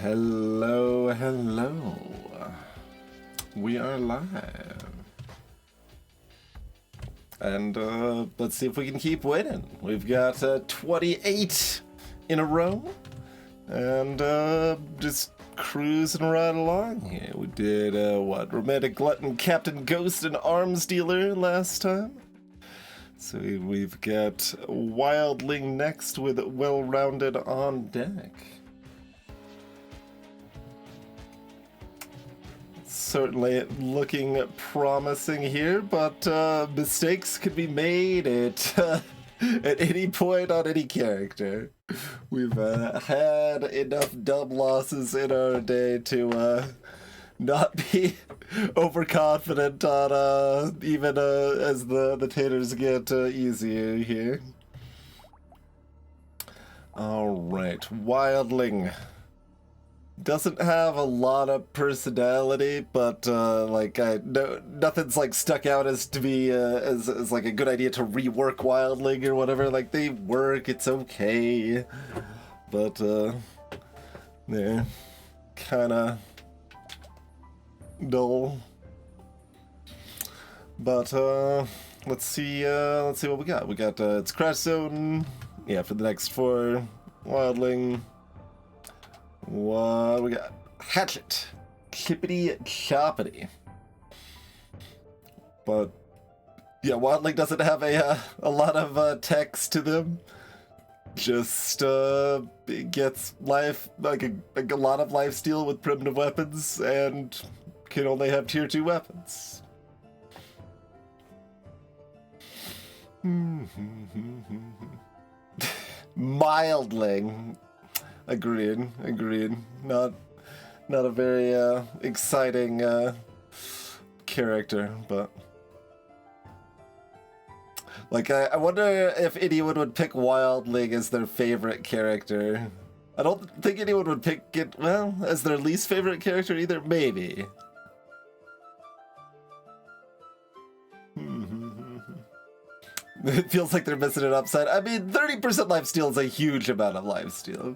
Hello, hello. We are live. And let's see if we can keep winning. We've got 28 in a row. And just cruising right along here. We did, Romantic Glutton, Captain Ghost, and Arms Dealer last time. So we've got Wildling next with Well-Rounded on deck. Certainly looking promising here, but mistakes could be made at any point on any character. We've had enough dub losses in our day to not be overconfident on even as the taters get easier here. Alright, Wildling. Doesn't have a lot of personality, but nothing's like stuck out as to be as like a good idea to rework Wildling or whatever. Like they work, it's okay, but they're kind of dull. But let's see what we got. We got it's Crash Zone, yeah, for the next 4 Wildling. What we got? Hatchet. Chippity choppity. But yeah, Wildling doesn't have a lot of text to them. Just it gets life like a lot of lifesteal with primitive weapons and can only have tier 2 weapons. Mildling. Agreed. Not a very exciting character, but like I wonder if anyone would pick Wildling as their favorite character. I don't think anyone would pick it, well, as their least favorite character either. Maybe. It feels like they're missing an upside. I mean, 30% lifesteal is a huge amount of lifesteal.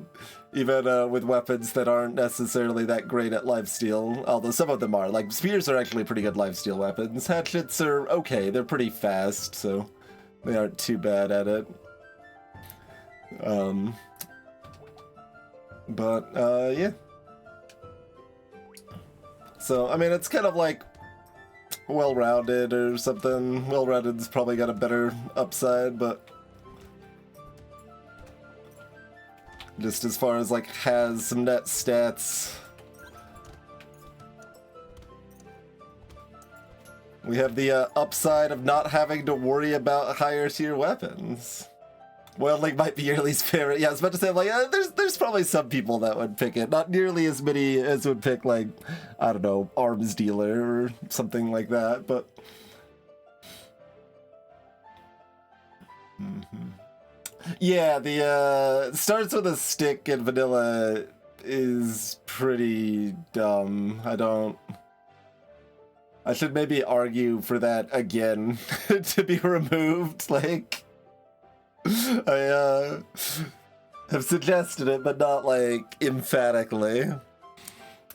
Even with weapons that aren't necessarily that great at lifesteal, although some of them are. Like, spears are actually pretty good lifesteal weapons. Hatchets are okay, they're pretty fast, so they aren't too bad at it. Yeah. So, I mean, it's kind of like Well-Rounded or something. Well-Rounded's probably got a better upside, but just as far as like has some net stats, we have the upside of not having to worry about higher tier weapons. Wildling might be your least favorite. Yeah, I was about to say, like, there's probably some people that would pick it. Not nearly as many as would pick, like, I don't know, Arms Dealer or something like that, but... Yeah, the starts with a stick in vanilla is pretty dumb. I should maybe argue for that again to be removed, like... I have suggested it, but not like emphatically.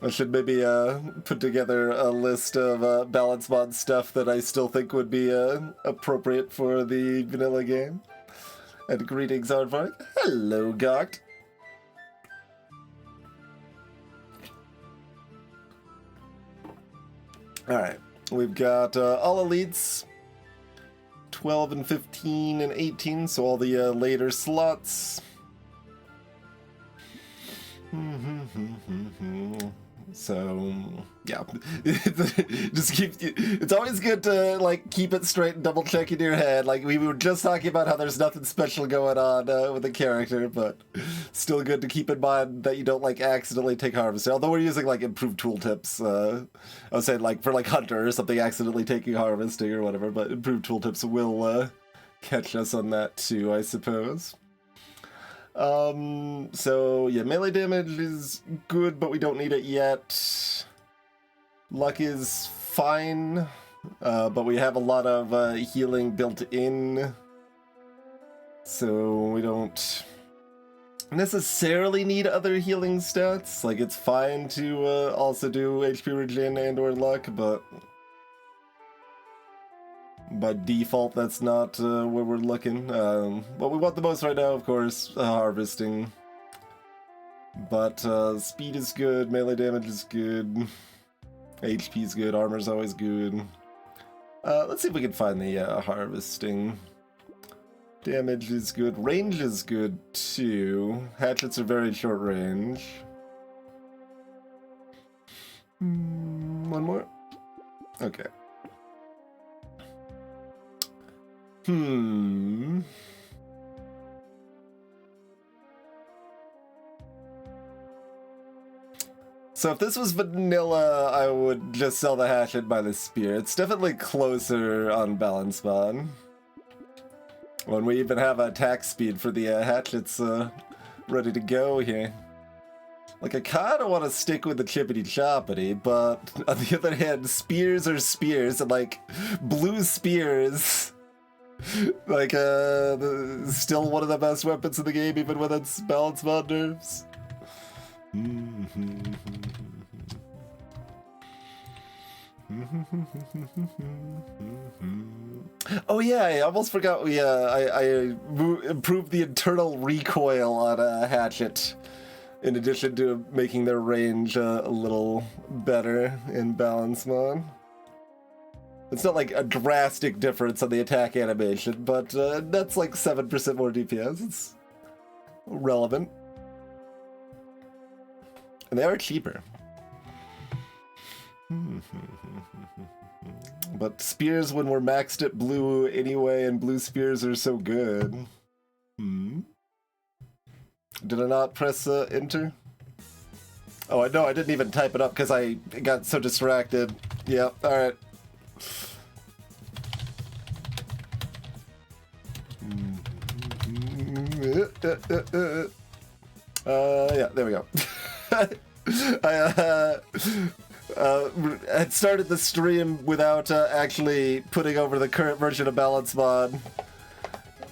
I should maybe put together a list of balance mod stuff that I still think would be appropriate for the vanilla game. And greetings, Aardvark. Hello, Gokt. Alright, we've got all elites. 12 and 15 and 18, so all the later slots. So yeah, just keep. It's always good to like keep it straight and double check in your head. Like we were just talking about how there's nothing special going on with the character, but still good to keep in mind that you don't like accidentally take harvesting. Although we're using like improved tooltips. I was saying like for like hunter or something, accidentally taking harvesting or whatever. But improved tooltips will catch us on that too, I suppose. So yeah, melee damage is good, but we don't need it yet. Luck is fine, but we have a lot of healing built in, so we don't necessarily need other healing stats. Like, it's fine to also do HP regen and or luck, but by default, that's not where we're looking. What we want the most right now, of course, harvesting. But speed is good, melee damage is good, HP is good, armor's always good. Let's see if we can find the harvesting. Damage is good, range is good too. Hatchets are very short range. One more? Okay. So if this was vanilla, I would just sell the hatchet by the spear. It's definitely closer on balance mod. When we even have attack speed for the hatchets ready to go here. Like, I kinda want to stick with the chippity-choppity, but on the other hand, spears are spears, and like, blue spears, like, still one of the best weapons in the game, even with its balance mod nerfs. Oh yeah, I almost forgot we I improved the internal recoil on a hatchet, in addition to making their range a little better in balance mod. It's not like a drastic difference on the attack animation, but that's like 7% more DPS. It's relevant. And they are cheaper. But spears when we're maxed at blue anyway, and blue spears are so good. Did I not press enter? Oh, no, I didn't even type it up because I got so distracted. Yep, alright. Yeah, there we go. I had started the stream without actually putting over the current version of balance mod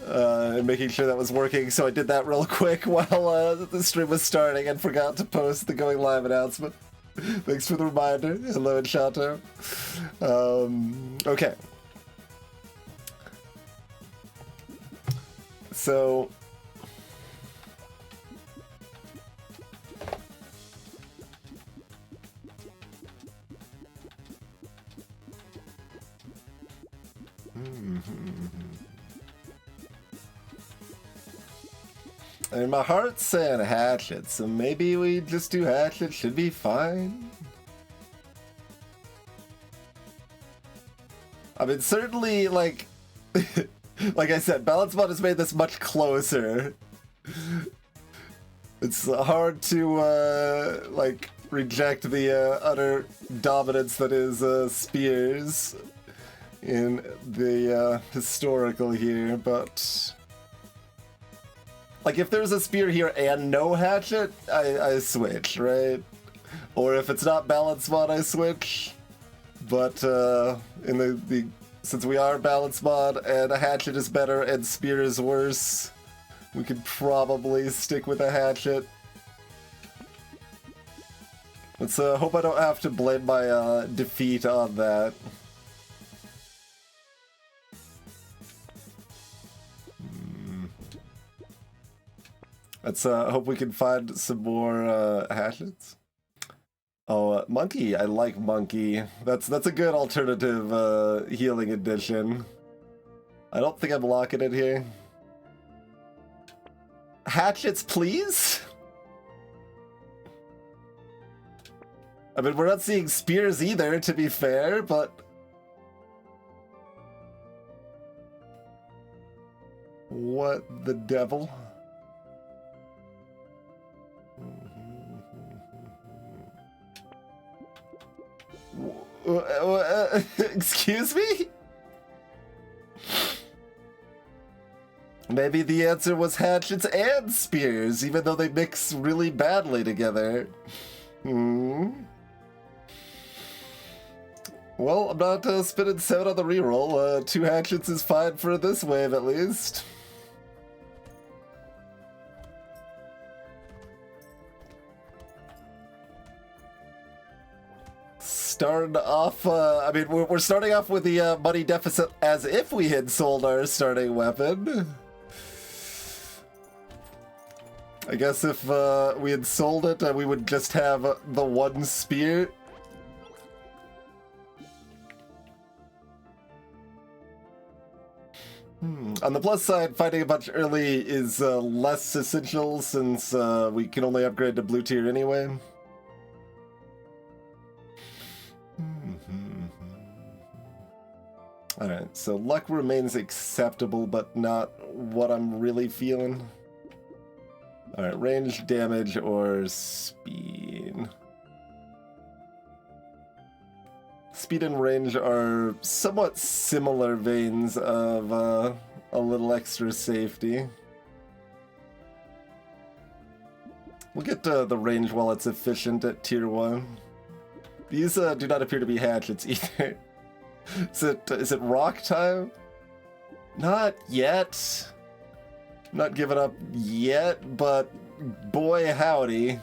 and making sure that was working, so I did that real quick while the stream was starting and forgot to post the going live announcement. Thanks for the reminder. Hello and Shato. Okay. So I mean, my heart's saying hatchet, so maybe we just do hatchet, should be fine. I mean, certainly, like, like I said, balance mod has made this much closer. It's hard to, like, reject the utter dominance that is spears in the historical here, but like, if there's a spear here and no hatchet, I switch, right? Or if it's not balance mod, I switch. But in the since we are balance mod and a hatchet is better and spear is worse, we could probably stick with a hatchet. Let's hope I don't have to blame my defeat on that. Let's hope we can find some more hatchets. Oh, monkey! I like monkey. That's a good alternative healing addition. I don't think I'm locking it here. Hatchets, please. I mean, we're not seeing spears either, to be fair, but what the devil? Excuse me? Maybe the answer was hatchets and spears, even though they mix really badly together. Well, I'm not spinning 7 on the reroll. 2 hatchets is fine for this wave, at least. starting off, I mean, we're starting off with the money deficit as if we had sold our starting weapon. I guess if we had sold it, we would just have the one spear. On the plus side, fighting a bunch early is less essential since we can only upgrade to blue tier anyway. Alright, so luck remains acceptable, but not what I'm really feeling. Alright, range, damage, or speed. Speed and range are somewhat similar veins of a little extra safety. We'll get the range while it's efficient at tier 1. These do not appear to be hatchets either. Is it rock time? Not yet. Not giving up yet, but boy howdy.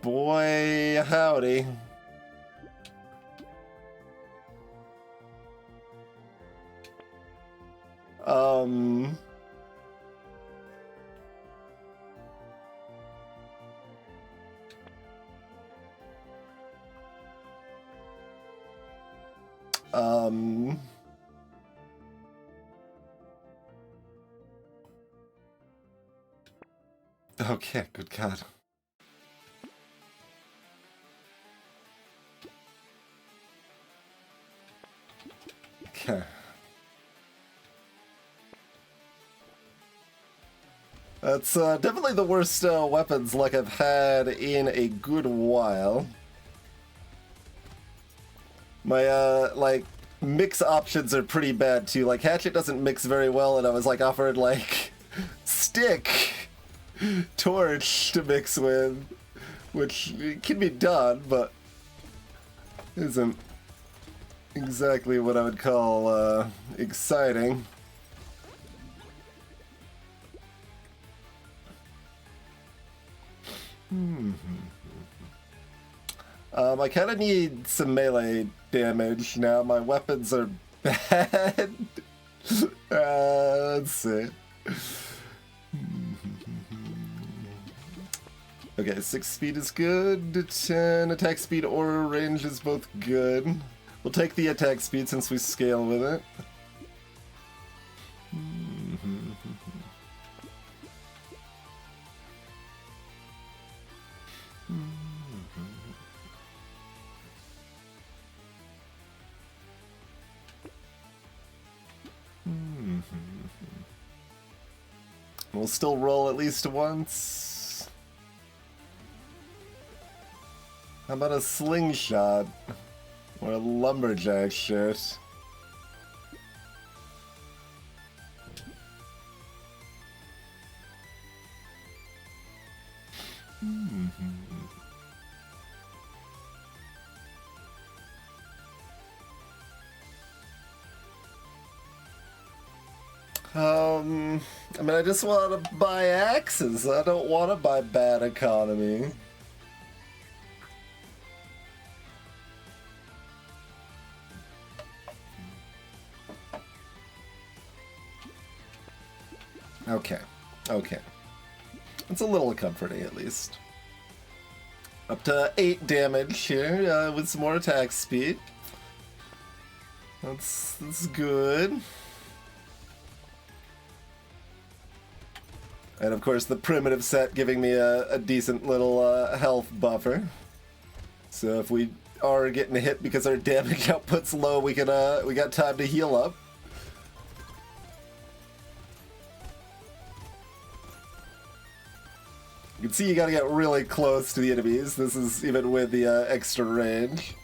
Boy howdy. Okay, good God. Okay. That's definitely the worst weapons luck I've had in a good while. My, like, mix options are pretty bad, too. Like, hatchet doesn't mix very well, and I was, like, offered, like, stick, torch to mix with, which can be done, but isn't exactly what I would call, exciting. I kind of need some melee damage now. My weapons are bad. Let's see. Okay, 6 speed is good. 10 attack speed or range is both good. We'll take the attack speed since we scale with it. We'll still roll at least once. How about a slingshot? Or a lumberjack shirt? I mean, I just want to buy axes. I don't want to buy bad economy. Okay. Okay. It's a little comforting, at least. Up to 8 damage here, with some more attack speed. That's good. And of course the primitive set giving me a decent little health buffer. So if we are getting hit because our damage output's low, we got time to heal up. You can see you gotta get really close to the enemies. This is even with the extra range.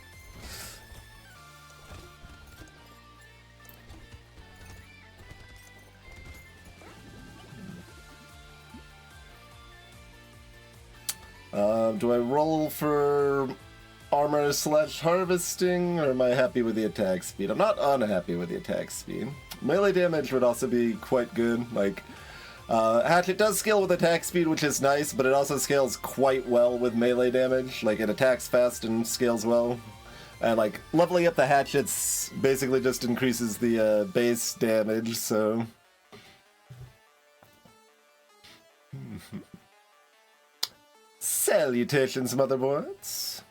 Do I roll for armor / harvesting, or am I happy with the attack speed? I'm not unhappy with the attack speed. Melee damage would also be quite good. Like, Hatchet does scale with attack speed, which is nice, but it also scales quite well with melee damage. Like, it attacks fast and scales well. And, like, leveling up the hatchets basically just increases the base damage, so... Salutations, motherboards!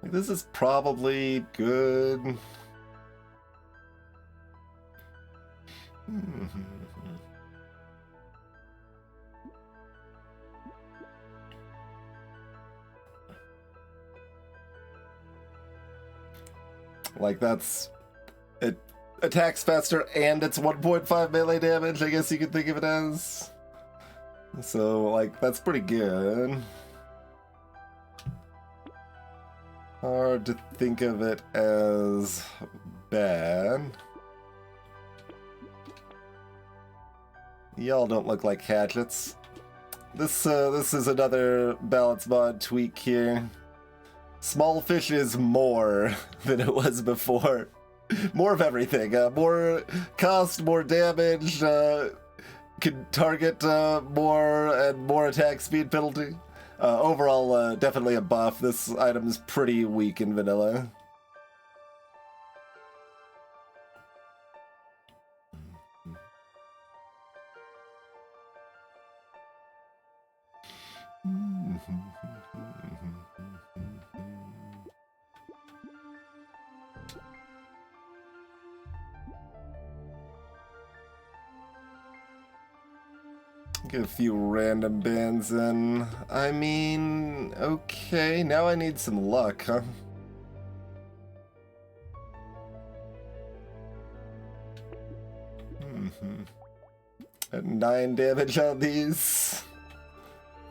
This is probably good. Like, that's... It attacks faster and it's 1.5 melee damage, I guess you could think of it as. So, like, that's pretty good. Hard to think of it as bad. Y'all don't look like hatchets. This is another balance mod tweak here. Small fish is more than it was before. More of everything. More cost, more damage, can target more and more attack speed penalty. Overall, definitely a buff. This item is pretty weak in vanilla. Get a few random bands in. I mean, okay, now I need some luck, huh? At 9 damage on these.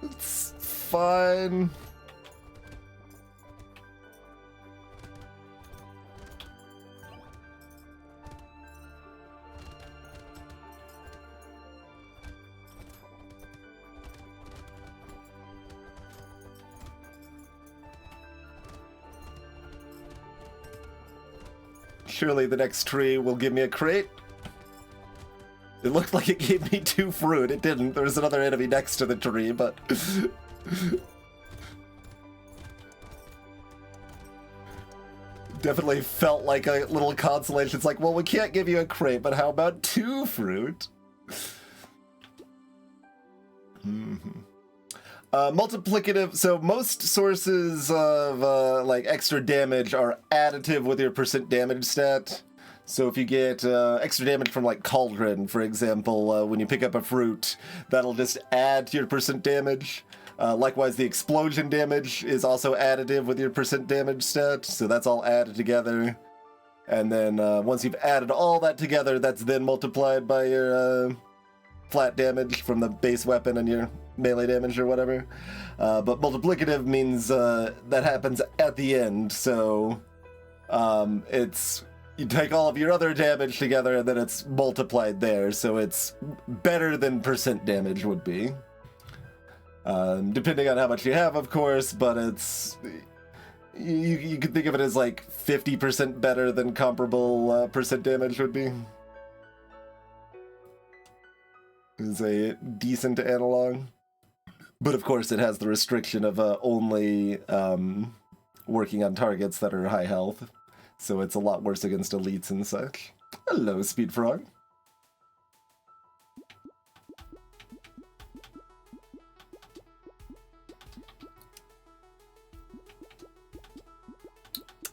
It's fine. Surely the next tree will give me a crate. It looked like it gave me 2 fruit. It didn't. There was another enemy next to the tree, but... Definitely felt like a little consolation. It's like, well, we can't give you a crate, but how about 2 fruit? Multiplicative, so most sources of like extra damage are additive with your percent damage stat. So if you get extra damage from like Cauldron, for example, when you pick up a fruit, that'll just add to your percent damage. Likewise, the explosion damage is also additive with your percent damage stat, so that's all added together. And then once you've added all that together, that's then multiplied by your flat damage from the base weapon and your melee damage or whatever. But multiplicative means that happens at the end, so it's... You take all of your other damage together and then it's multiplied there, so it's better than percent damage would be. Depending on how much you have, of course, but it's... You could think of it as like 50% better than comparable percent damage would be. Is a decent analog. But of course it has the restriction of only working on targets that are high health. So it's a lot worse against elites and such. Hello, Speed Frog.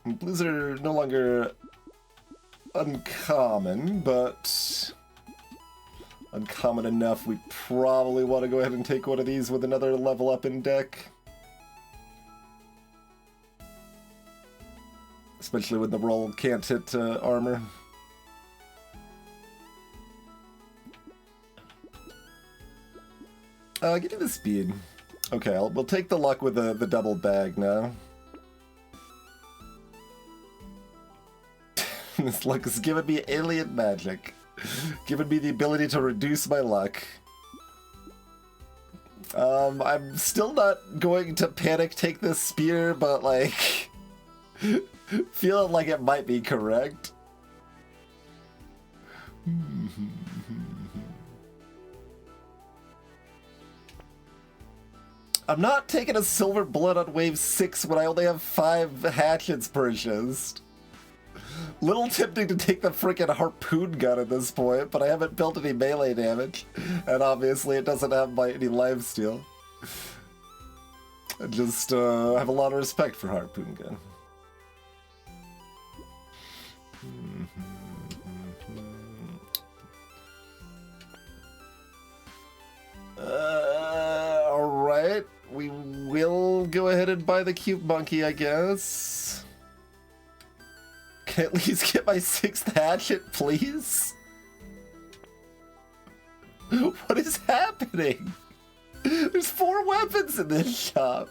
Blues are no longer uncommon, but uncommon enough we probably want to go ahead and take one of these with another level up in deck. Especially when the roll can't hit armor. Give me the speed. Okay, we'll take the luck with the double bag now. This luck is giving me alien magic. Giving me the ability to reduce my luck. I'm still not going to panic take this spear, but like, feeling like it might be correct. I'm not taking a silver blood on wave 6 when I only have 5 hatchets purchased. Little tempting to take the freaking harpoon gun at this point, but I haven't built any melee damage, and obviously it doesn't have any lifesteal. I just have a lot of respect for harpoon gun. Alright, we will go ahead and buy the cute monkey, I guess. Can I at least get my 6th hatchet, please? What is happening? There's 4 weapons in this shop.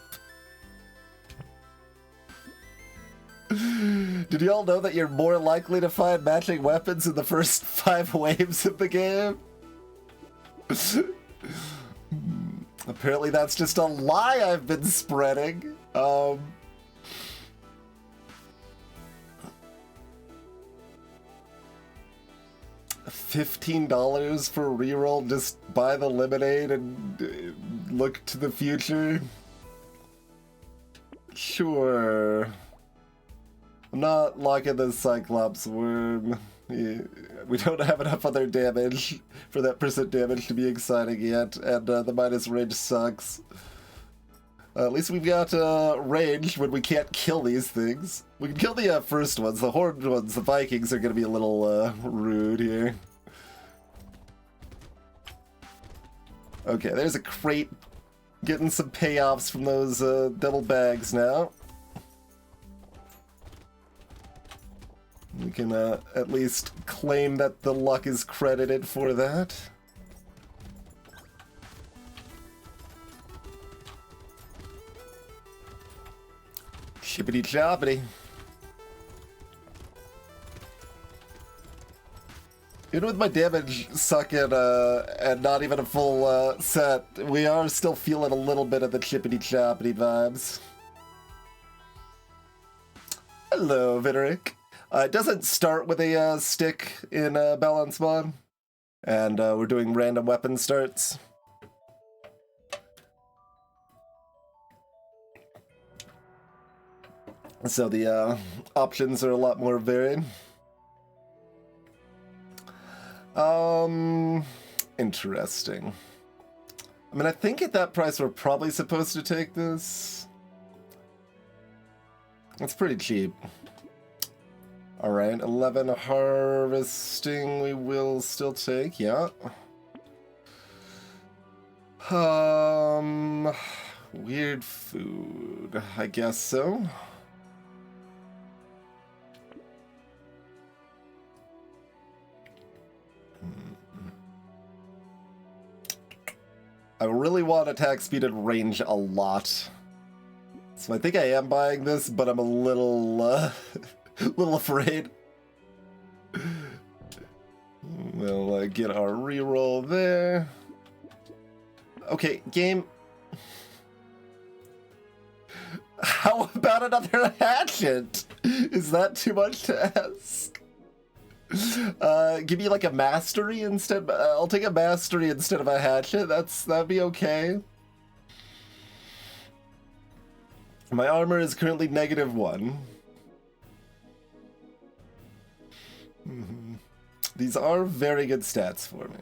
Did y'all know that you're more likely to find matching weapons in the first 5 waves of the game? Apparently that's just a lie I've been spreading. $15 for a reroll, just buy the lemonade and look to the future? Sure. I'm not locking the Cyclops worm. Yeah, we don't have enough other damage for that percent damage to be exciting yet, and the minus range sucks. At least we've got range when we can't kill these things. We can kill the first ones. The horned ones, the Vikings, are going to be a little rude here. Okay, there's a crate. Getting some payoffs from those double bags now. We can at least claim that the luck is credited for that. Shippity choppity. Even with my damage sucking and not even a full set, we are still feeling a little bit of the chippity choppity vibes. Hello, Videric. It doesn't start with a stick in balance mod, and we're doing random weapon starts. So the options are a lot more varied. Interesting. I mean, I think at that price we're probably supposed to take this. It's pretty cheap. Alright, 11 harvesting we will still take, yeah. Weird food, I guess so. I really want attack speed and range a lot. So I think I am buying this, but I'm a little little afraid. We'll get our reroll there. Okay, game. How about another hatchet? Is that too much to ask? Give me like a mastery instead. I'll take a mastery instead of a hatchet. That'd be okay. My armor is currently -1. These are very good stats for me.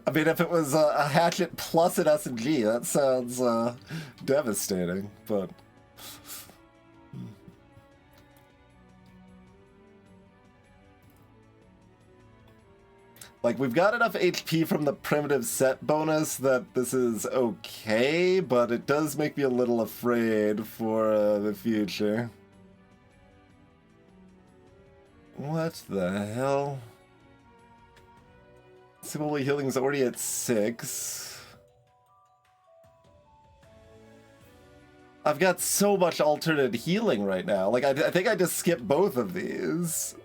I mean, if it was a hatchet plus an S&G, that sounds devastating, but... Like, we've got enough HP from the primitive set bonus that this is okay, but it does make me a little afraid for the future. What the hell? Similarly, healing's already at 6. I've got so much alternate healing right now. Like, I think I just skipped both of these.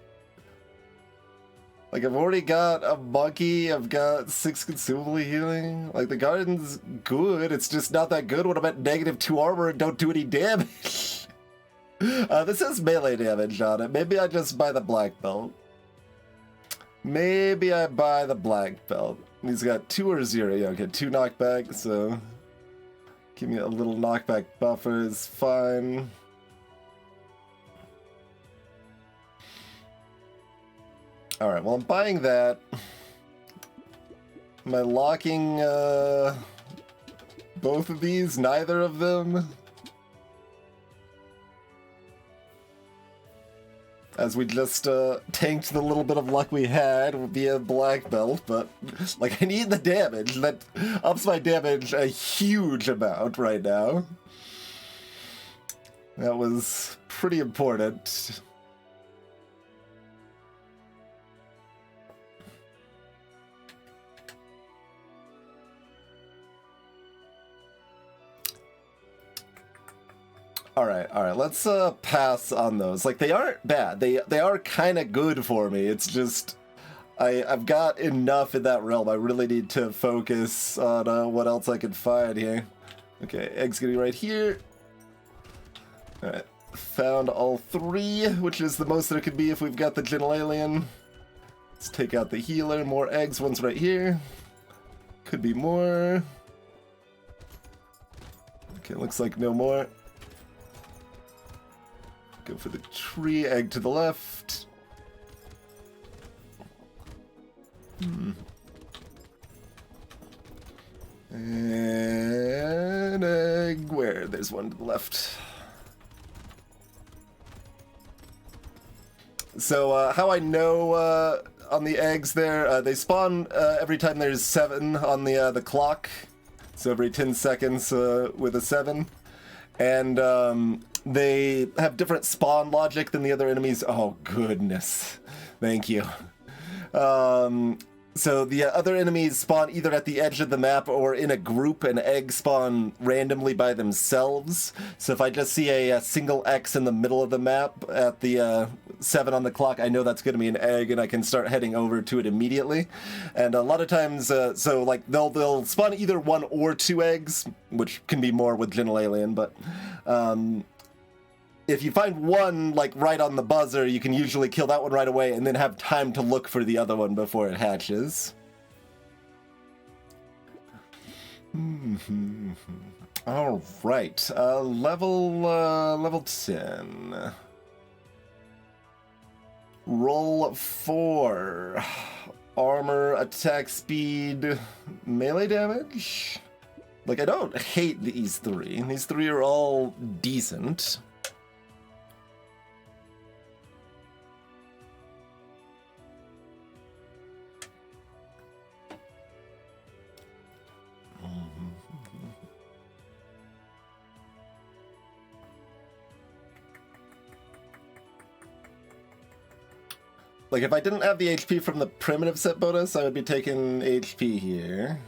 Like, I've already got a monkey, I've got 6 consumable healing. Like, the garden's good, it's just not that good when I'm at -2 armor and don't do any damage. This has melee damage on it. Maybe I just buy the black belt. Maybe I buy the black belt. He's got 2 or 0. Yeah, okay, 2 knockback, so give me a little knockback buffer is fine. Alright, well, I'm buying that. Am I locking both of these? Neither of them? As we just tanked the little bit of luck we had via black belt, but like I need the damage. That ups my damage a huge amount right now. That was pretty important. All right, let's pass on those. Like, they aren't bad. They are kind of good for me. It's just I've got enough in that realm. I really need to focus on what else I can find here. Okay, egg's gonna be right here. All right, found all 3, which is the most there could be if we've got the gentle alien. Let's take out the healer. More eggs. One's right here. Could be more. Okay, looks like no more. Go for the tree, egg to the left. And egg where? There's one to the left. So how I know on the eggs there, they spawn every time there's 7 on the clock. So every 10 seconds with a 7. And they have different spawn logic than the other enemies. Oh, goodness. Thank you. So the other enemies spawn either at the edge of the map or in a group, and eggs spawn randomly by themselves. So if I just see a single X in the middle of the map at the 7 on the clock, I know that's going to be an egg, and I can start heading over to it immediately. And a lot of times, so like they'll spawn either 1 or 2 eggs, which can be more with Gentle Alien, but if you find one, like, right on the buzzer, you can usually kill that one right away and then have time to look for the other one before it hatches. All right, level 10. Roll 4. Armor, attack speed, melee damage? Like, I don't hate these 3. These 3 are all decent. Like, if I didn't have the HP from the primitive set bonus, I would be taking HP here.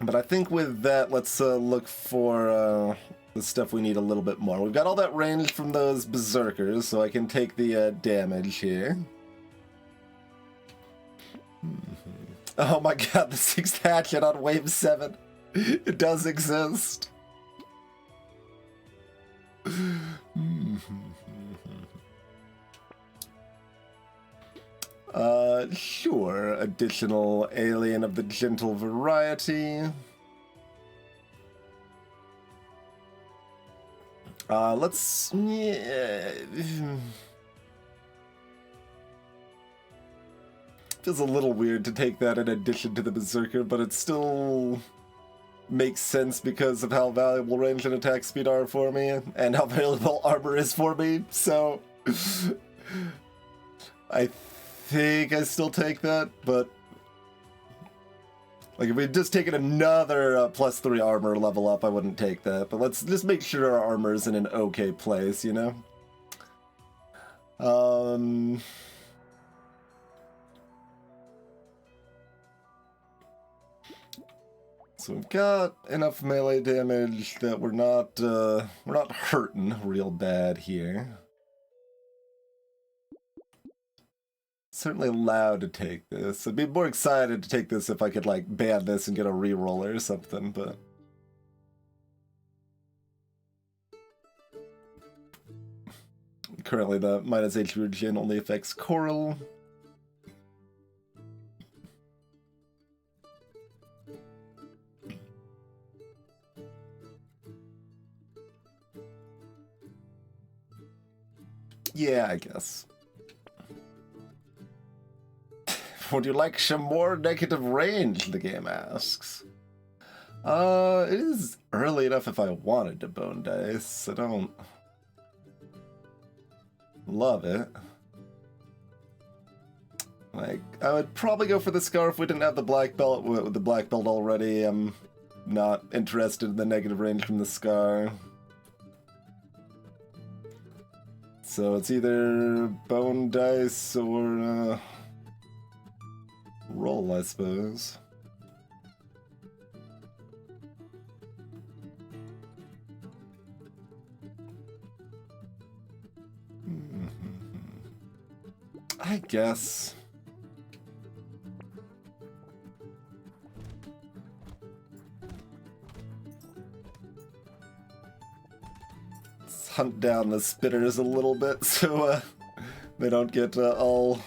But I think with that, let's look for the stuff we need a little bit more. We've got all that range from those berserkers, so I can take the damage here. Oh my god, the 6th hatchet on wave 7. It does exist. Sure. Additional alien of the gentle variety. Let's... Yeah. Feels a little weird to take that in addition to the Berserker, but it still makes sense because of how valuable range and attack speed are for me, and how valuable armor is for me, so... I think I still take that, but... Like, if we'd just taken another +3 armor level up, I wouldn't take that. But let's just make sure our armor's in an okay place, you know? So we've got enough melee damage that we're not hurting real bad here. certainly allowed to take this. I'd be more excited to take this if I could, like, ban this and get a reroller or something, but... Currently, the minus HP regen only affects Coral. Yeah, I guess. Would you like some more negative range, the game asks. It is early enough if I wanted to bone dice. I don't love it. Like, I would probably go for the scarf if we didn't have the black belt. With the black belt already, I'm not interested in the negative range from the scar. So it's either bone dice or roll, I suppose. I guess. Let's hunt down the spitters a little bit so they don't get all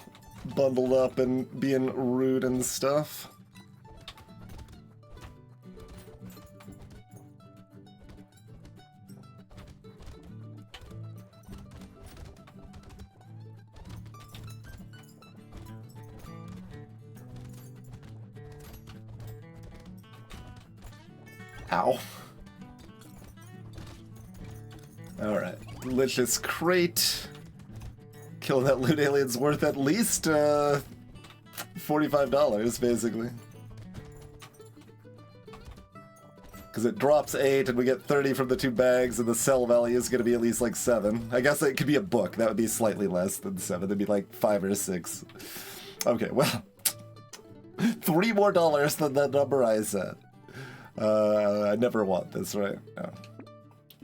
bundled up and being rude and stuff. Ow. Alright, delicious crate. Killing that loot alien's worth at least $45, basically. Because it drops 8 and we get 30 from the 2 bags, and the sell value is going to be at least like 7. I guess it could be a book. That would be slightly less than 7. That'd be like 5 or 6. Okay, well. $3 more than that number I said. I never want this, right? No.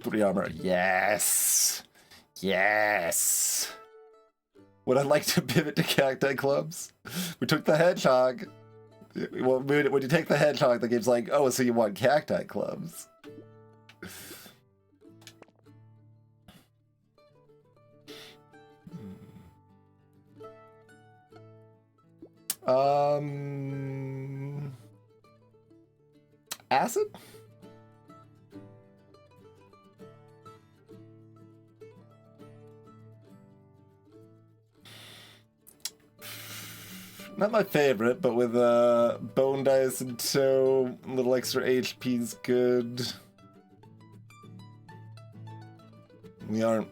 3 armor. Yes! Yes! Would I like to pivot to cacti clubs? We took the hedgehog. Well, when you take the hedgehog, the game's like, oh, so you want cacti clubs. Acid? Not my favorite, but with bone dice and tow, a little extra HP's good. We aren't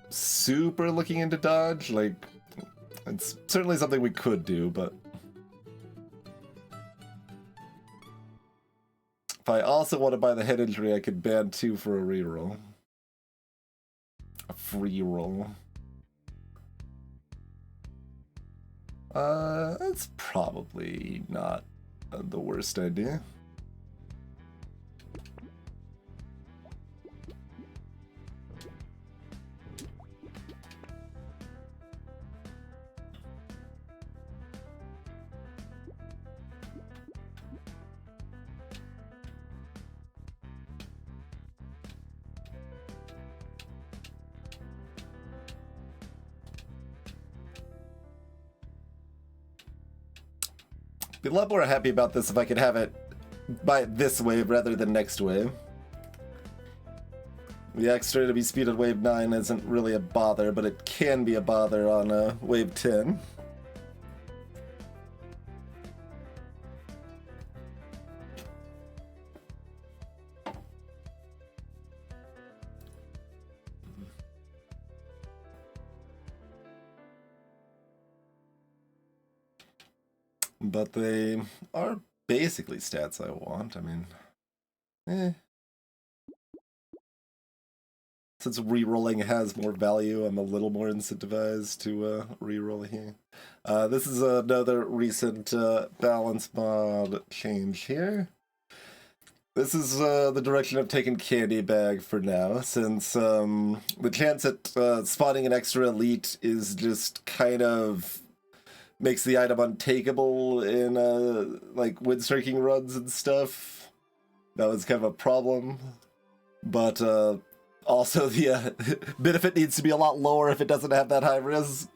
super looking into dodge, like, it's certainly something we could do, but... If I also want to buy the head injury, I could ban 2 for a reroll. A free roll. That's probably not the worst idea. Be a lot more happy about this if I could have it by this wave rather than next wave. The extra to be speed at wave 9 isn't really a bother, but it can be a bother on wave 10. But they are basically stats I want. I mean, Since rerolling has more value, I'm a little more incentivized to reroll here. This is another recent balance mod change here. This is the direction I've taken Candy Bag for now, since the chance at spawning an extra elite is just kind of makes the item untakeable in like Winstreaking runs and stuff. That was kind of a problem. But also the benefit needs to be a lot lower if it doesn't have that high risk.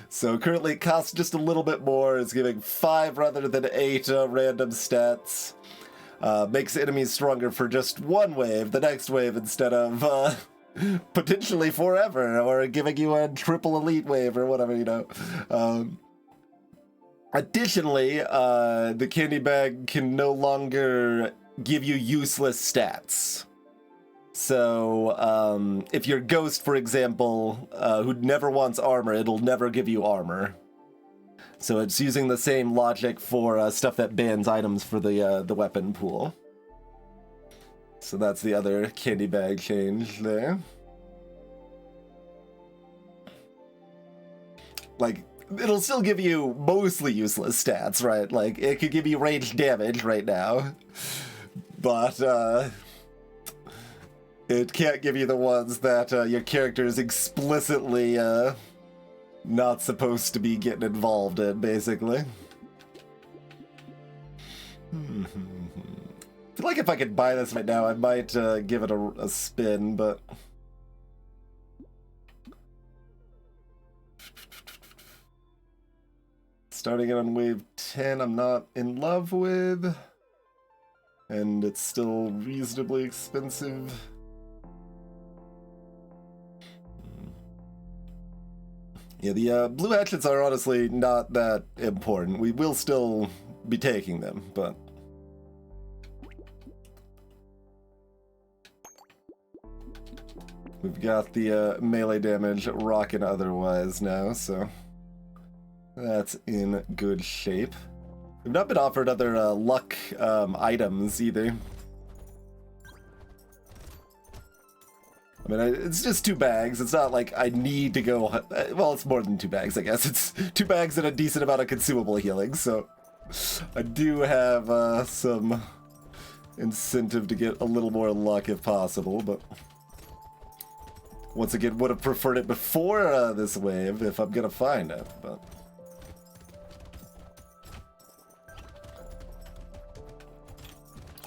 So currently it costs just a little bit more. It's giving 5 rather than 8 random stats. Makes enemies stronger for just one wave, the next wave, instead of potentially forever, or giving you a triple elite wave or whatever, you know. Additionally, the candy bag can no longer give you useless stats. So, if you're Ghost, for example, who never wants armor, it'll never give you armor. So it's using the same logic for stuff that bans items for the weapon pool. So that's the other candy bag change there. Like, it'll still give you mostly useless stats, right? Like, it could give you ranged damage right now. But, it can't give you the ones that your character is explicitly not supposed to be getting involved in, basically. I feel like if I could buy this right now, I might give it a spin, but... Starting it on wave 10, I'm not in love with. And it's still reasonably expensive. Yeah, the blue hatchets are honestly not that important. We will still be taking them, but... We've got the melee damage rocking otherwise now, so... That's in good shape. We've not been offered other luck items either. I mean, it's just 2 bags. It's not like I need to go... Well, it's more than 2 bags, I guess. It's 2 bags and a decent amount of consumable healing, so... I do have some incentive to get a little more luck if possible, but... Once again, would have preferred it before this wave if I'm gonna find it, but...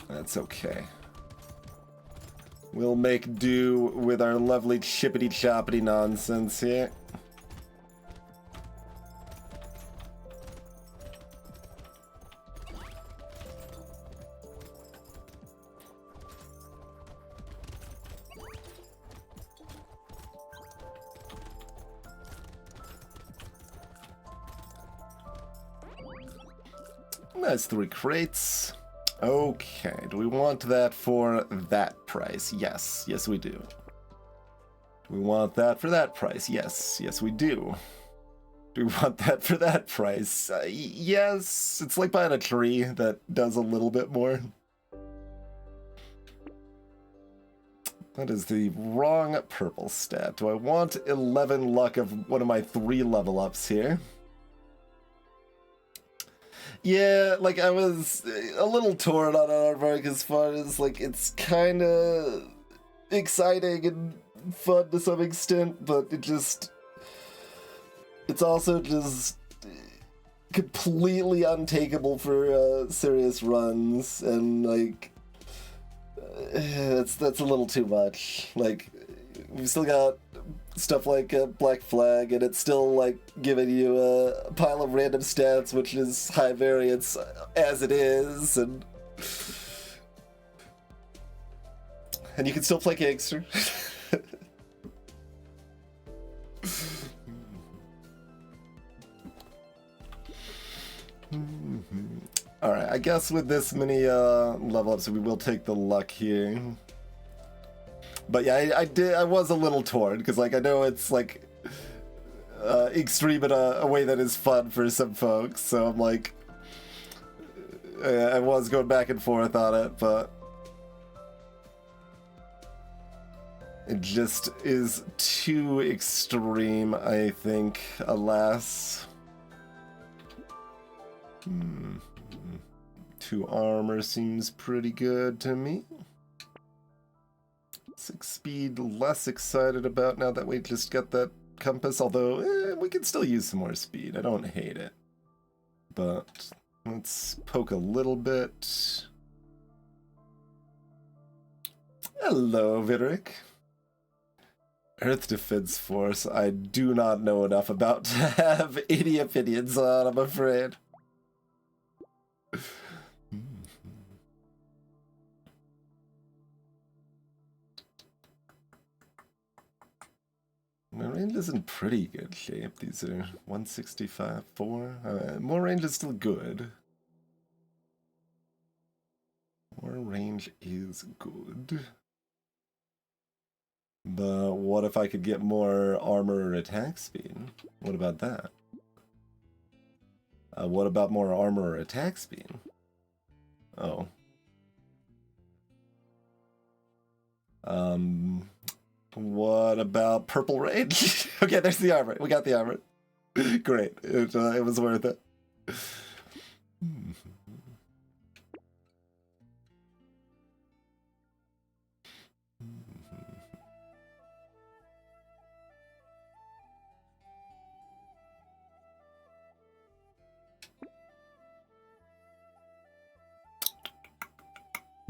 That's okay. We'll make do with our lovely chippity-choppity nonsense here. That's 3 crates. Okay, do we want that for that price? Yes, yes we do. Do we want that for that price? Yes, yes we do. Do we want that for that price? Yes, it's like buying a tree that does a little bit more. That is the wrong purple stat. Do I want 11 luck of one of my 3 level ups here? Yeah, like, I was a little torn on Aardvark as far as, like, it's kind of exciting and fun to some extent, but it's also just completely untakeable for serious runs, and, like, that's a little too much. Like, we've still got stuff like Black Flag, and it's still like giving you a pile of random stats, which is high variance as it is, and you can still play gangster. Alright, I guess with this many level ups, we will take the luck here. But yeah, I was a little torn, because, like, I know it's, like, extreme in a way that is fun for some folks, so I'm, like, I was going back and forth on it, but it just is too extreme, I think, alas. 2 armor seems pretty good to me. 6 speed, less excited about now that we just got that compass, although we can still use some more speed. I don't hate it. but let's poke a little bit. Hello, Vidric. Earth Defense Force, I do not know enough about to have any opinions on, I'm afraid. My range is in pretty good shape. These are 165, 4. More range is still good. More range is good. But what if I could get more armor or attack speed? What about that? What about more armor or attack speed? Oh. What about purple range? Okay, there's the armor. We got the armor. Great. It was worth it.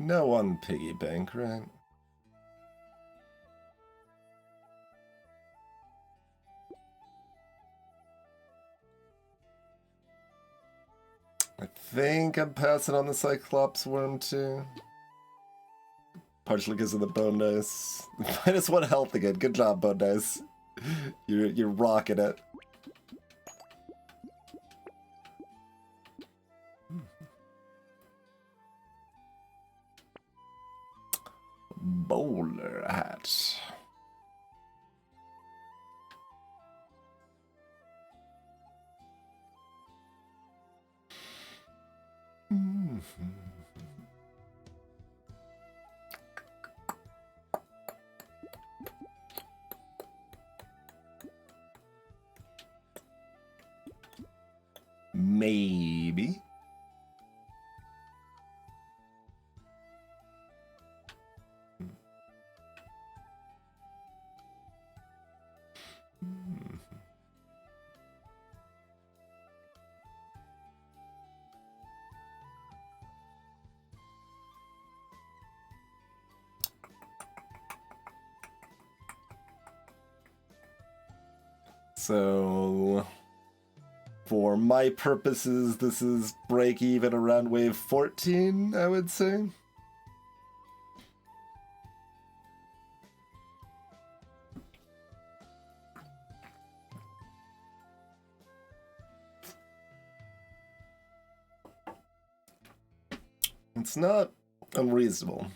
No one piggy bank, right? I think I'm passing on the Cyclops worm too. Partially because of the bone dice. -1 health again. Good job, bone dice. You're rocking it. Bowler hat. Maybe. So, for my purposes, this is break even around wave 14, I would say. It's not unreasonable.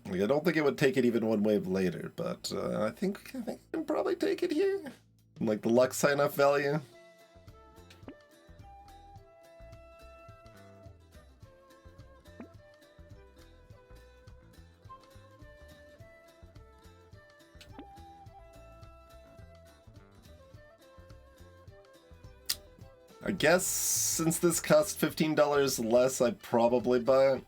Like, I don't think it would take it even one wave later, but I think I can probably take it here. Like the luck's high enough value. I guess since this costs $15 less, I'd probably buy it.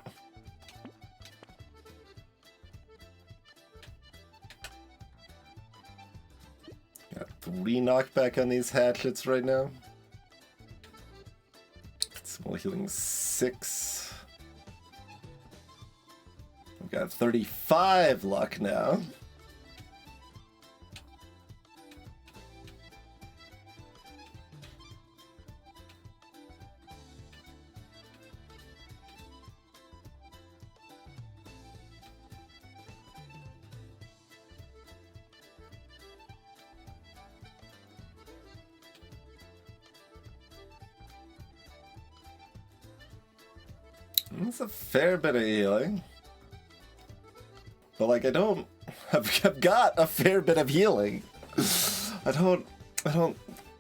Got 3 knockback on these hatchets right now. Small healing 6. I've got 35 luck now. It's a fair bit of healing. But like I've got a fair bit of healing. I don't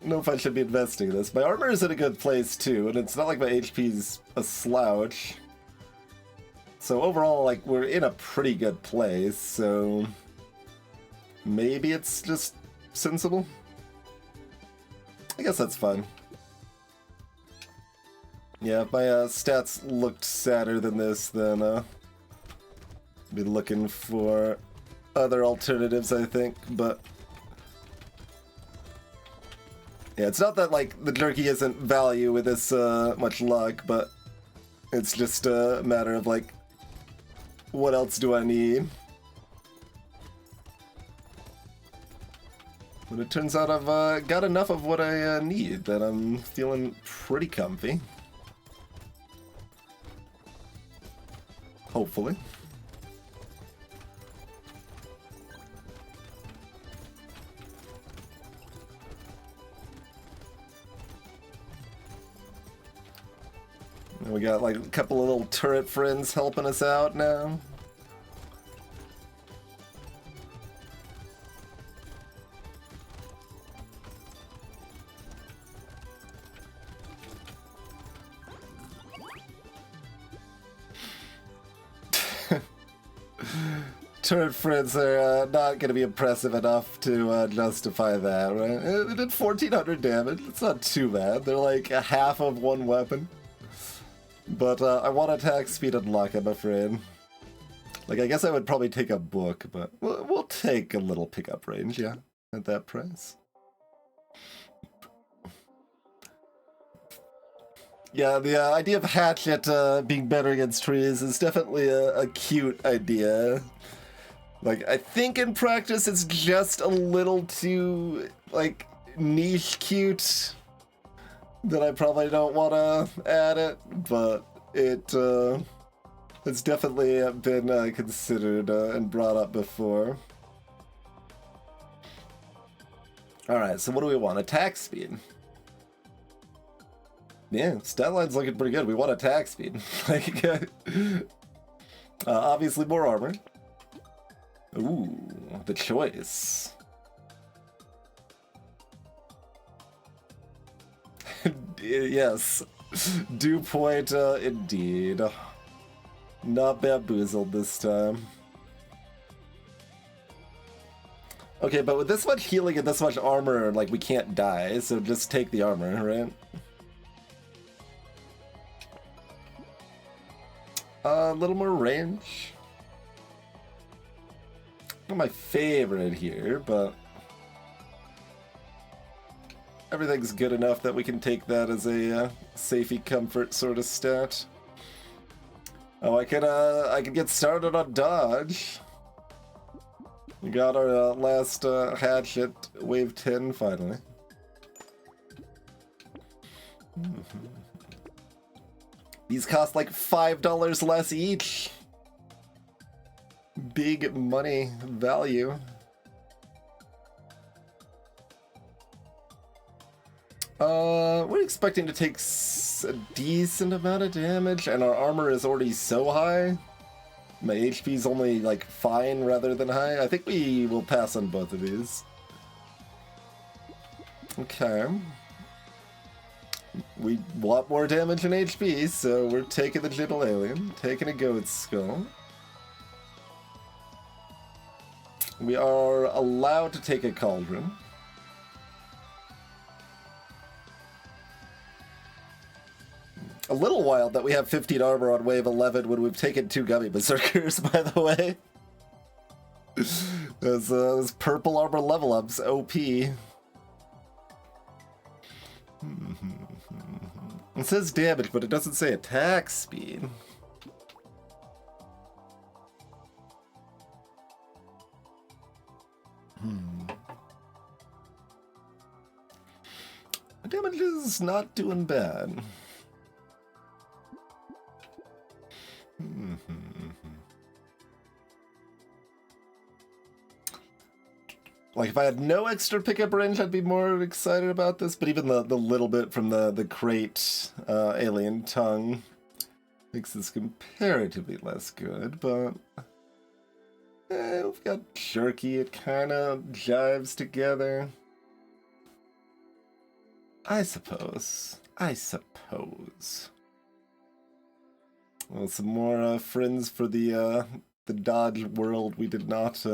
know if I should be investing in this. My armor is in a good place too, and it's not like my HP's a slouch. So overall, like, we're in a pretty good place, so maybe it's just sensible. I guess that's fine. Yeah, if my stats looked sadder than this, then I'd be looking for other alternatives, I think, but Yeah, it's not that, like, the jerky isn't value with this much luck, but it's just a matter of, like, what else do I need? But it turns out I've got enough of what I need that I'm feeling pretty comfy. Hopefully. And we got like a couple of little turret friends helping us out now. Turret friends are not going to be impressive enough to justify that, right? It did 1,400 damage. It's not too bad. They're like a half of one weapon. But I want attack speed and luck, I'm afraid. Like, I guess I would probably take a book, but we'll take a little pickup range, yeah, at that price. Yeah, the idea of Hatchet being better against trees is definitely a cute idea. Like, I think in practice it's just a little too, like, niche cute that I probably don't want to add it, but it's definitely been considered and brought up before. Alright, so what do we want? Attack speed. Yeah, stat line's looking pretty good. We want attack speed. Like, obviously more armor. Ooh, the choice. Yes, dew point indeed. Not bamboozled this time. Okay, but with this much healing and this much armor, like, we can't die, so just take the armor, right? A little more range. Not my favorite here, but everything's good enough that we can take that as a safety comfort sort of stat. Oh, I could get started on dodge. We got our last hatchet, wave 10 finally. These cost like $5 less each. Big money value. We're expecting to take a decent amount of damage, and our armor is already so high. My HP is only like fine rather than high. I think we will pass on both of these. Okay. We want more damage and HP, so we're taking the Jibble Alien, taking a Goat Skull. We are allowed to take a Cauldron. A little wild that we have 15 armor on wave 11 when we've taken 2 Gummy Berserkers, by the way. Those purple armor level ups, OP. It says damage, but it doesn't say attack speed. Damage is not doing bad. Like, if I had no extra pickup range, I'd be more excited about this, but even the little bit from the crate alien tongue makes this comparatively less good, but we've got jerky, it kind of jives together. I suppose. Well, some more friends for the Dodge world we did not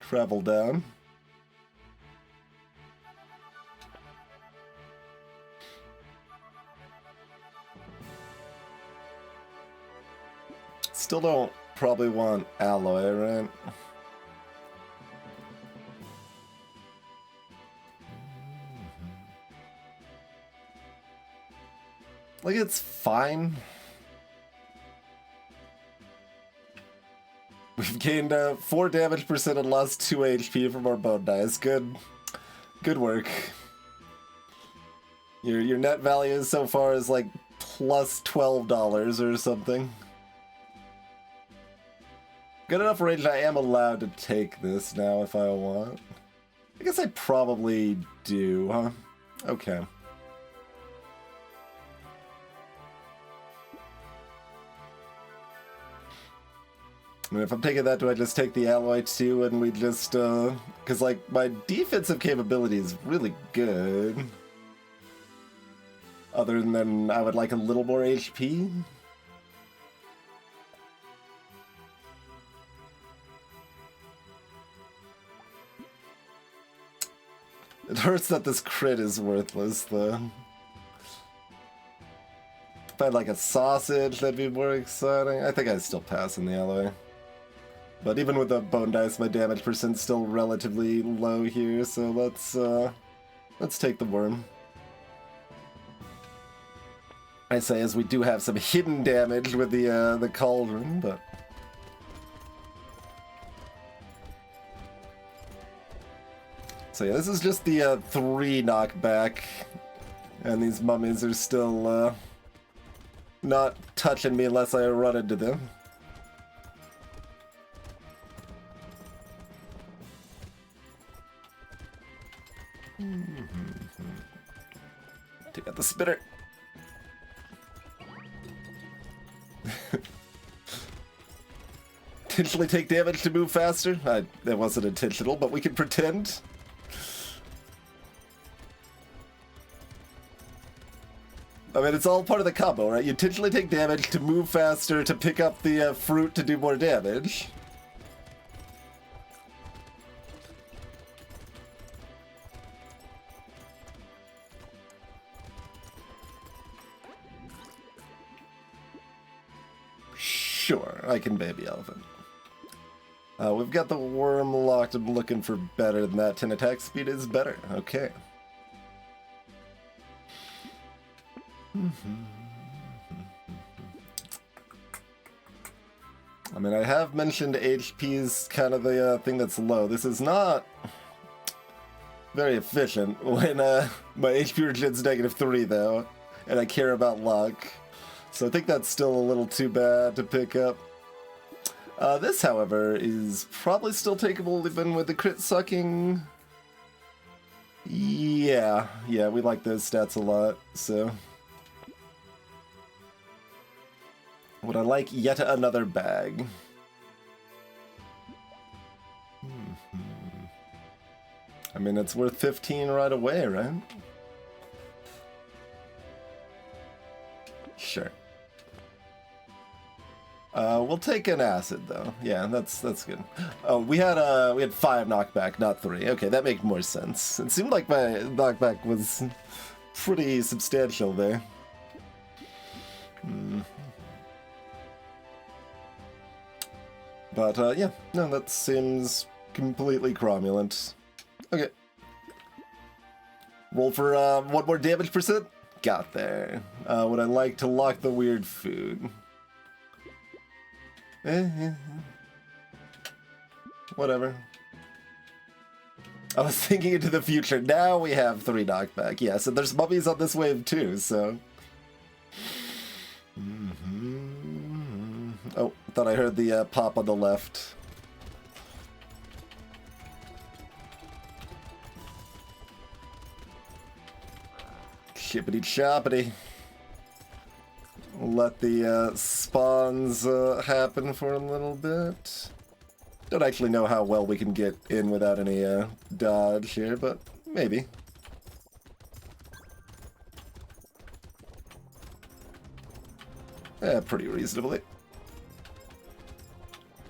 travel down. Still don't probably want alloy, right? Like, it's fine. We've gained 4 damage percent and lost 2 HP from our bone dice. Good work. Your net value so far is like plus $12 or something. Good enough range I am allowed to take this now if I want. I guess I probably do, huh? Okay. I mean, if I'm taking that, do I just take the alloy too and we just, because, like, my defensive capability is really good. Other than I would like a little more HP. It hurts that this crit is worthless, though. If I had, like, a sausage, that'd be more exciting. I think I'd still pass in the alloy. But even with the bone dice, my damage percent's still relatively low here, so let's take the worm. I say as we do have some hidden damage with the cauldron, but so yeah, this is just the 3 knockback, and these mummies are still not touching me unless I run into them. Take out the spitter. Intentionally take damage to move faster? That wasn't intentional, but we can pretend. I mean, it's all part of the combo, right? You intentionally take damage to move faster, to pick up the fruit to do more damage. Sure, I can baby elephant. We've got the worm locked. I'm looking for better than that. 10 attack speed is better. Okay. I mean, I have mentioned HP is kind of the thing that's low. This is not very efficient when my HP regen's -3, though, and I care about luck. So I think that's still a little too bad to pick up. This, however, is probably still takeable even with the crit sucking. Yeah, we like those stats a lot, so. Would I like yet another bag? I mean, it's worth 15 right away, right? Sure. We'll take an acid though. Yeah, that's good. Oh, we had 5 knockback, not 3. Okay, that makes more sense. It seemed like my knockback was pretty substantial there. But yeah, no, that seems completely cromulent. Okay. Roll for 1 more damage percent. Got there. Would I like to lock the weird food? Whatever. I was thinking into the future. Now we have 3 knockback. Yeah, so there's mummies on this wave too, so. Oh, thought I heard the pop on the left. Chippity choppity. Let the spawns happen for a little bit. Don't actually know how well we can get in without any dodge here, but maybe. Yeah, pretty reasonably.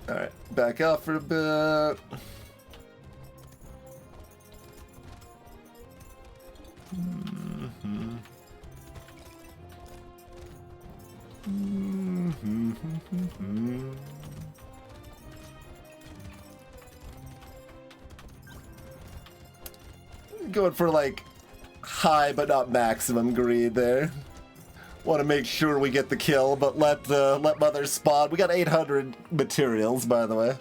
Alright, back off for a bit. Going for like high but not maximum greed there. Want to make sure we get the kill, but let Mother spawn. We got 800 materials, by the way.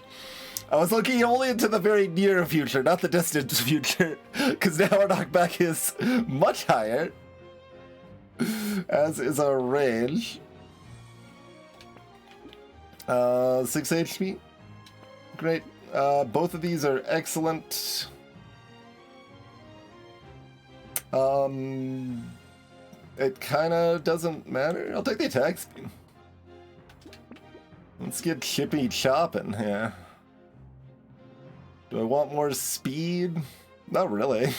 I was looking only into the very near future, not the distant future, because now our knockback is much higher, as is our range. 6 HP. Great. Both of these are excellent. It kind of doesn't matter. I'll take the attack speed. Let's get chippy chopping here. Do I want more speed? Not really.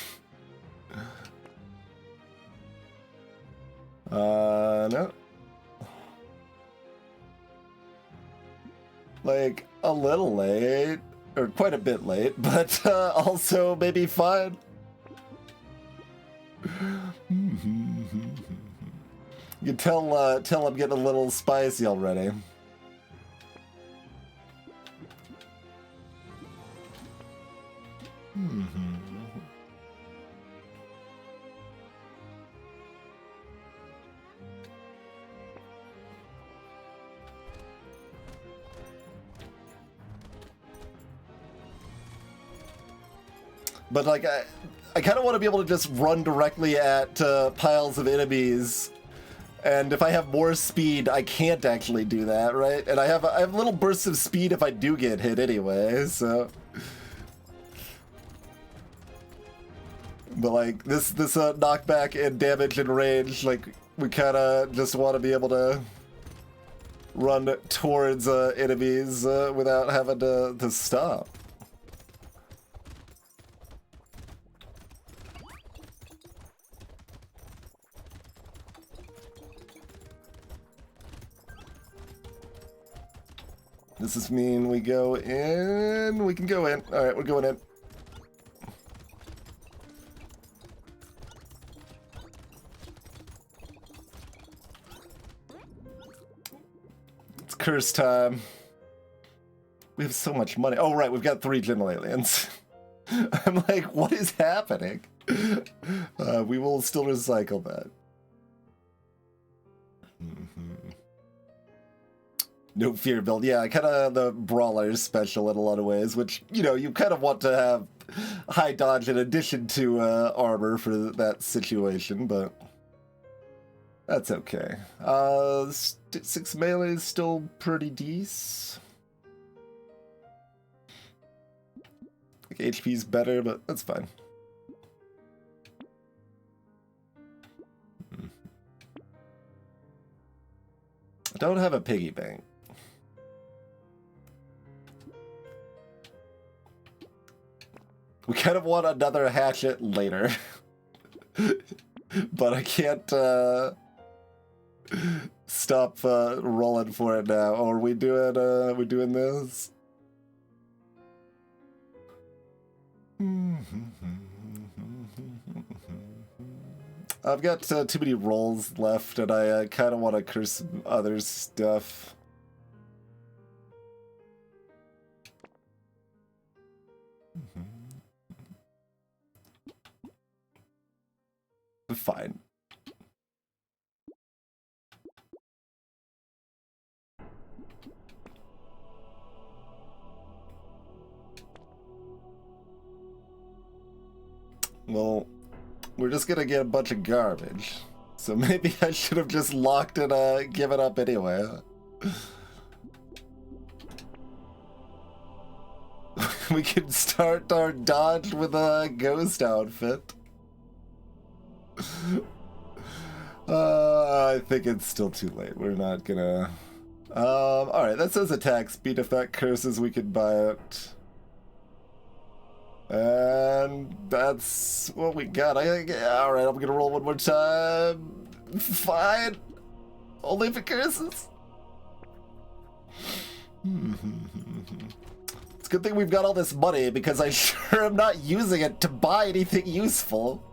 No. Like, a little late, or quite a bit late, but also maybe fine. You can tell I'm getting a little spicy already. But like I kind of want to be able to just run directly at piles of enemies, and if I have more speed, I can't actually do that, right? And I have little bursts of speed if I do get hit anyway, so. But like this knockback and damage and range, like we kind of just want to be able to run towards enemies without having to stop. Does this mean we go in? We can go in. All right, we're going in. It's curse time. We have so much money. Oh, right, we've got 3 general aliens. I'm like, what is happening? We will still recycle that. No fear build. Yeah, kind of the brawler special in a lot of ways, which, you know, you kind of want to have high dodge in addition to armor for that situation, but that's okay. 6 melee is still pretty decent. Like HP's better, but that's fine. I don't have a piggy bank. We kind of want another hatchet later. But I can't stop rolling for it now. Oh, are we doing this? I've got too many rolls left, and I kind of want to curse some other stuff. Fine. Well, we're just gonna get a bunch of garbage. So maybe I should have just locked it, given up anyway. We can start our dodge with a ghost outfit. I think it's still too late. We're not gonna... alright, that says attack speed. If that curses, we could buy it. And that's what we got. Alright, I'm gonna roll one more time. Fine. Only if it curses. It's a good thing we've got all this money, because I sure am not using it to buy anything useful.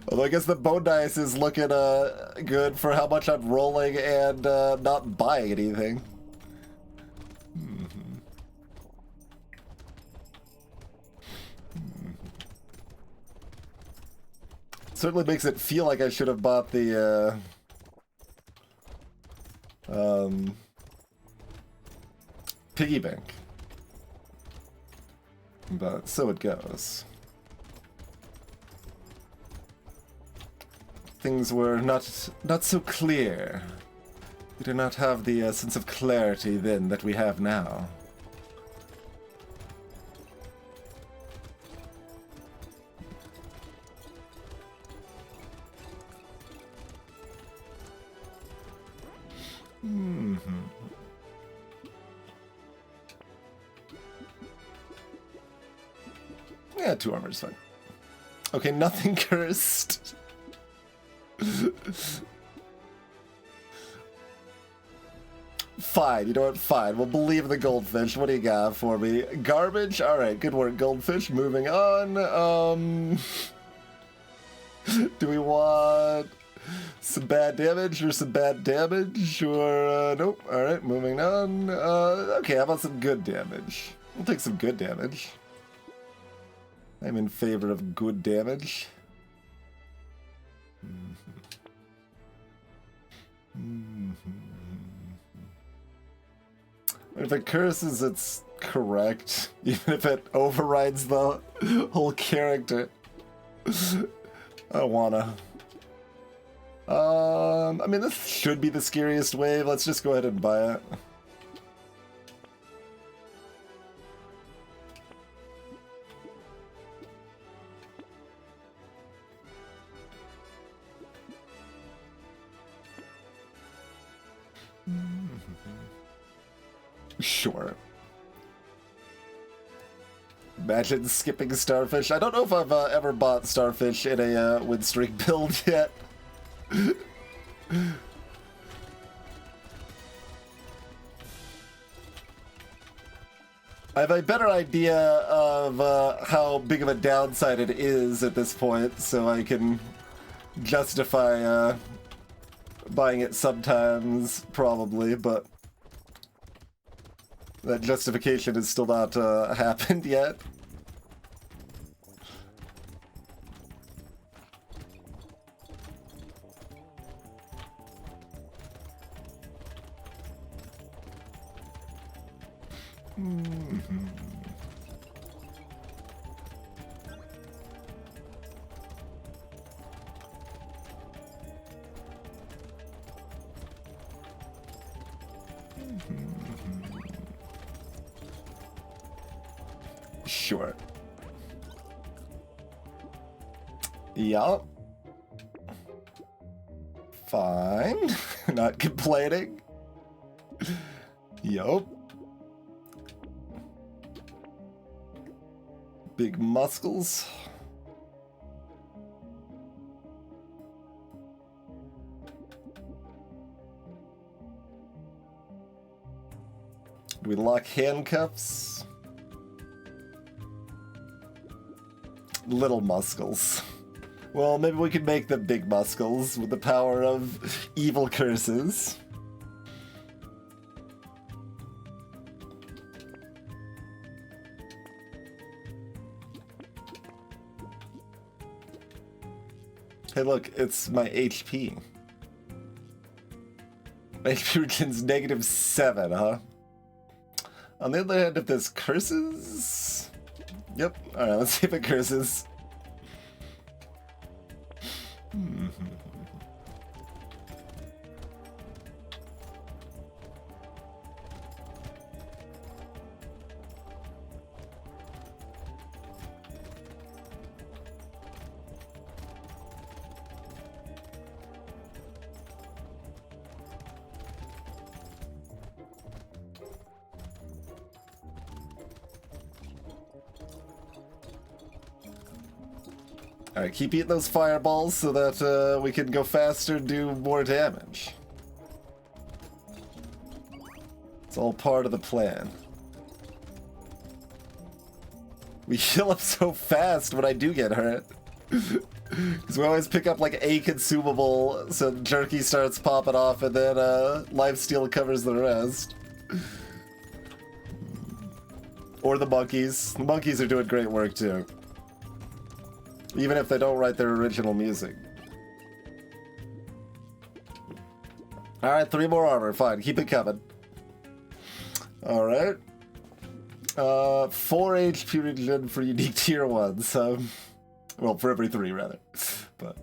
Although I guess the bone dice is looking good for how much I'm rolling and not buying anything. Certainly makes it feel like I should have bought the, piggy bank. But so it goes. Things were not so clear. We did not have the sense of clarity then that we have now. Yeah, 2 armor is fine. Okay, nothing cursed. Fine, you know what? Fine. We'll believe the goldfish. What do you got for me? Garbage? Alright, good work, goldfish. Moving on. Do we want some bad damage or some bad damage? Or, nope. Alright, moving on. Okay, how about some good damage? We'll take some good damage. I'm in favor of good damage. If it curses, it's correct. Even if it overrides the whole character. I wanna. I mean, this should be the scariest wave. Let's just go ahead and buy it. Sure. Imagine skipping Starfish. I don't know if I've ever bought Starfish in a Windstreak build yet. I have a better idea of how big of a downside it is at this point, so I can justify buying it sometimes, probably, but that justification has still not happened yet. Sure. Yup. Fine. Not complaining. Yup. Big muscles. Do we lock handcuffs? Little muscles. Well, maybe we could make them big muscles with the power of evil curses. Hey look, it's my HP. My HP returns -7, huh? On the other hand, if this curses... Yep, alright, let's see if it curses. Alright, keep eating those fireballs so that we can go faster and do more damage. It's all part of the plan. We heal up so fast when I do get hurt. Because we always pick up like a consumable, so jerky starts popping off and then lifesteal covers the rest. Or the monkeys. The monkeys are doing great work too. Even if they don't write their original music. Alright, 3 more armor. Fine, keep it coming. Alright. 4 HP regen for unique tier 1, so... Well, for every 3, rather. But...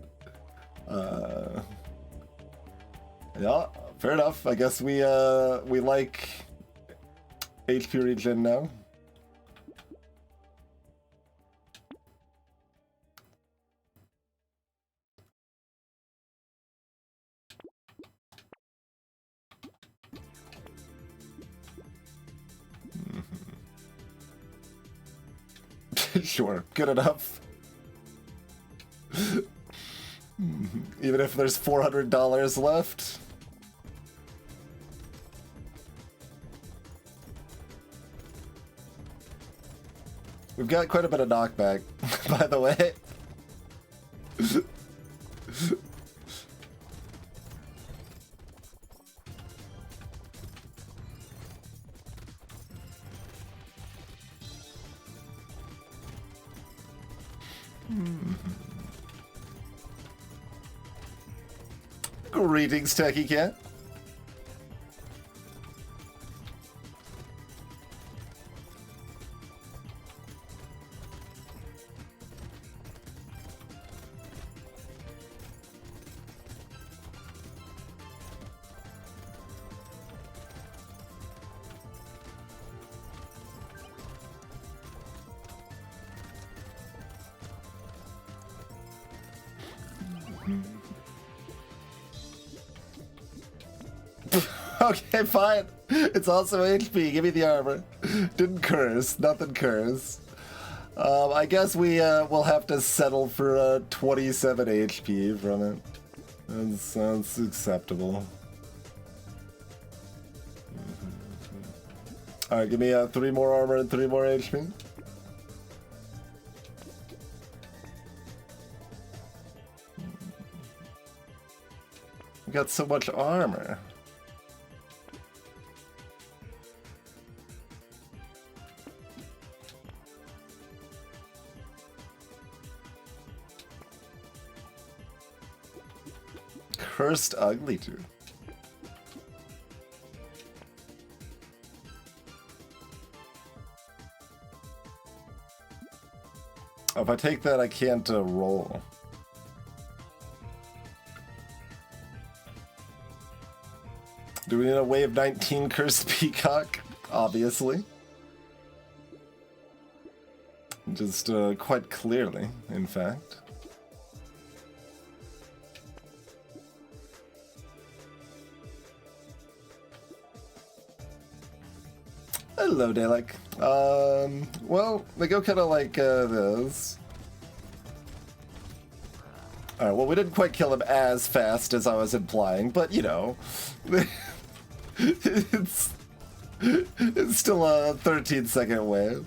yeah, fair enough. I guess we like... HP regen now. Sure, good enough. Even if there's $400 left. We've got quite a bit of knockback, by the way. Greetings, Techie Cat. Okay, fine. It's also HP. Give me the armor. Didn't curse. Nothing curse. I guess we will have to settle for 27 HP from it. That's acceptable. Alright, give me 3 more armor and 3 more HP. We got so much armor. Cursed ugly too. Oh, if I take that, I can't roll. Do we need a wave 19 cursed peacock? Obviously. Just quite clearly, in fact. Hello, Dalek. Well, they go kind of like this. Alright, well, we didn't quite kill him as fast as I was implying, but, you know. it's still a 13-second wave.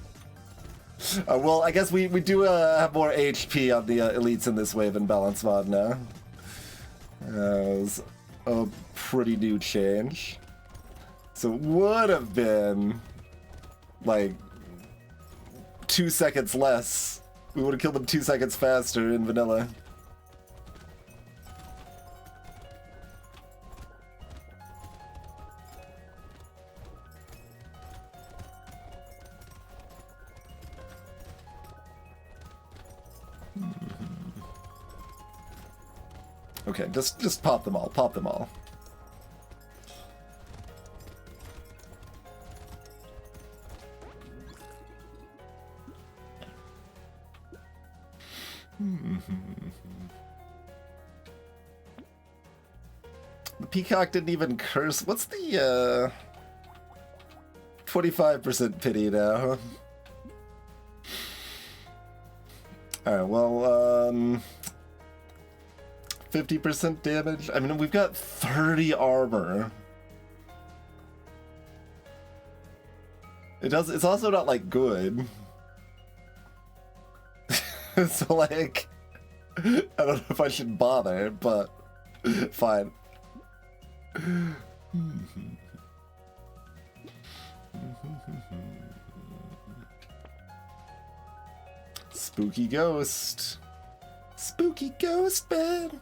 Well, I guess we do have more HP on the elites in this wave and balance mod now. It's a pretty new change. So it would have been... like 2 seconds less. We would have killed them 2 seconds faster in vanilla. Okay, just pop them all. Pop them all. The peacock didn't even curse. What's the 25% pity now? Alright, well, 50% damage? I mean, we've got 30 armor. It's also not, like, good. So, like, I don't know if I should bother, but fine. Spooky ghost. Spooky ghost bed.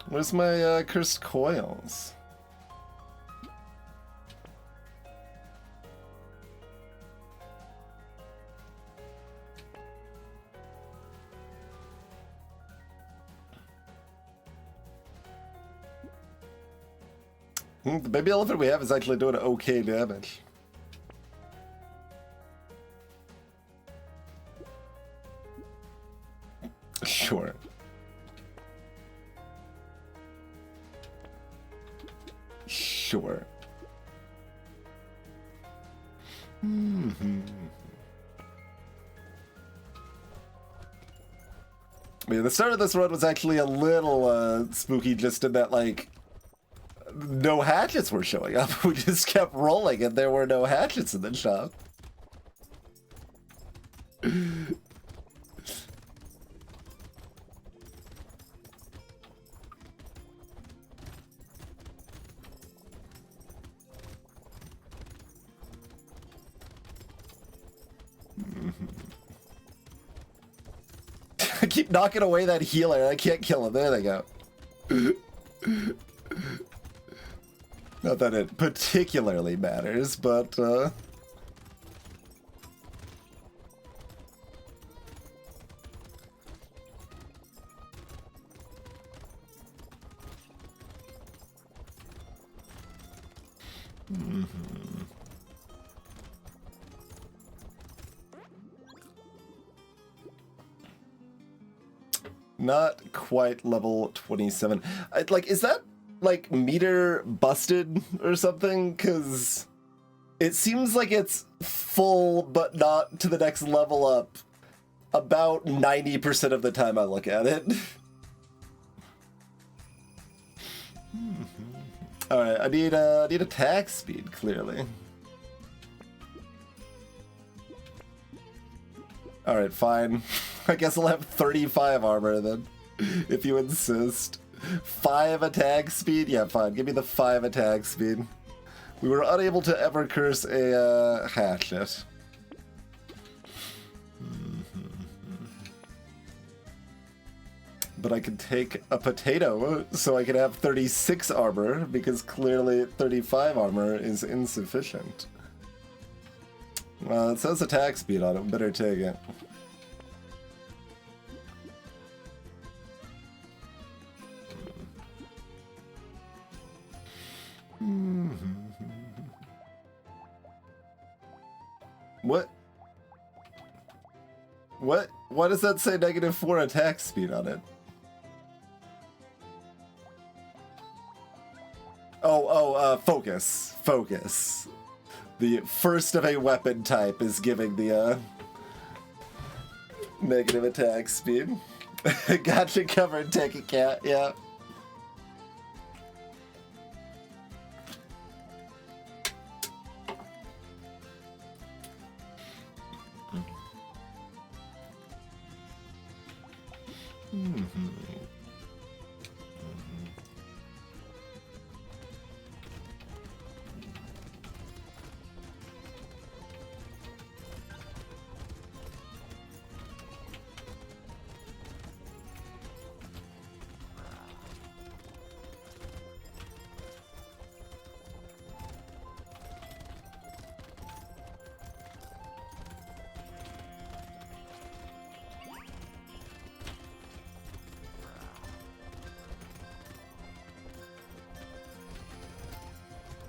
Where's my cursed coils? The baby elephant we have is actually doing okay damage. Sure. Sure. Yeah, the start of this run was actually a little spooky, just in that, like, no hatchets were showing up. We just kept rolling and there were no hatchets in the shop. I keep knocking away that healer. I can't kill him. There they go. Not that it particularly matters, but not quite level 27. Like, is that like meter busted or something? Because it seems like it's full but not to the next level up about 90% of the time I look at it. All right, I need attack speed, clearly. All right, fine. I guess I'll have 35 armor then, if you insist. 5 attack speed? Yeah, fine. Give me the 5 attack speed. We were unable to ever curse a hatchet. But I can take a potato, so I can have 36 armor, because clearly 35 armor is insufficient. Well, it says attack speed on it. Better take it. What? What? Why does that say -4 attack speed on it? Focus. Focus. The first of a weapon type is giving the, negative attack speed. Got you covered, take a cat, yeah.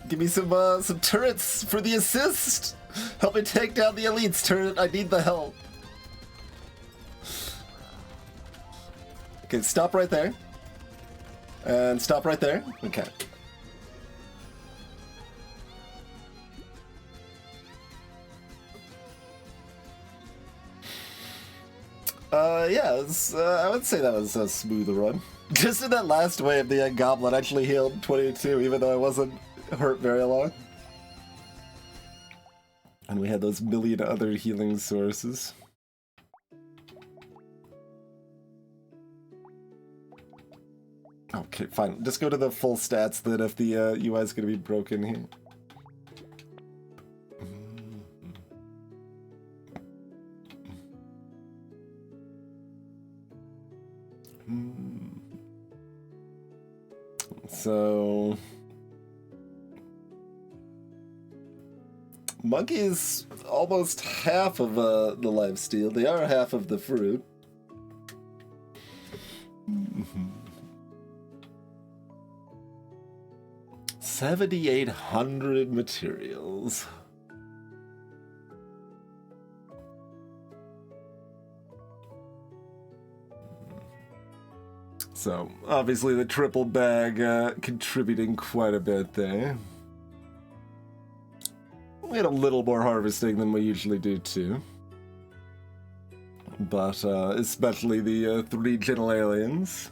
Give me some turrets for the assist. Help me take down the elite's turret. I need the help. Okay, stop right there. And stop right there. Okay. Yeah, I would say that was a smooth run. Just in that last wave, the goblin actually healed 22, even though I wasn't hurt very long. And we had those million other healing sources. Okay, fine. Just go to the full stats then if the UI is going to be broken here. So monkeys almost half of the lifesteal. They are half of the fruit. 7,800 materials. So, obviously the triple bag contributing quite a bit there. We had a little more harvesting than we usually do, too. But, especially the 3 gentle aliens.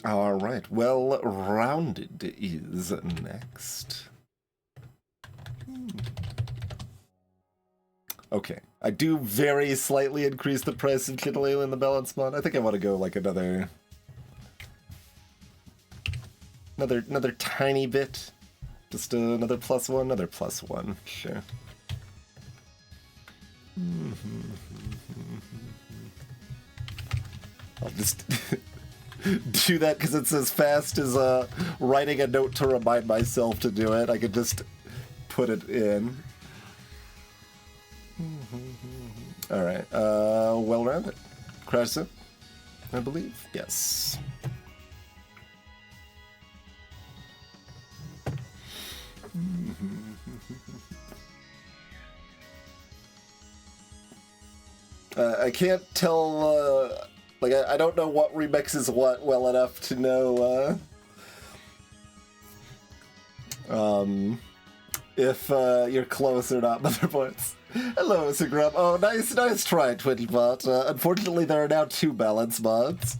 All right, well-rounded is next. Okay, I do very slightly increase the price of gentle alien in the balance mod. I think I want to go like another tiny bit. Just another +1, another +1, sure. I'll just do that because it's as fast as writing a note to remind myself to do it. I could just put it in. Alright, well-rounded. Crescent, I believe? Yes. I can't tell, like, I don't know what remixes what well enough to know, if, you're close or not, Motherboards. Hello, Sigrum. Oh, nice try, Twitchbot. Unfortunately, there are now 2 balance mods.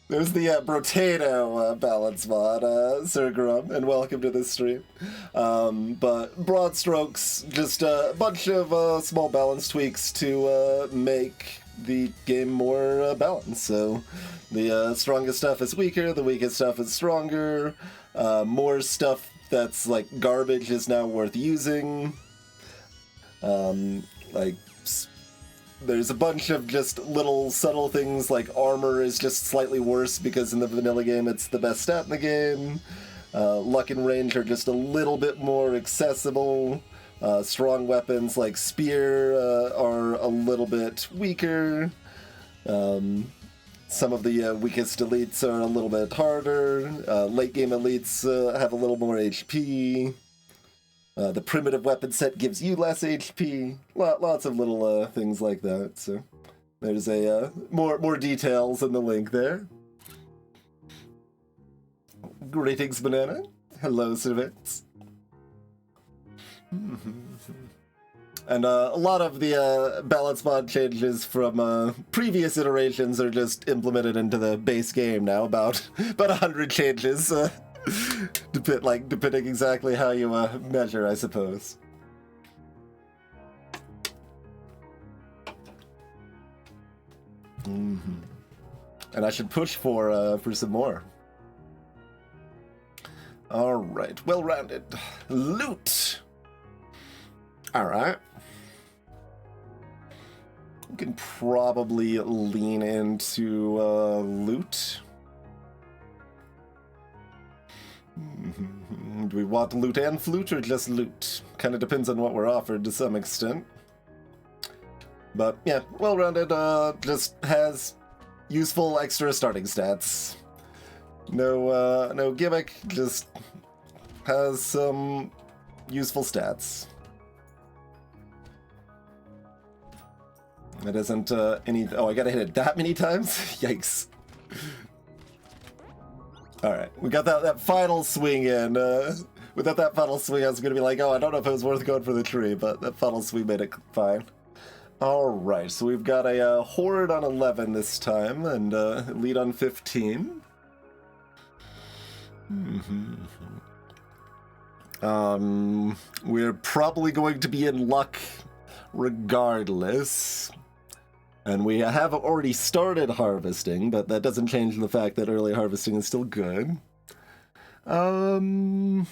There's the Brotato balance mod, Sir Grum, and welcome to the stream. But broad strokes, just a bunch of small balance tweaks to make the game more balanced. So the strongest stuff is weaker, the weakest stuff is stronger, more stuff that's like garbage is now worth using. Like, there's a bunch of just little subtle things like armor is just slightly worse because in the vanilla game it's the best stat in the game. Luck and range are just a little bit more accessible. Strong weapons like spear are a little bit weaker. Some of the weakest elites are a little bit harder. Late game elites have a little more HP. The primitive weapon set gives you less HP. Lots of little things like that. So there's a more details in the link there. Greetings, Banana. Hello, Cervix. And a lot of the balance mod changes from previous iterations are just implemented into the base game now. About 100 changes. Depending exactly how you measure, I suppose. And I should push for some more. All right, well-rounded loot. All right. You can probably lean into loot. Do we want loot and flute or just loot? Kind of depends on what we're offered to some extent. But yeah, well-rounded, just has useful extra starting stats. No gimmick, just has some useful stats. It isn't any... Oh, I gotta hit it that many times? Yikes. Alright, we got that final swing in. Without that final swing, I was gonna be like, oh, I don't know if it was worth going for the tree, but that final swing made it fine. Alright, so we've got a Horde on 11 this time, and lead on 15. We're probably going to be in luck regardless. And we have already started harvesting, but that doesn't change the fact that early harvesting is still good. Certainly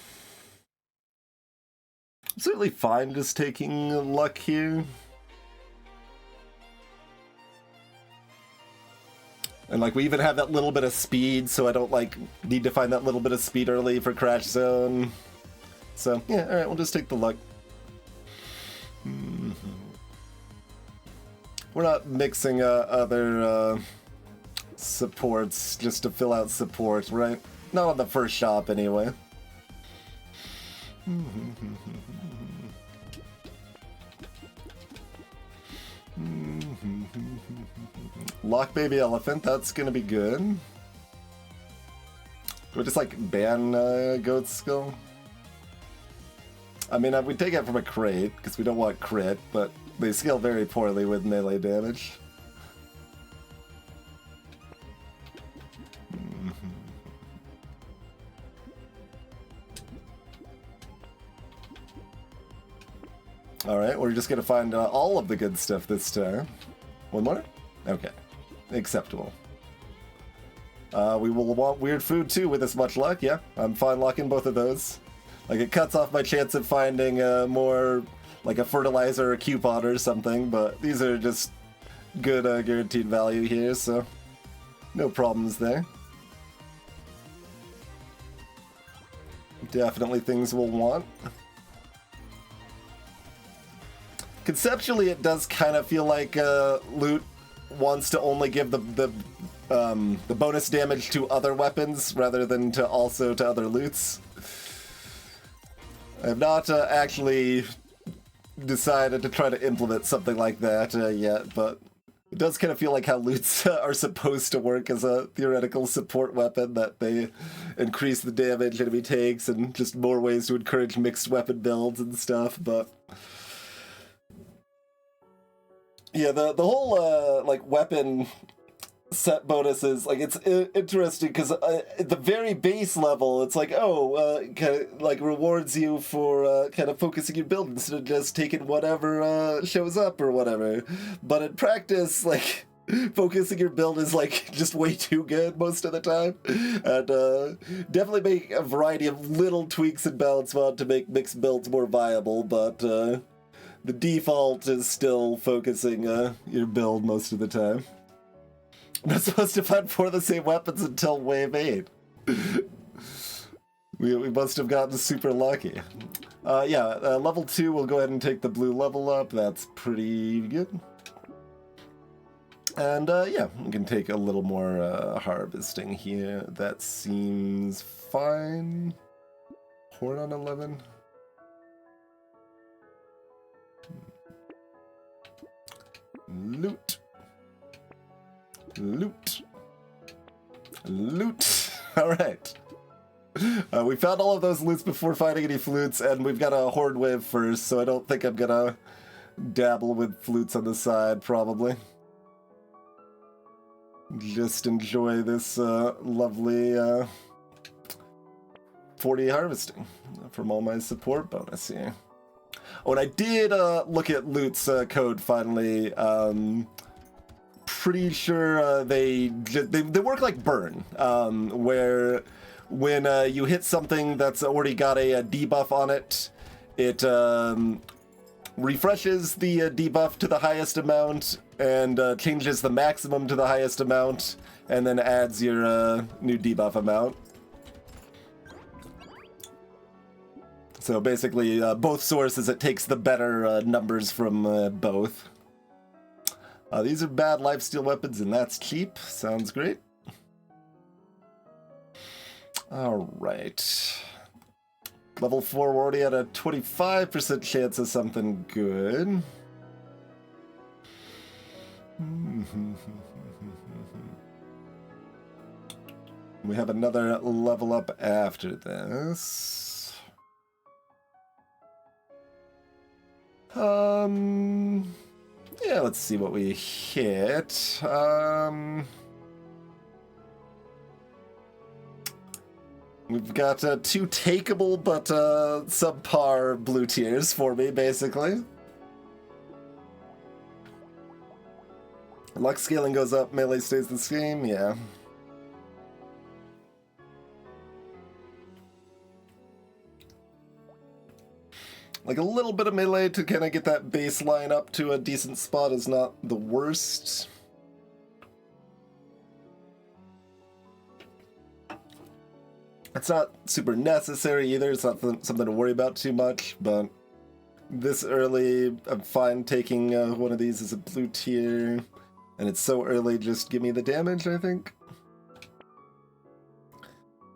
fine just taking luck here. And like we even have that little bit of speed, so I don't like need to find that little bit of speed early for Crash Zone. So yeah, alright, we'll just take the luck. We're not mixing other supports just to fill out support, right? Not on the first shop, anyway. Lock Baby Elephant, that's gonna be good. Do we just like ban Goat Skull? I mean, we take it from a crate, because we don't want crit, but they scale very poorly with melee damage. Alright, we're just gonna find all of the good stuff this time. One more? Okay. Acceptable. We will want weird food too with this much luck, yeah. I'm fine locking both of those. Like, it cuts off my chance of finding more, like a fertilizer or a coupon or something, but these are just good guaranteed value here, so no problems there. Definitely things we'll want. Conceptually, it does kind of feel like loot wants to only give the bonus damage to other weapons rather than to also to other loots. I have not actually decided to try to implement something like that yet, but it does kind of feel like how loots are supposed to work as a theoretical support weapon, that they increase the damage enemy takes and just more ways to encourage mixed weapon builds and stuff, but... Yeah, the whole, like, weapon set bonuses, like, it's interesting, because at the very base level, it's like, oh, kind of, like, rewards you for kind of focusing your build instead of just taking whatever shows up or whatever. But in practice, like, focusing your build is, like, just way too good most of the time. And definitely make a variety of little tweaks and balance mod to make mixed builds more viable, but... the default is still focusing your build most of the time. I'm not supposed to find 4 of the same weapons until wave 8. we must have gotten super lucky. Level 2, we'll go ahead and take the blue level up. That's pretty good. And yeah, we can take a little more harvesting here. That seems fine. Horde on 11. Loot. Loot. Loot. Alright. We found all of those loots before finding any flutes, and we've got a horde wave first, so I don't think I'm gonna dabble with flutes on the side, probably. Just enjoy this lovely 40 harvesting from all my support bonus here. Oh, and I did look at Loot's code finally. Pretty sure they work like Burn, where when you hit something that's already got a debuff on it, it refreshes the debuff to the highest amount and changes the maximum to the highest amount, and then adds your new debuff amount. So basically, both sources, it takes the better numbers from both. These are bad lifesteal weapons, and that's cheap. Sounds great. Alright. Level 4, we're already at a 25% chance of something good. We have another level up after this. Yeah, let's see what we hit. We've got 2 takeable but subpar blue tiers for me, basically. Luck scaling goes up, melee stays the same, yeah. Like a little bit of melee to kind of get that baseline up to a decent spot is not the worst. It's not super necessary either, it's not something to worry about too much, but this early, I'm fine taking one of these as a blue tier, and it's so early, just give me the damage, I think.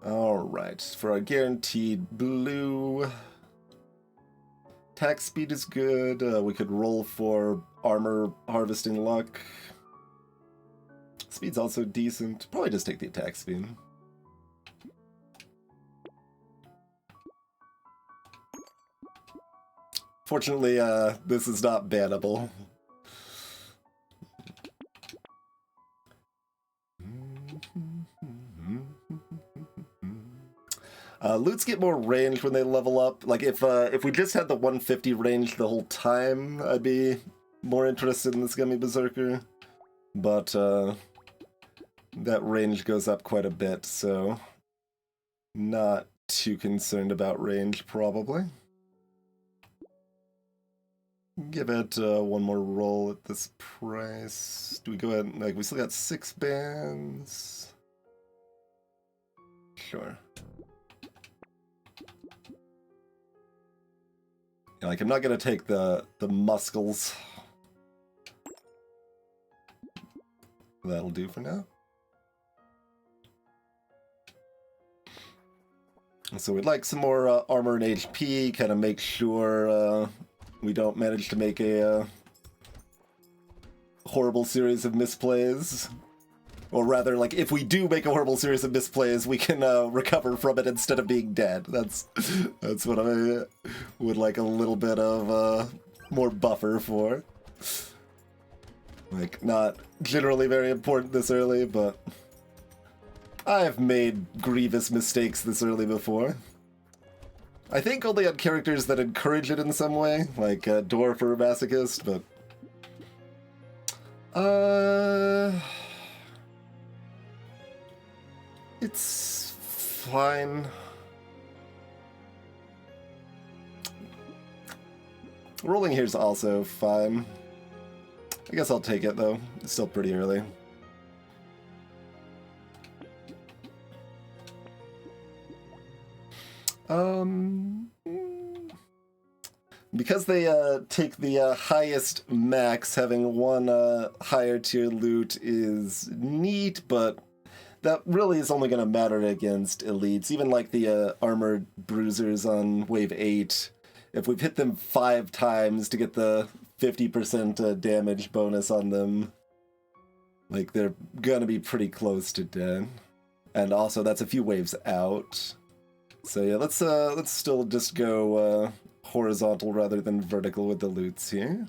Alright, for our guaranteed blue, attack speed is good, we could roll for armor harvesting luck. Speed's also decent, probably just take the attack speed. Fortunately, this is not bannable. Loots get more range when they level up. Like, if we just had the 150 range the whole time, I'd be more interested in this Gummy Berserker. But, that range goes up quite a bit, so not too concerned about range, probably. Give it one more roll at this price. Do we go ahead and, like, we still got 6 bands? Sure. Yeah, like, I'm not gonna take the muscles. That'll do for now. So we'd like some more armor and HP, kind of make sure we don't manage to make a horrible series of misplays. Or rather, like, if we do make a horrible series of misplays, we can recover from it instead of being dead. That's what I would like a little bit of more buffer for. Like, not generally very important this early, but I've made grievous mistakes this early before. I think only on characters that encourage it in some way, like Dwarf or Masochist, but... It's fine. Rolling here's also fine. I guess I'll take it, though. It's still pretty early. Because they take the highest max, having one higher tier loot is neat, but that really is only going to matter against elites. Even like the armored bruisers on wave 8, if we've hit them 5 times to get the 50% damage bonus on them, like, they're gonna be pretty close to dead. And also, that's a few waves out. So yeah, let's still just go horizontal rather than vertical with the loots here.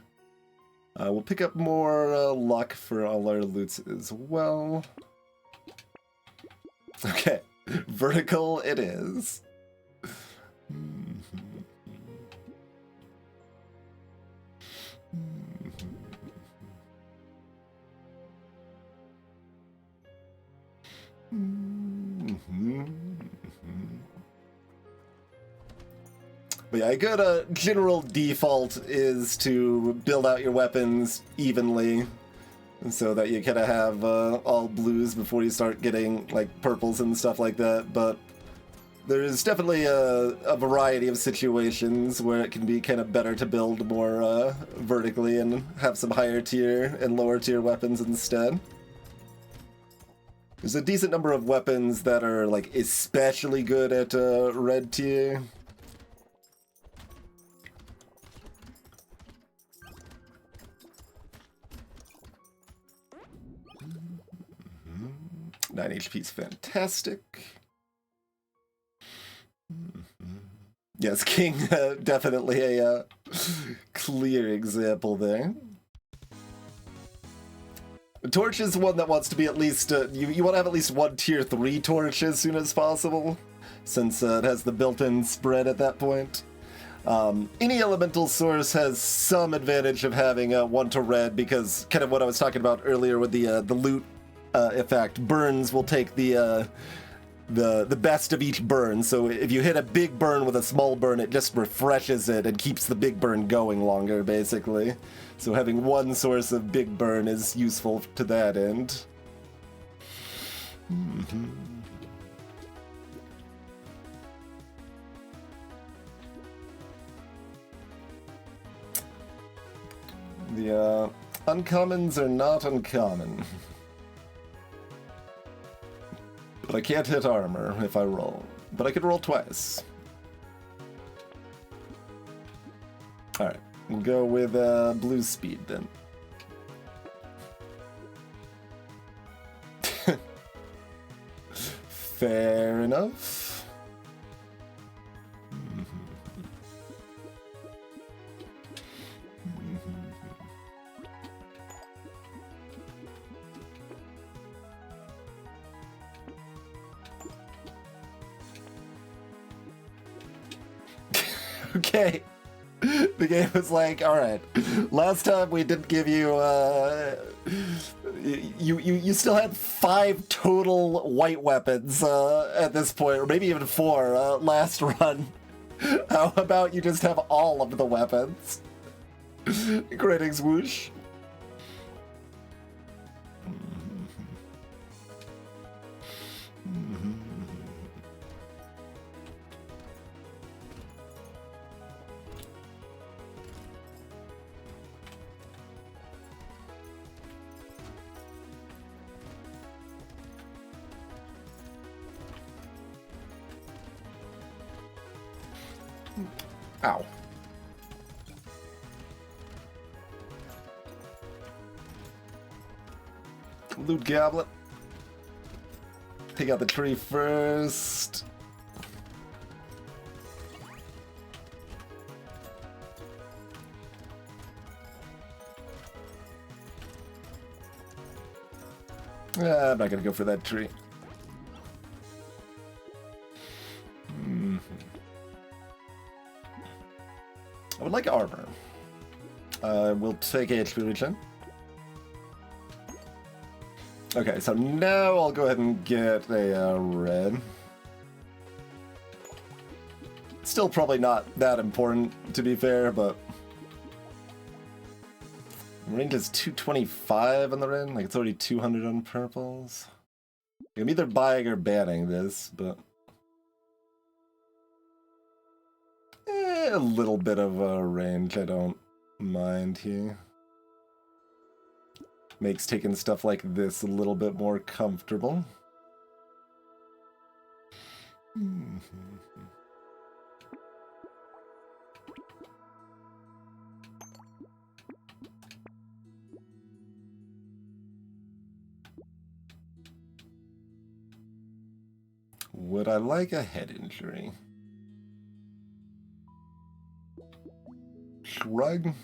We'll pick up more luck for all our loots as well. Okay, vertical it is. But yeah, a good general default is to build out your weapons evenly, so that you kind of have all blues before you start getting like purples and stuff like that. But There is definitely a variety of situations where it can be kind of better to build more vertically and have some higher tier and lower tier weapons instead. There's a decent number of weapons that are like especially good at red tier. Mm-hmm. 9 HP is fantastic. Mm-hmm. Yes, King, definitely a clear example there. Torch is one that wants to be at least, you want to have at least one tier 3 torch as soon as possible, since it has the built-in spread at that point. Any elemental source has some advantage of having 1 to red, because kind of what I was talking about earlier with the loot effect. Burns will take the best of each burn, so if you hit a big burn with a small burn, it just refreshes it and keeps the big burn going longer, basically. So having 1 source of big burn is useful to that end. Mm-hmm. The uncommons are not uncommon. But I can't hit armor if I roll. But I could roll twice. Alright, we'll go with blue speed then. Fair enough. Okay. The game was like, all right, last time we didn't give you, you still had 5 total white weapons at this point, or maybe even 4 last run. How about you just have all of the weapons? Greetings, Whoosh. Ow. Loot goblet. Take out the tree first. I'm not gonna go for that tree. I would like armor. We'll take HP regen. Okay, so now I'll go ahead and get a red. Still probably not that important, to be fair, but... range is 225 on the red, like it's already 200 on purples. I'm either buying or banning this, but... a little bit of a range, I don't mind here. Makes taking stuff like this a little bit more comfortable. Would I like a head injury? Shrug?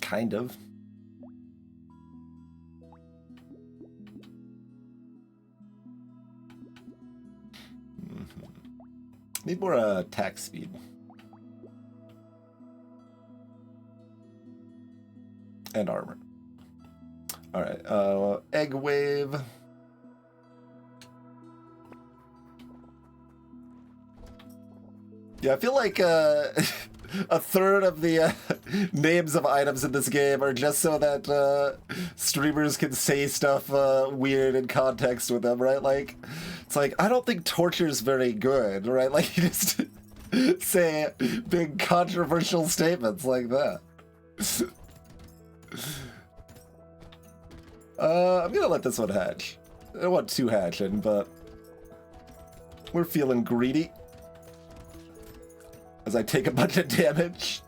Kind of. Need more attack speed. And armor. Alright, egg wave. Yeah, I feel like a third of the names of items in this game are just so that streamers can say stuff weird in context with them, right? Like, it's like, I don't think torture's very good, right? Like, you just say big controversial statements like that. I'm gonna let this one hatch. I don't want two hatching, but we're feeling greedy as I take a bunch of damage.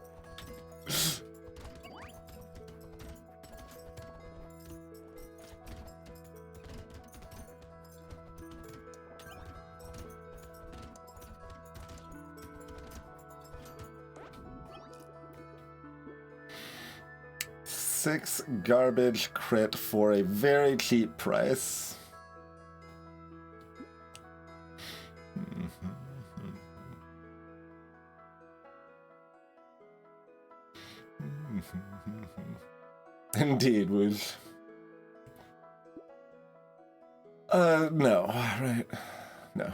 Six garbage crit for a very cheap price. Indeed, Woosh. No, right. No.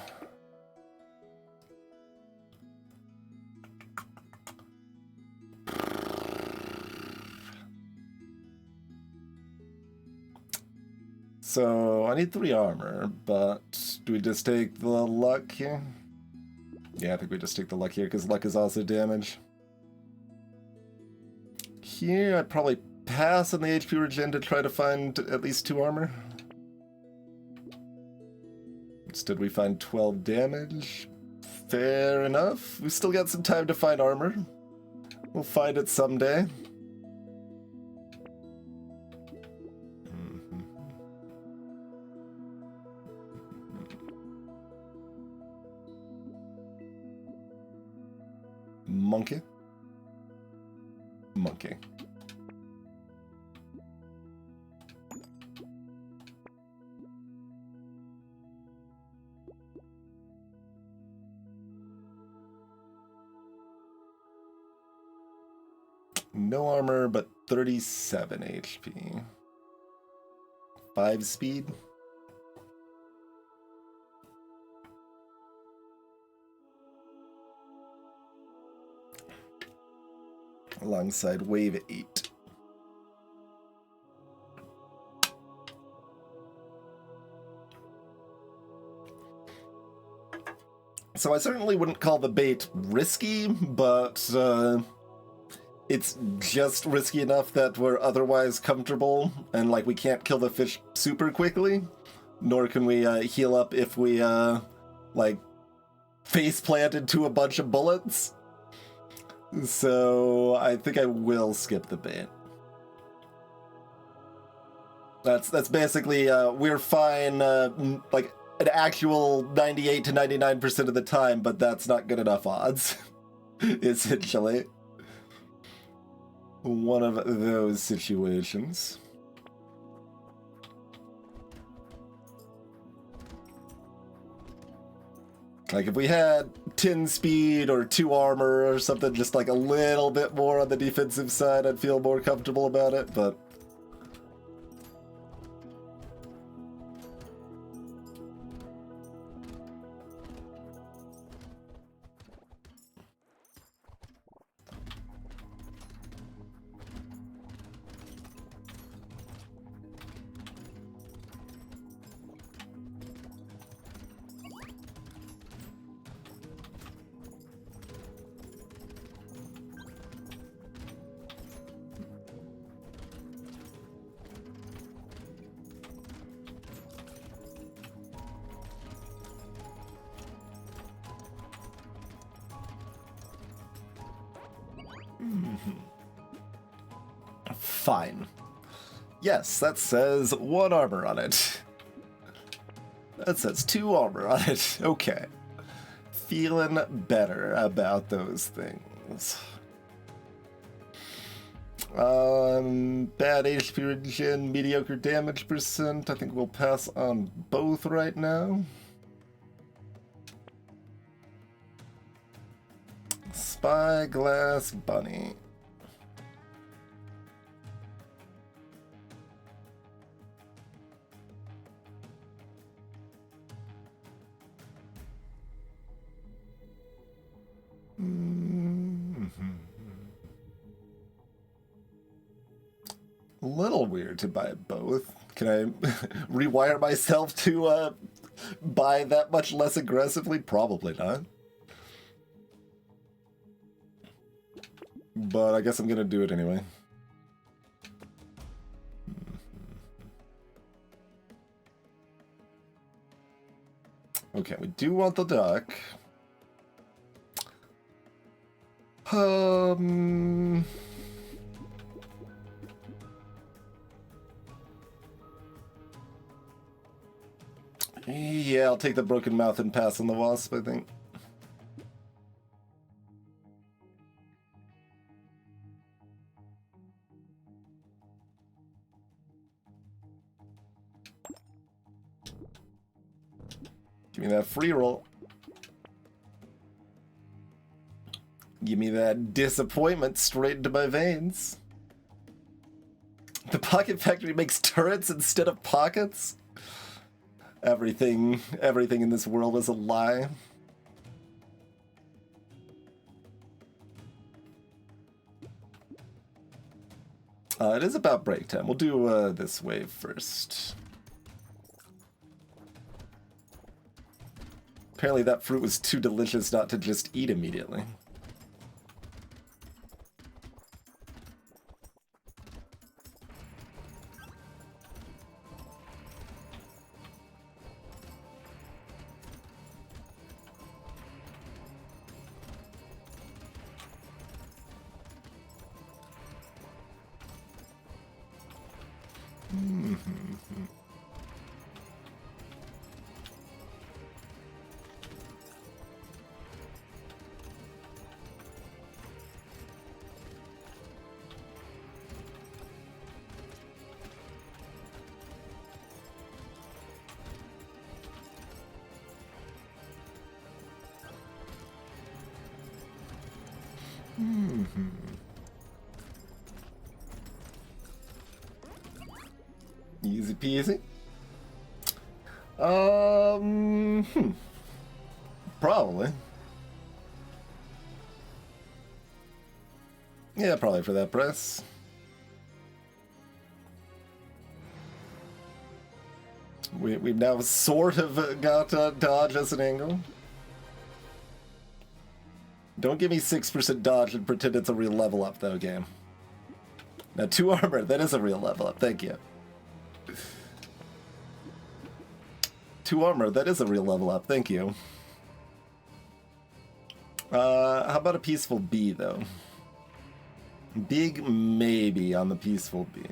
So, I need 3 armor, but do we just take the luck here? Yeah, I think we just take the luck here, because luck is also damage. Here, I'd probably pass on the HP regen to try to find at least 2 armor. Instead, we find 12 damage. Fair enough. We still got some time to find armor. We'll find it someday. Monkey. Monkey. No armor, but 37 HP. 5 speed. Alongside wave 8. So I certainly wouldn't call the bait risky, but it's just risky enough that we're otherwise comfortable, and like we can't kill the fish super quickly, nor can we heal up if we like face plant into a bunch of bullets. So I think I will skip the bait. That's basically we're fine like an actual 98 to 99% of the time, but that's not good enough odds. Essentially. One of those situations. Like if we had 10 speed or 2 armor or something, just like a little bit more on the defensive side, I'd feel more comfortable about it, but... Fine. Yes, that says 1 armor on it. That says 2 armor on it. Okay. Feeling better about those things. Bad HP regen, mediocre damage percent. I think we'll pass on both right now. Spyglass Bunny. little weird to buy both. Can I rewire myself to buy that much less aggressively? Probably not. But I guess I'm gonna do it anyway. Okay, we do want the duck. Yeah, I'll take the broken mouth and pass on the wasp, I think. Give me that free roll. Give me that disappointment straight into my veins. The Pocket Factory makes turrets instead of pockets? Everything in this world is a lie. It is about break time. We'll do this wave first. Apparently that fruit was too delicious not to just eat immediately. Easy peasy. Probably. Yeah, probably for that price. We've now sort of got dodge as an angle. Don't give me 6% dodge and pretend it's a real level up, though, game. Now, 2 armor, that is a real level up, thank you. 2 armor, that is a real level up, thank you. How about a peaceful bee, though? Big maybe on the peaceful bee.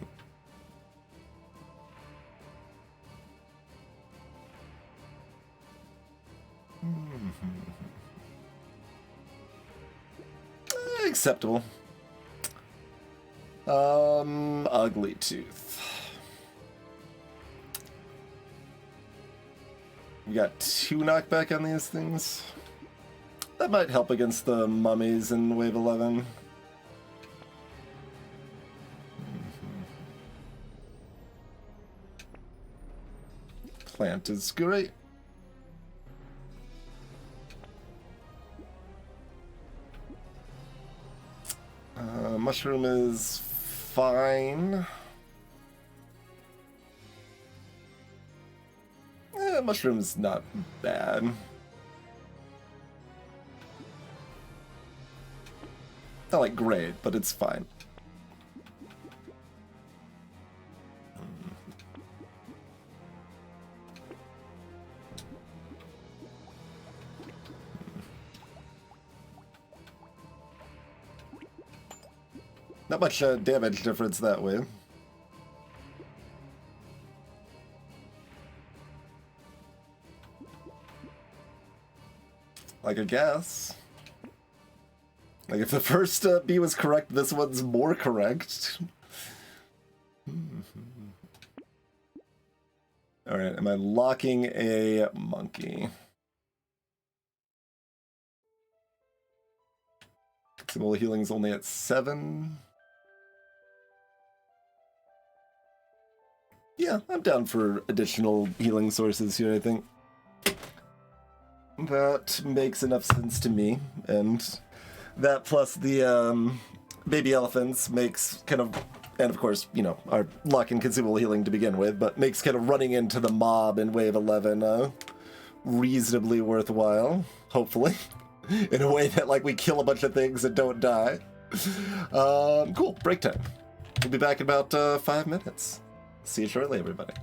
Acceptable. Ugly tooth. We got 2 knockback on these things. That might help against the mummies in wave 11. Plant is great. Mushroom is fine. Mushroom's not bad. Not like great, but it's fine. Not much damage difference that way. Like, I guess. Like, if the first bee was correct, this one's more correct. Alright, am I locking a monkey? Symbol healing's only at 7. Yeah, I'm down for additional healing sources here, I think. That makes enough sense to me, and that plus the baby elephants makes kind of And of course, you know, our luck and consumable healing to begin with, but makes kind of running into the mob in wave 11 reasonably worthwhile, hopefully. In a way that, like, we kill a bunch of things and don't die. Cool, break time. We'll be back in about 5 minutes. See you shortly, everybody.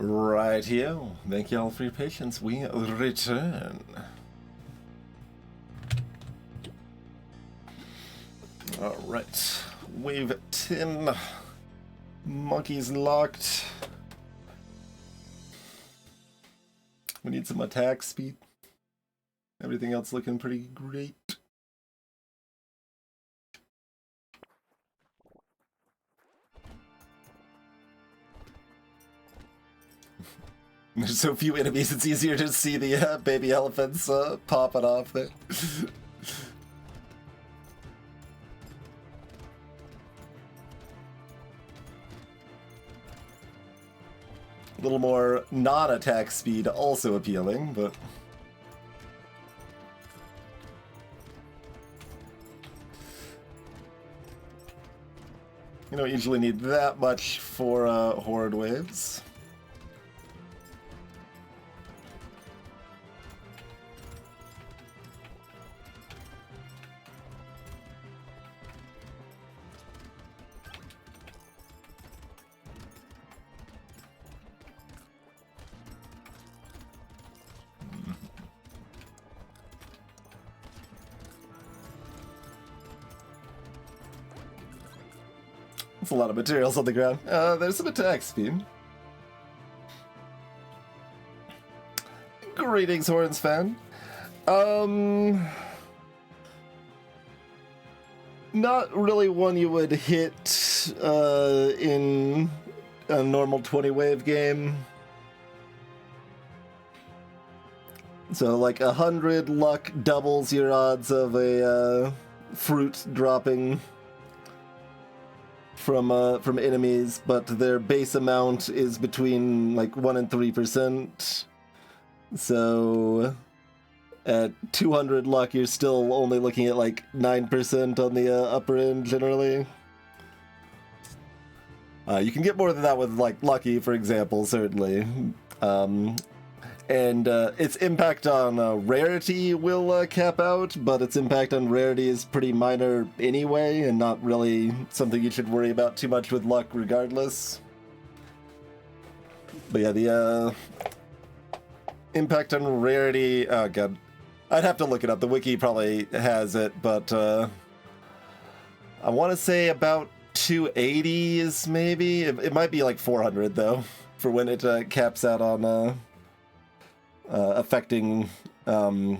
Right here. Thank you all for your patience. We return. Alright. Wave 10. Monkeys locked. We need some attack speed. Everything else looking pretty great. There's so few enemies, it's easier to see the baby elephants popping off there. A little more non-attack speed also appealing, but... you don't usually need that much for horde waves. That's a lot of materials on the ground. There's some attack speed. Greetings, Horns fan. Not really one you would hit in a normal 20 wave game. So like 100 luck doubles your odds of a fruit dropping from enemies, but their base amount is between like 1 and 3%. So at 200 luck, you're still only looking at like 9% on the upper end generally. You can get more than that with like Lucky, for example, certainly. And its impact on rarity will cap out, but its impact on rarity is pretty minor anyway, and not really something you should worry about too much with luck regardless. But yeah, the impact on rarity, oh god, I'd have to look it up. The wiki probably has it, but I want to say about 280 is maybe. It might be like 400 though, for when it caps out on affecting. The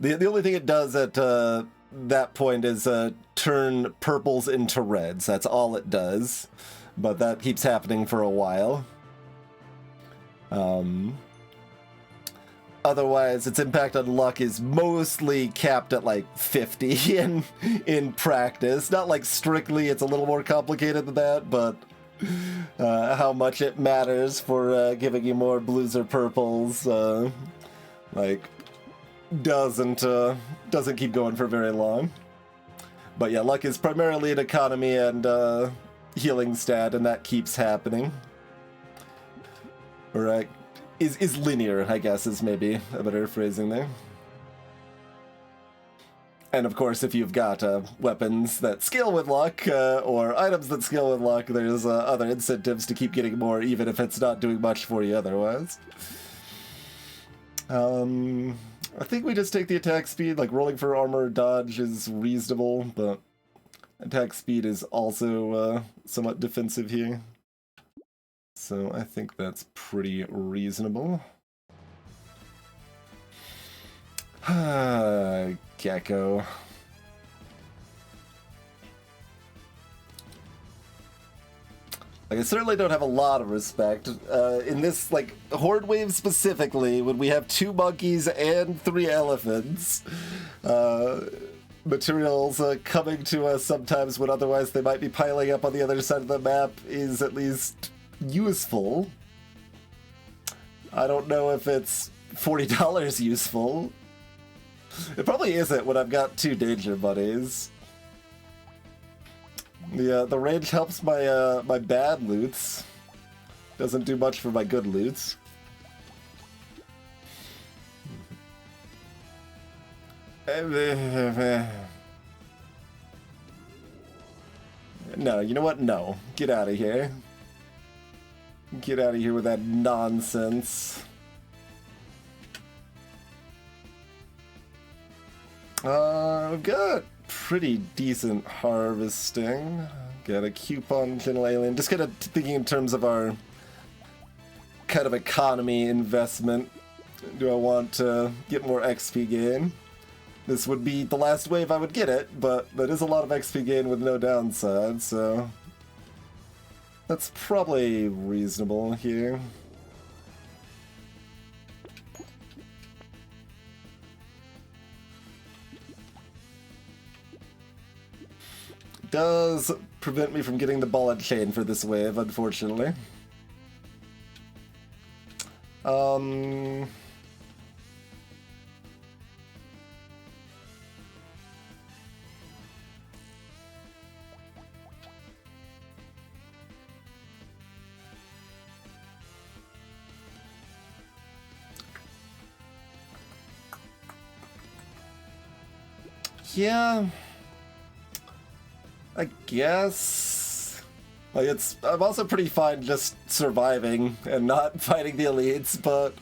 only thing it does at that point is turn purples into reds. That's all it does, but that keeps happening for a while. Otherwise, its impact on luck is mostly capped at like 50 in practice. Not like strictly, it's a little more complicated than that, but how much it matters for giving you more blues or purples, like doesn't keep going for very long. But yeah, luck is primarily an economy and healing stat, and that keeps happening. Or is linear, I guess, is maybe a better phrasing there. And of course, if you've got weapons that scale with luck, or items that scale with luck, there's other incentives to keep getting more, even if it's not doing much for you otherwise. I think we just take the attack speed. Like, rolling for armor or dodge is reasonable, but attack speed is also somewhat defensive here. So I think that's pretty reasonable. Gecko. Like, I certainly don't have a lot of respect. In this, like, Horde Wave specifically, when we have 2 monkeys and 3 elephants, materials coming to us sometimes when otherwise they might be piling up on the other side of the map is at least useful. I don't know if it's $40 useful. It probably isn't when I've got 2 danger buddies. The range helps my my bad loots. Doesn't do much for my good loots. No, you know what? No. Get out of here. Get out of here with that nonsense. We've got pretty decent harvesting. Got a coupon General Alien. Just kind of thinking in terms of our kind of economy investment. Do I want to get more XP gain? This would be the last wave I would get it, but that is a lot of XP gain with no downside, so that's probably reasonable here. Does prevent me from getting the ball and chain for this wave, unfortunately. Yeah, I guess. Like, I'm also pretty fine just surviving and not fighting the elites, but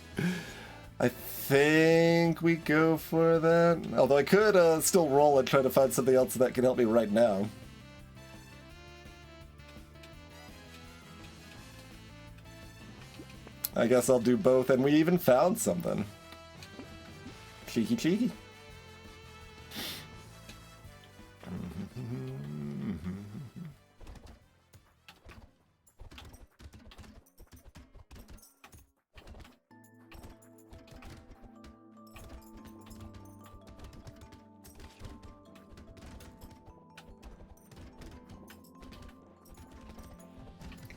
I think we go for that. Although I could still roll and try to find something else that can help me right now. I guess I'll do both, and we even found something. Cheeky cheeky.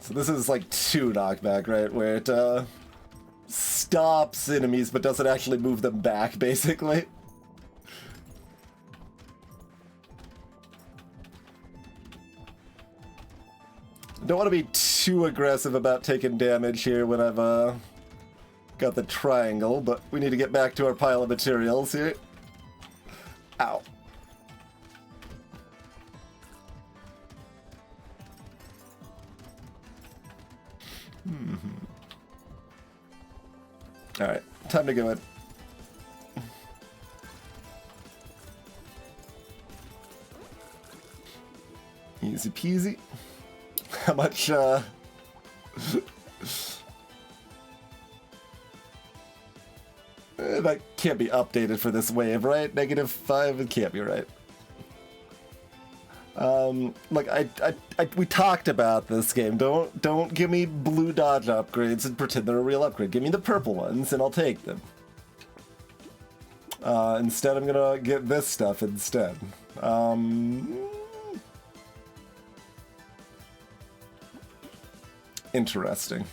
So this is like 2 knockback, right? Where it stops enemies but doesn't actually move them back, basically. Don't want to be too aggressive about taking damage here when I've got the triangle, but we need to get back to our pile of materials here. Ow. Alright, time to go in. Easy peasy. How much, that can't be updated for this wave, right? -5, it can't be right. Like we talked about this game. Don't give me blue dodge upgrades and pretend they're a real upgrade. Give me the purple ones and I'll take them. Instead, I'm gonna get this stuff instead. Interesting.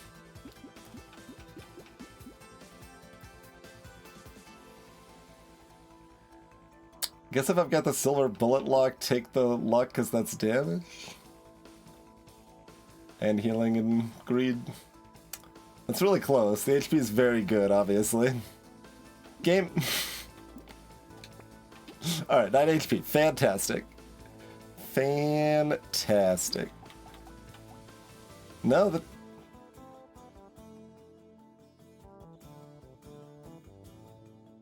Guess if I've got the silver bullet lock, take the luck because that's damage. And healing and greed. That's really close. The HP is very good, obviously. Game. Alright, 9 HP. Fantastic. Fantastic. No, that...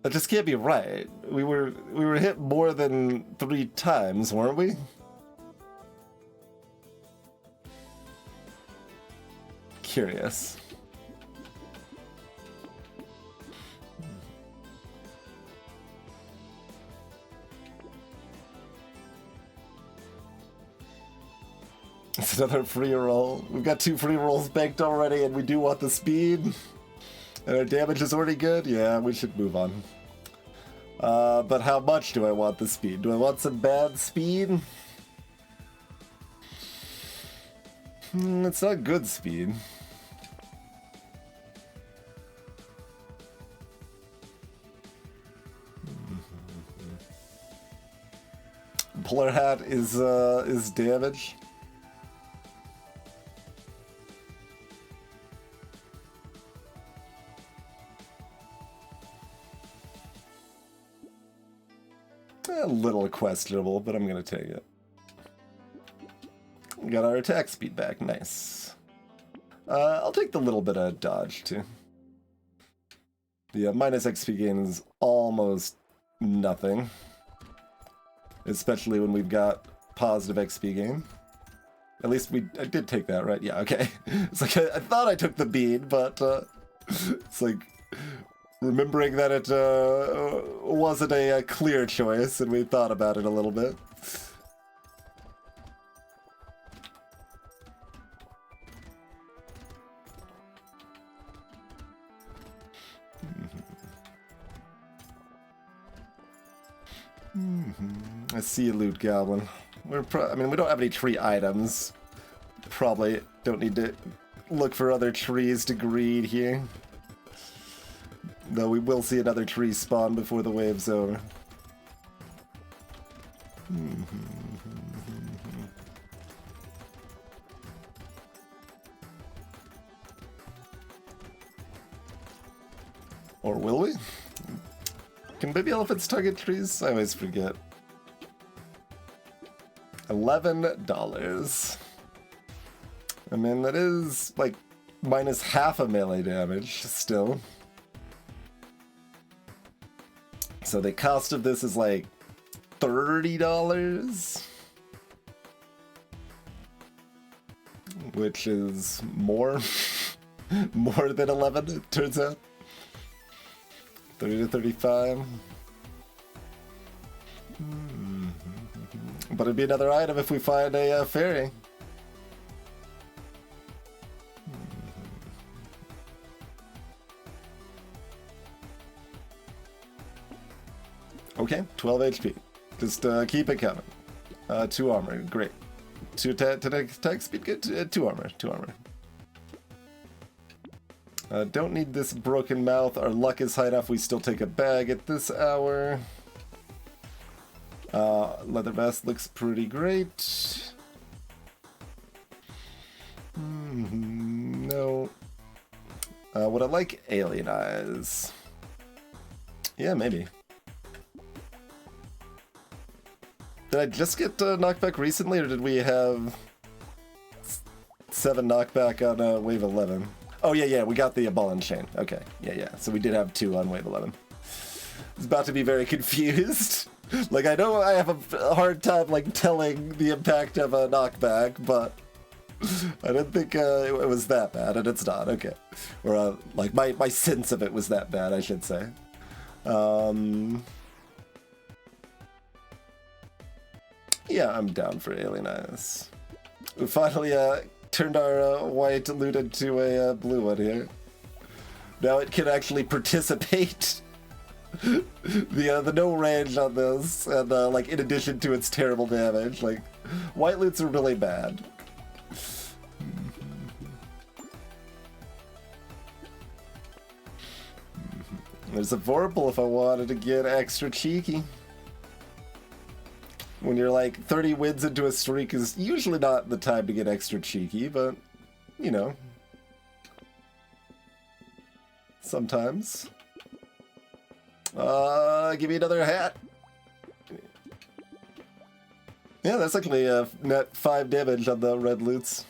That just can't be right. We were hit more than 3 times, weren't we? Curious. It's another free roll. We've got 2 free rolls banked already, and we do want the speed. And our damage is already good? Yeah, we should move on. But how much do I want the speed? Do I want some bad speed? It's not good speed. Polar hat is damage. A little questionable, but I'm gonna take it. We got our attack speed back, nice. I'll take the little bit of dodge, too. The minus XP gain is almost nothing. Especially when we've got positive XP gain. At least I did take that, right? Yeah, okay. It's like, I thought I took the bead, but it's like remembering that it wasn't a clear choice, and we thought about it a little bit. I see a loot goblin. I mean, we don't have any tree items. Probably don't need to look for other trees to greed here. Though we will see another tree spawn before the wave's over. Or will we? Can baby elephants target trees? I always forget. $11. I mean, that is like minus half a melee damage still. So the cost of this is like $30, which is more, more than 11, it turns out. 30 to 35. But it'd be another item if we find a fairy. Okay, 12 HP. Just keep it coming. 2 armor, great. 2 attack speed, good. 2 armor, 2 armor. Don't need this broken mouth. Our luck is high enough. We still take a bag at this hour. Leather vest looks pretty great. No. Would I like alien eyes? Yeah, maybe. Did I just get knockback recently, or did we have 7 knockback on wave 11? Oh, yeah, we got the ball and chain. Okay, yeah. So we did have 2 on wave 11. I was about to be very confused. Like, I know I have a hard time, like, telling the impact of a knockback, but I didn't think it was that bad, and it's not. Okay. Or, like, my sense of it was that bad, I should say. Yeah, I'm down for alien eyes. We finally turned our white loot into a blue one here. Now it can actually participate. The no range on this, and like in addition to its terrible damage, like white loots are really bad. There's a vorpal if I wanted to get extra cheeky. When you're like 30 wins into a streak is usually not the time to get extra cheeky, but, you know. Sometimes. Give me another hat. Yeah, that's actually net 5 damage on the red loots.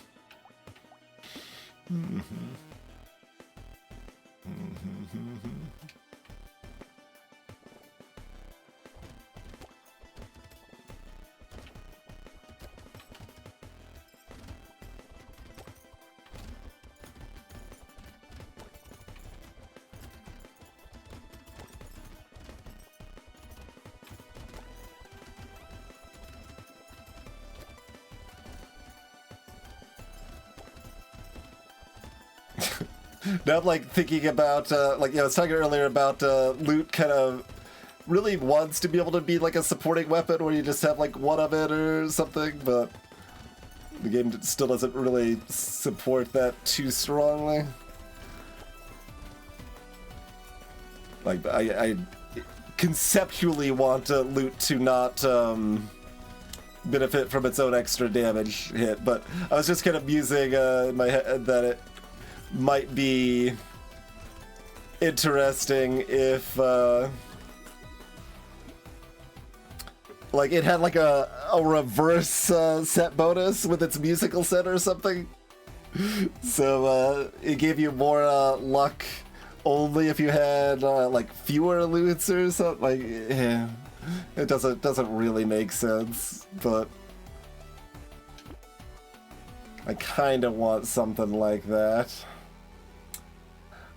Now I'm like thinking about like I was talking earlier about loot kind of really wants to be able to be like a supporting weapon where you just have like one of it or something, but the game still doesn't really support that too strongly. Like I conceptually want loot to not benefit from its own extra damage hit, but I was just kind of musing in my head that it might be interesting if like it had like a reverse set bonus with its musical set or something. So it gave you more luck only if you had like fewer loots or something. Like, yeah, it doesn't really make sense, but I kind of want something like that.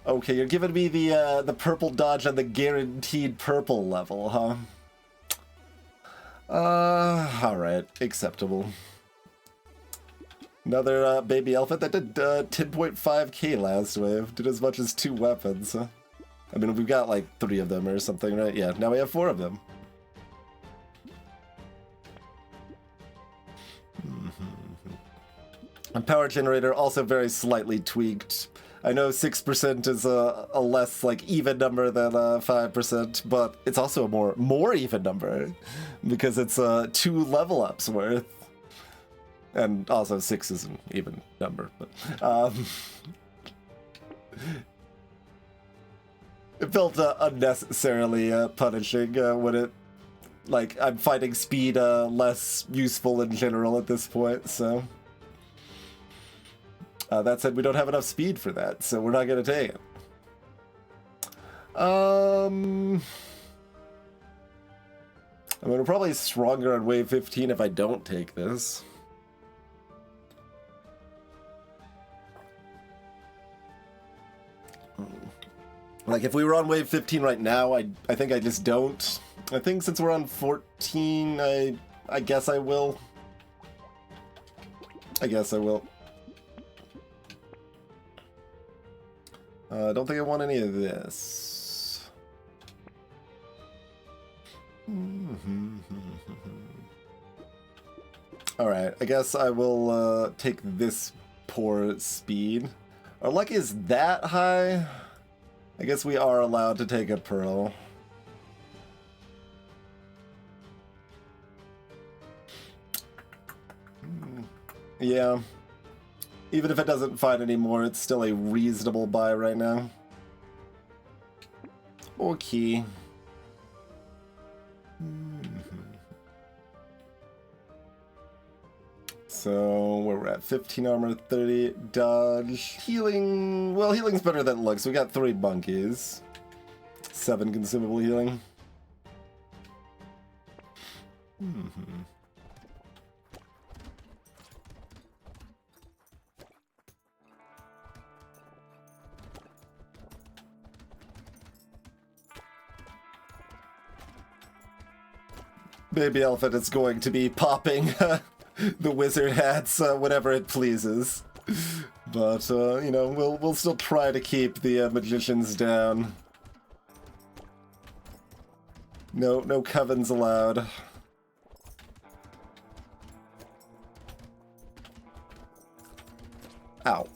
Okay, you're giving me the purple dodge on the guaranteed purple level, huh? Alright, acceptable. Another baby elephant that did 10.5k last wave. Did as much as 2 weapons, huh? I mean, we've got like 3 of them or something, right? Yeah, now we have 4 of them. A power generator also very slightly tweaked. I know 6% is a less like even number than 5%, but it's also a more even number because it's 2 level ups worth. And also 6 is an even number, but it felt unnecessarily punishing when it, like, I'm finding speed less useful in general at this point, so. That said, we don't have enough speed for that, so we're not gonna take it. I mean, we're probably stronger on wave 15 if I don't take this. Like, if we were on wave 15 right now, I think I just don't. I think since we're on 14, I guess I will. I guess I will. I don't think I want any of this. Alright, I guess I will take this poor speed. Our luck is that high. I guess we are allowed to take a pearl. Yeah. Even if it doesn't find any more, it's still a reasonable buy right now. Okay. So, where we're at, 15 armor, 30 dodge. Healing, well, healing's better than it looks. We got 3 monkeys. 7 consumable healing. Baby elephant is going to be popping the wizard hats whenever it pleases. But, you know, we'll still try to keep the magicians down. No covens allowed. Ow.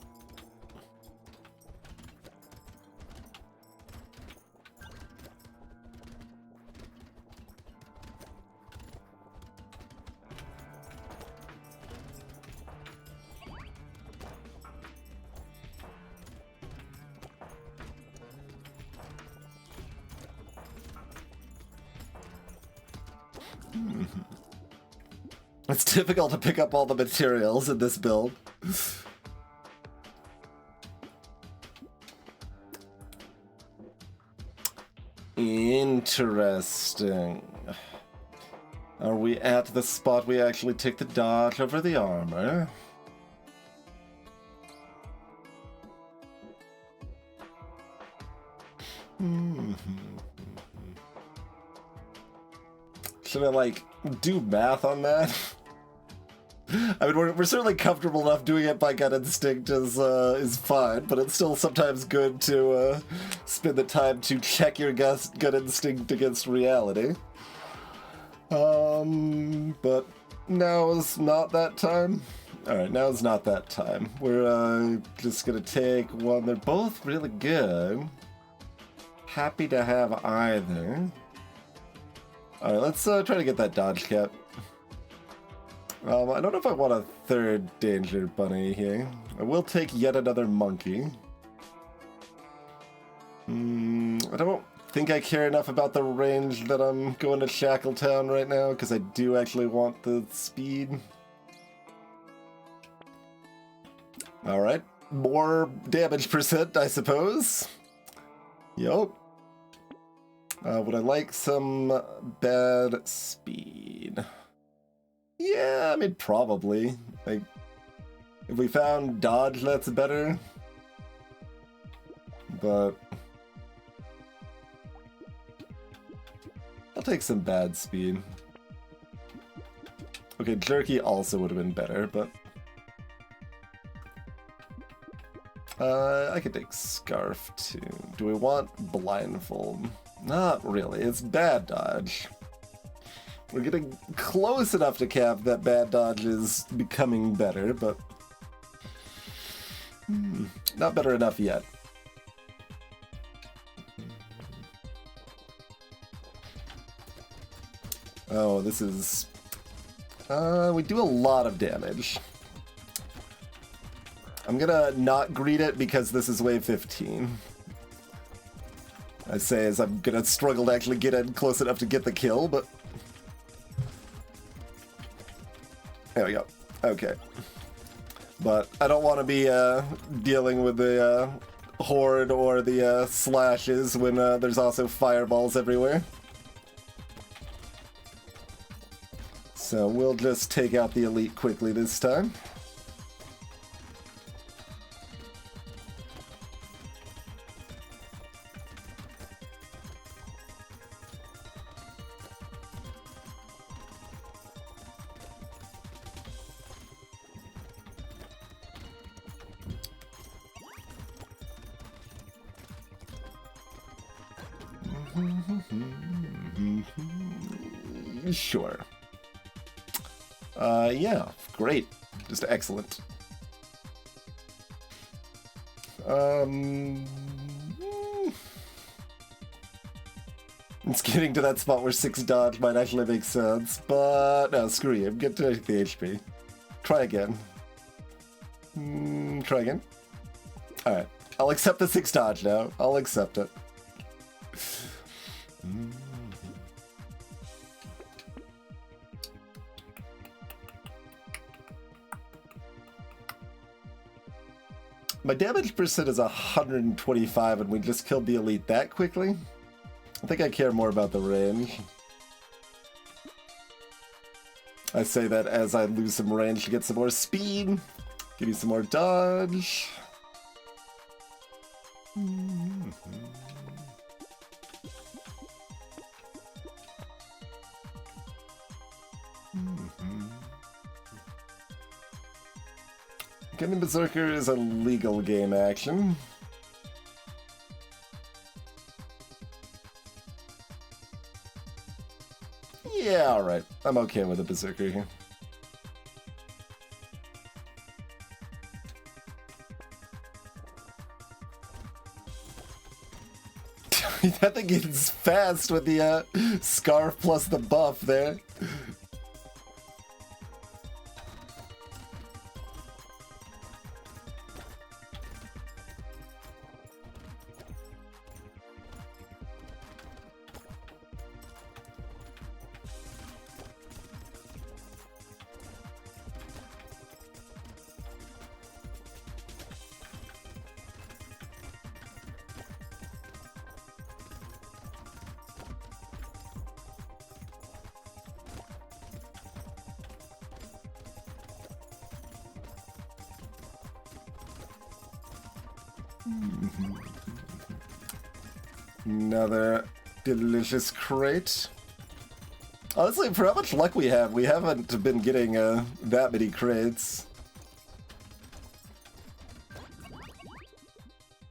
It's difficult to pick up all the materials in this build. Interesting. Are we at the spot we actually take the dodge over the armor? Should I, like, do math on that? I mean, we're certainly comfortable enough doing it by gut instinct is fine, but it's still sometimes good to spend the time to check your gut instinct against reality. But now is not that time. Alright, now is not that time. We're just gonna take one. They're both really good. Happy to have either. Alright, let's try to get that dodge cap. I don't know if I want a 3rd danger bunny here. I will take yet another monkey. I don't think I care enough about the range that I'm going to Shackletown right now, because I do actually want the speed. Alright. More damage percent, I suppose. Yup. Would I like some bad speed? Yeah, I mean, probably. Like, if we found dodge, that's better. But I'll take some bad speed. Okay, jerky also would have been better, but I could take scarf too. Do we want blindfold? Not really. It's bad dodge. We're getting close enough to cap that bad dodge is becoming better, but not better enough yet. Oh, this is... we do a lot of damage. I'm gonna not greet it because this is wave 15. I say as I'm gonna struggle to actually get in close enough to get the kill, but... There we go. Okay. But I don't want to be dealing with the horde or the slashes when there's also fireballs everywhere. So we'll just take out the elite quickly this time. Sure. Yeah, great. Just excellent. It's getting to that spot where 6 dodge might actually make sense, but no, screw you. Get to the HP. Try again. Try again. Alright. I'll accept the 6 dodge now. I'll accept it. My damage percent is 125 and we just killed the elite that quickly. I think I care more about the range. I say that as I lose some range to get some more speed. Give me some more dodge. Getting Berserker is a legal game action. Yeah, alright. I'm okay with a Berserker here. That thing gets fast with the scarf plus the buff there. Another delicious crate. Honestly, for how much luck we haven't been getting that many crates.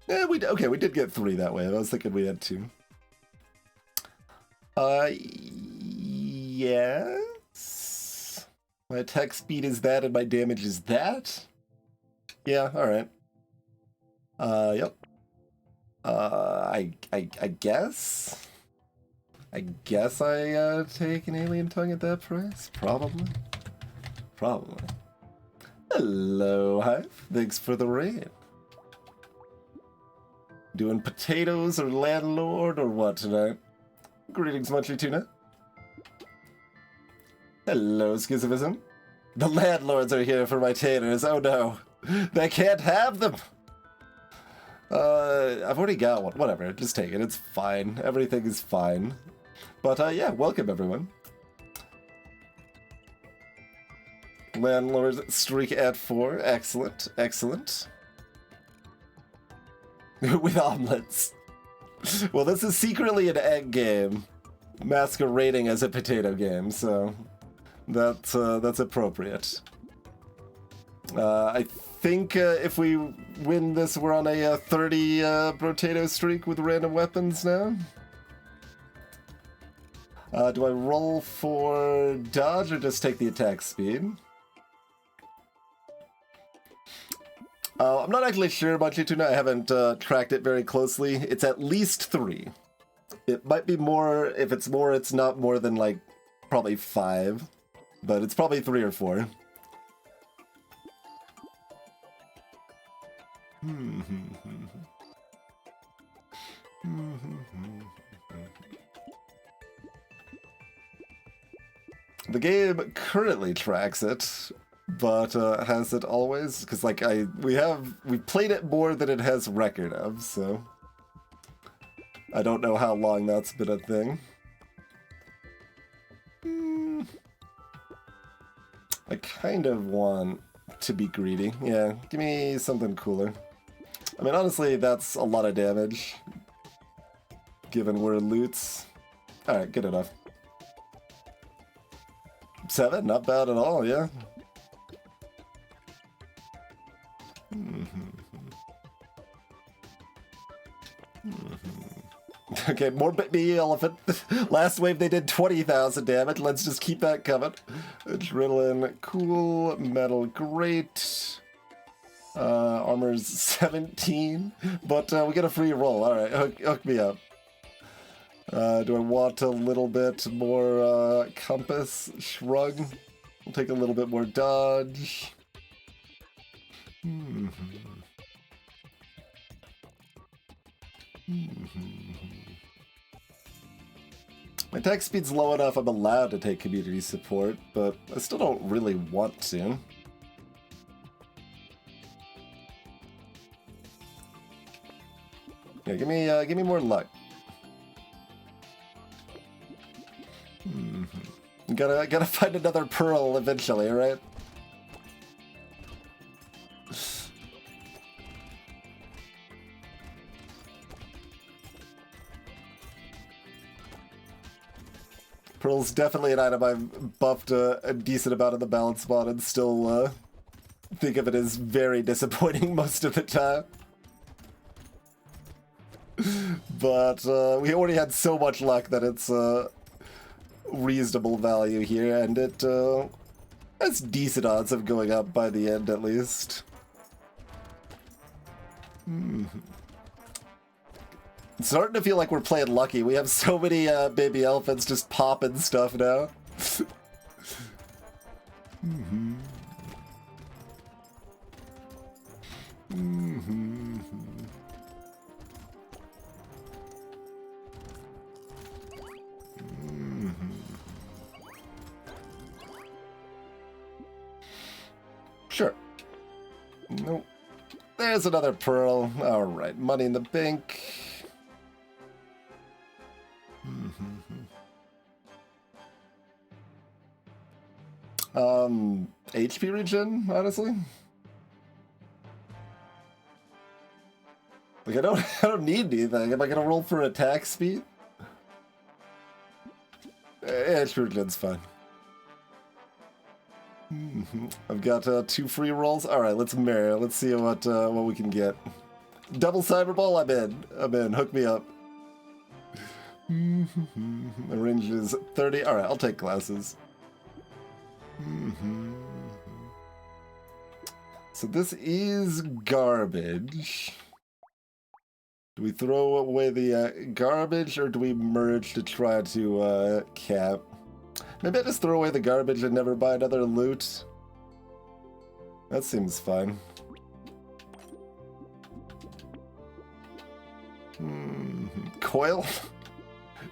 Yeah, we did get 3 that way. I was thinking we had 2. Yes. My attack speed is that, and my damage is that. Yeah, all right. Yep. I guess. I guess I take an alien tongue at that price. Probably. Hello, Hive. Thanks for the raid. Doing potatoes or landlord or what tonight? Greetings, Munchy Tuna. Hello, Schizovism. The landlords are here for my taters. Oh no. They can't have them! I've already got one. Whatever, just take it. It's fine. Everything is fine. But, yeah, welcome, everyone. Landlord streak at 4. Excellent. Excellent. With omelets. Well, this is secretly an egg game, masquerading as a potato game, so that's appropriate. I think if we win this, we're on a 30 Brotato streak with random weapons now. Do I roll for dodge or just take the attack speed? I'm not actually sure about Tuna. I haven't tracked it very closely. It's at least 3. It might be more. If it's more, it's not more than, like, probably 5. But it's probably 3 or 4. The game currently tracks it, but has it always? Because like we played it more than it has record of, so I don't know how long that's been a thing. I kind of want to be greedy. Yeah, give me something cooler. I mean, honestly, that's a lot of damage, given we're loots. Alright, good enough. 7, not bad at all, yeah. Okay, more baby elephant. Last wave they did 20,000 damage. Let's just keep that coming. Adrenaline, cool. Metal, great. Armor's 17, but we get a free roll. All right, hook me up. Do I want a little bit more compass? Shrug. We'll take a little bit more dodge. My attack speed's low enough I'm allowed to take community support, but I still don't really want to. Yeah, give me more luck. Gotta find another pearl eventually, right? Pearl's definitely an item I've buffed a decent amount of the balance spot and still think of it as very disappointing most of the time. But we already had so much luck that it's reasonable value here, and it has decent odds of going up by the end at least. It's starting to feel like we're playing lucky. We have so many baby elephants just popping stuff now. Sure. Nope. There's another pearl. Alright, money in the bank. HP regen, honestly? Like, I don't need anything. Am I gonna roll for attack speed? HP regen's fine. I've got 2 free rolls. Alright, let's mirror. Let's see what we can get. Double cyber ball, I'm in. Hook me up. The range is 30. Alright, I'll take glasses. So this is garbage. Do we throw away the garbage, or do we merge to try to cap? Maybe I just throw away the garbage and never buy another loot. That seems fine. Coil?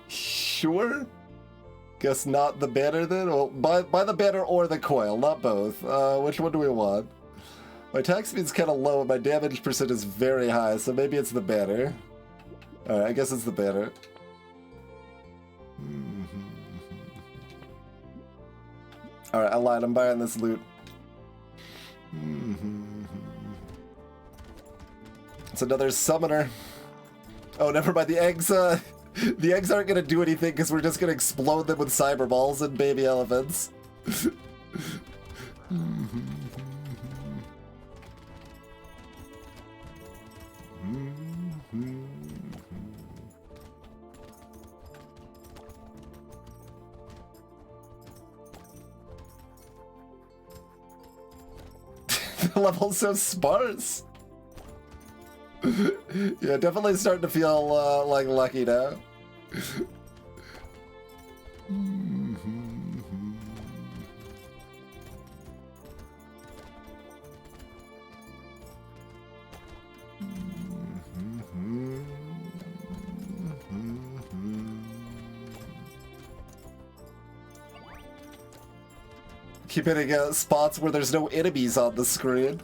Sure? Guess not the banner then? Well, buy the banner or the coil, not both. Which one do we want? My attack speed's kind of low and my damage percent is very high, so maybe it's the banner. Alright, I guess it's the banner. Alright, I lied, I'm buying this loot. It's another summoner. Oh, never mind, the eggs aren't gonna do anything because we're just gonna explode them with cyber balls and baby elephants. The level's so sparse. Yeah, definitely starting to feel like lucky now. Keep hitting spots where there's no enemies on the screen.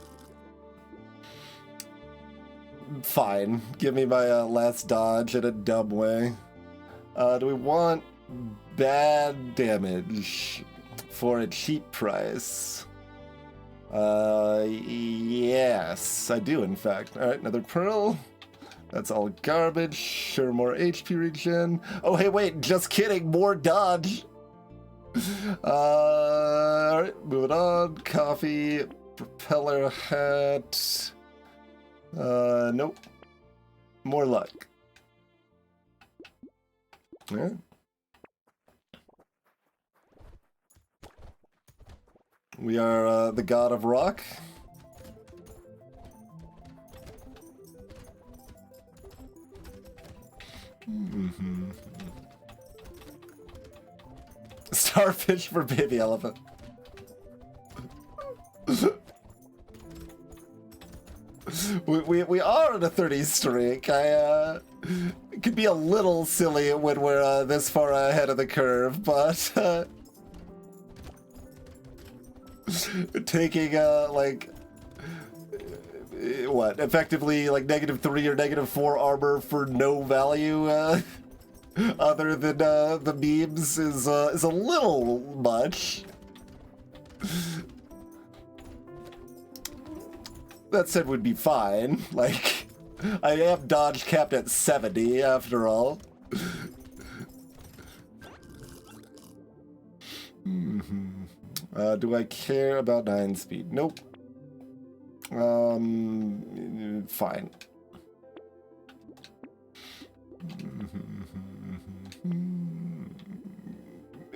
Fine. Give me my last dodge in a dumb way. Do we want bad damage for a cheap price? Yes, I do, in fact. Alright, another pearl. That's all garbage. Sure, more HP regen. Oh, hey, wait, just kidding. More dodge. Alright, moving on. Coffee, propeller hat. Nope. More luck. Yeah. We are the god of rock. Starfish for baby elephant. we are on a 30 streak. It could be a little silly when we're this far ahead of the curve, but taking like what, effectively like -3 or -4 armor for no value other than the memes is a little much. That said, would be fine. Like, I am dodge capped at 70 after all. Do I care about 9 speed? Nope. Fine.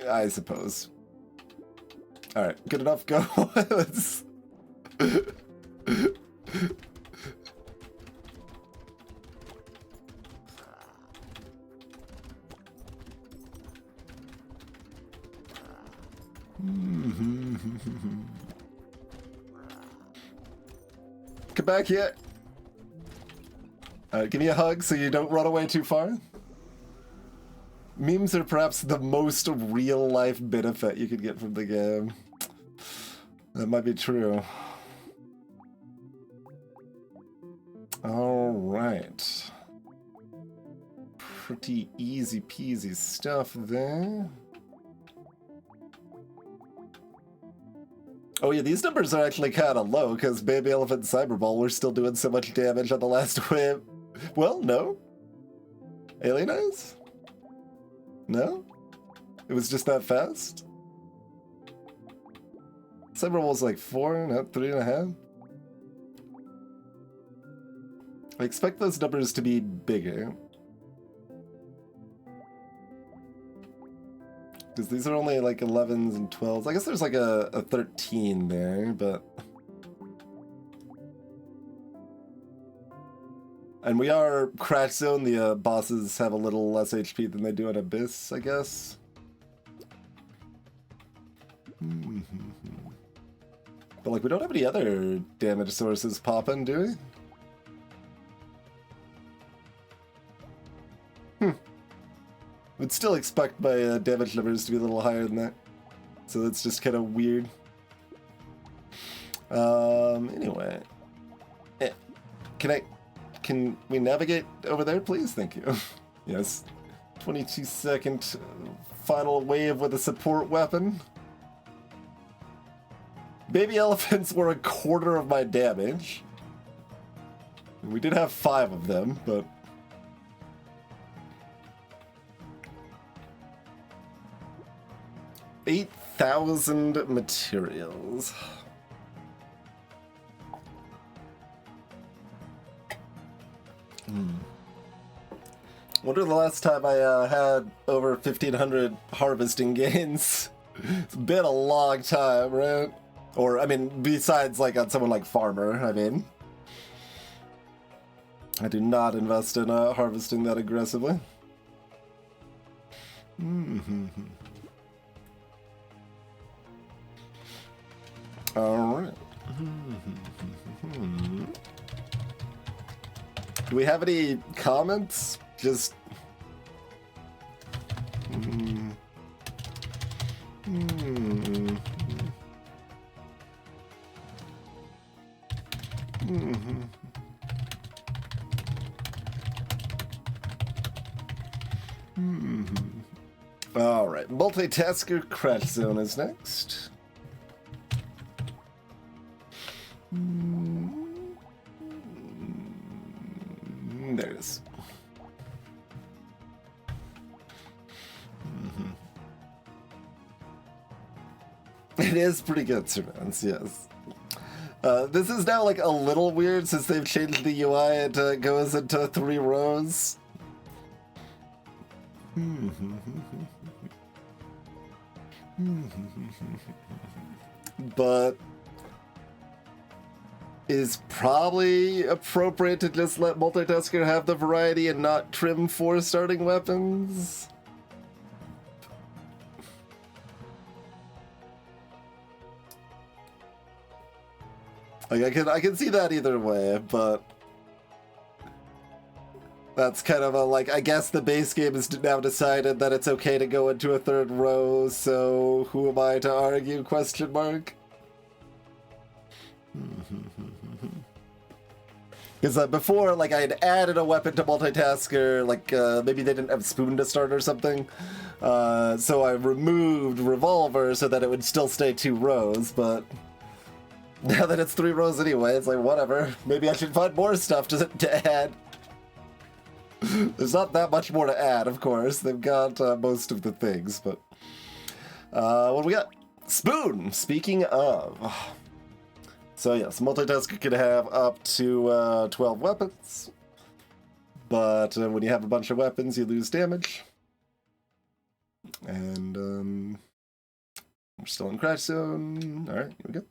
I suppose. Alright, good enough, go. Let's... Come back here. Give me a hug so you don't run away too far. Memes are perhaps the most real-life benefit you could get from the game. That might be true. Alright. Pretty easy peasy stuff there. Oh yeah, these numbers are actually kind of low because Baby Elephant and Cyberball were still doing so much damage on the last wave. Well, no. Alien Eyes? No? It was just that fast? Cyberball was like 4, not 3.5. I expect those numbers to be bigger. Because these are only like 11s and 12s. I guess there's like a 13 there, but... And we are Crash Zone. The bosses have a little less HP than they do in Abyss, I guess. But like, we don't have any other damage sources popping, do we? Would still expect my damage numbers to be a little higher than that. So that's just kind of weird. Anyway. Can we navigate over there, please? Thank you. Yes. 22-second final wave with a support weapon. Baby elephants were a quarter of my damage. We did have 5 of them, but... $8,000 materials. Wonder the last time I had over 1,500 harvesting gains. It's been a long time, right? Or, I mean, besides like on someone like Farmer, I mean. I do not invest in harvesting that aggressively. Alright. Do we have any comments? Just... Alright, Multitasker Crash Zone is next. There it is. It is pretty good, Surveillance, yes. This is now like a little weird since they've changed the UI and it goes into 3 rows. But is probably appropriate to just let Multitasker have the variety and not trim 4 starting weapons. Like I can see that either way, but that's kind of a like I guess the base game has now decided that it's okay to go into a 3rd row, so who am I to argue? Question mark. Because before, like, I had added a weapon to Multitasker, like, maybe they didn't have Spoon to start or something. So I removed Revolver so that it would still stay 2 rows, but now that it's 3 rows anyway, it's like, whatever. Maybe I should find more stuff to add. There's not that much more to add, of course. They've got most of the things, but... what do we got? Spoon! Speaking of... So yes, Multitasker can have up to 12 weapons, but when you have a bunch of weapons, you lose damage. And we're still in Crash Zone. All right, here we go.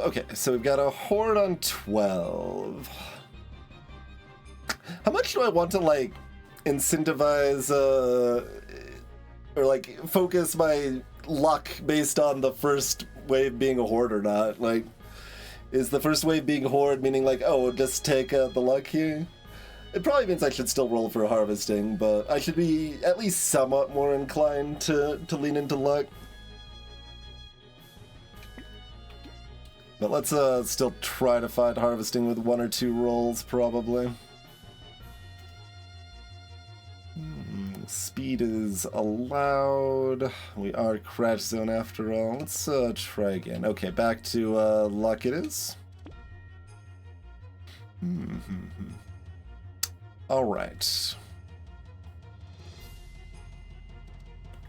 Okay, so we've got a horde on 12. How much do I want to, like, incentivize, or, like, focus my luck based on the first wave being a horde or not? Like, is the first wave being horde meaning, like, oh, just take the luck here? It probably means I should still roll for harvesting, but I should be at least somewhat more inclined to lean into luck. But let's still try to find harvesting with 1 or 2 rolls, probably. Speed is allowed. We are Crash Zone after all. Let's try again. Okay, back to luck it is. Alright.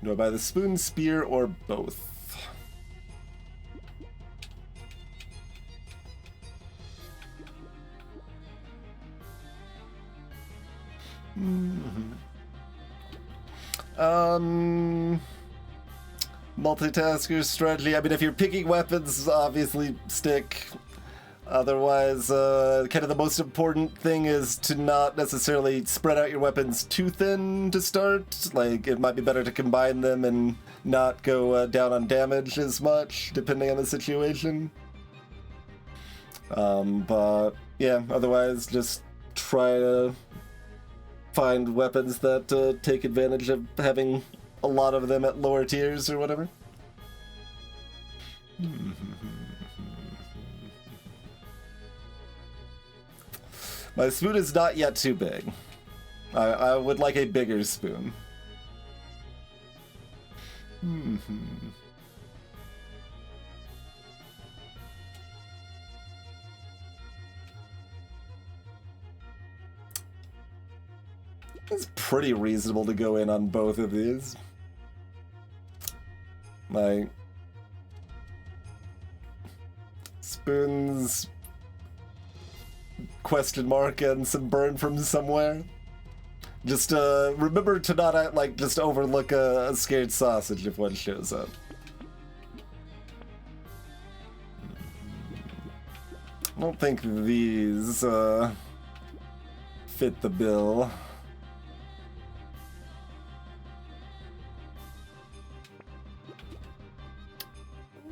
Do I buy the spoon, spear, or both? Multitasker strategy. I mean, if you're picking weapons, obviously stick. Otherwise, kind of the most important thing is to not necessarily spread out your weapons too thin to start. Like, it might be better to combine them and not go down on damage as much, depending on the situation. But yeah, otherwise, just try to find weapons that take advantage of having a lot of them at lower tiers or whatever. My spoon is not yet too big. I would like a bigger spoon. It's pretty reasonable to go in on both of these. Like, spoons, question mark, and some burn from somewhere. Just remember to not like just overlook a scared sausage if one shows up. I don't think these fit the bill.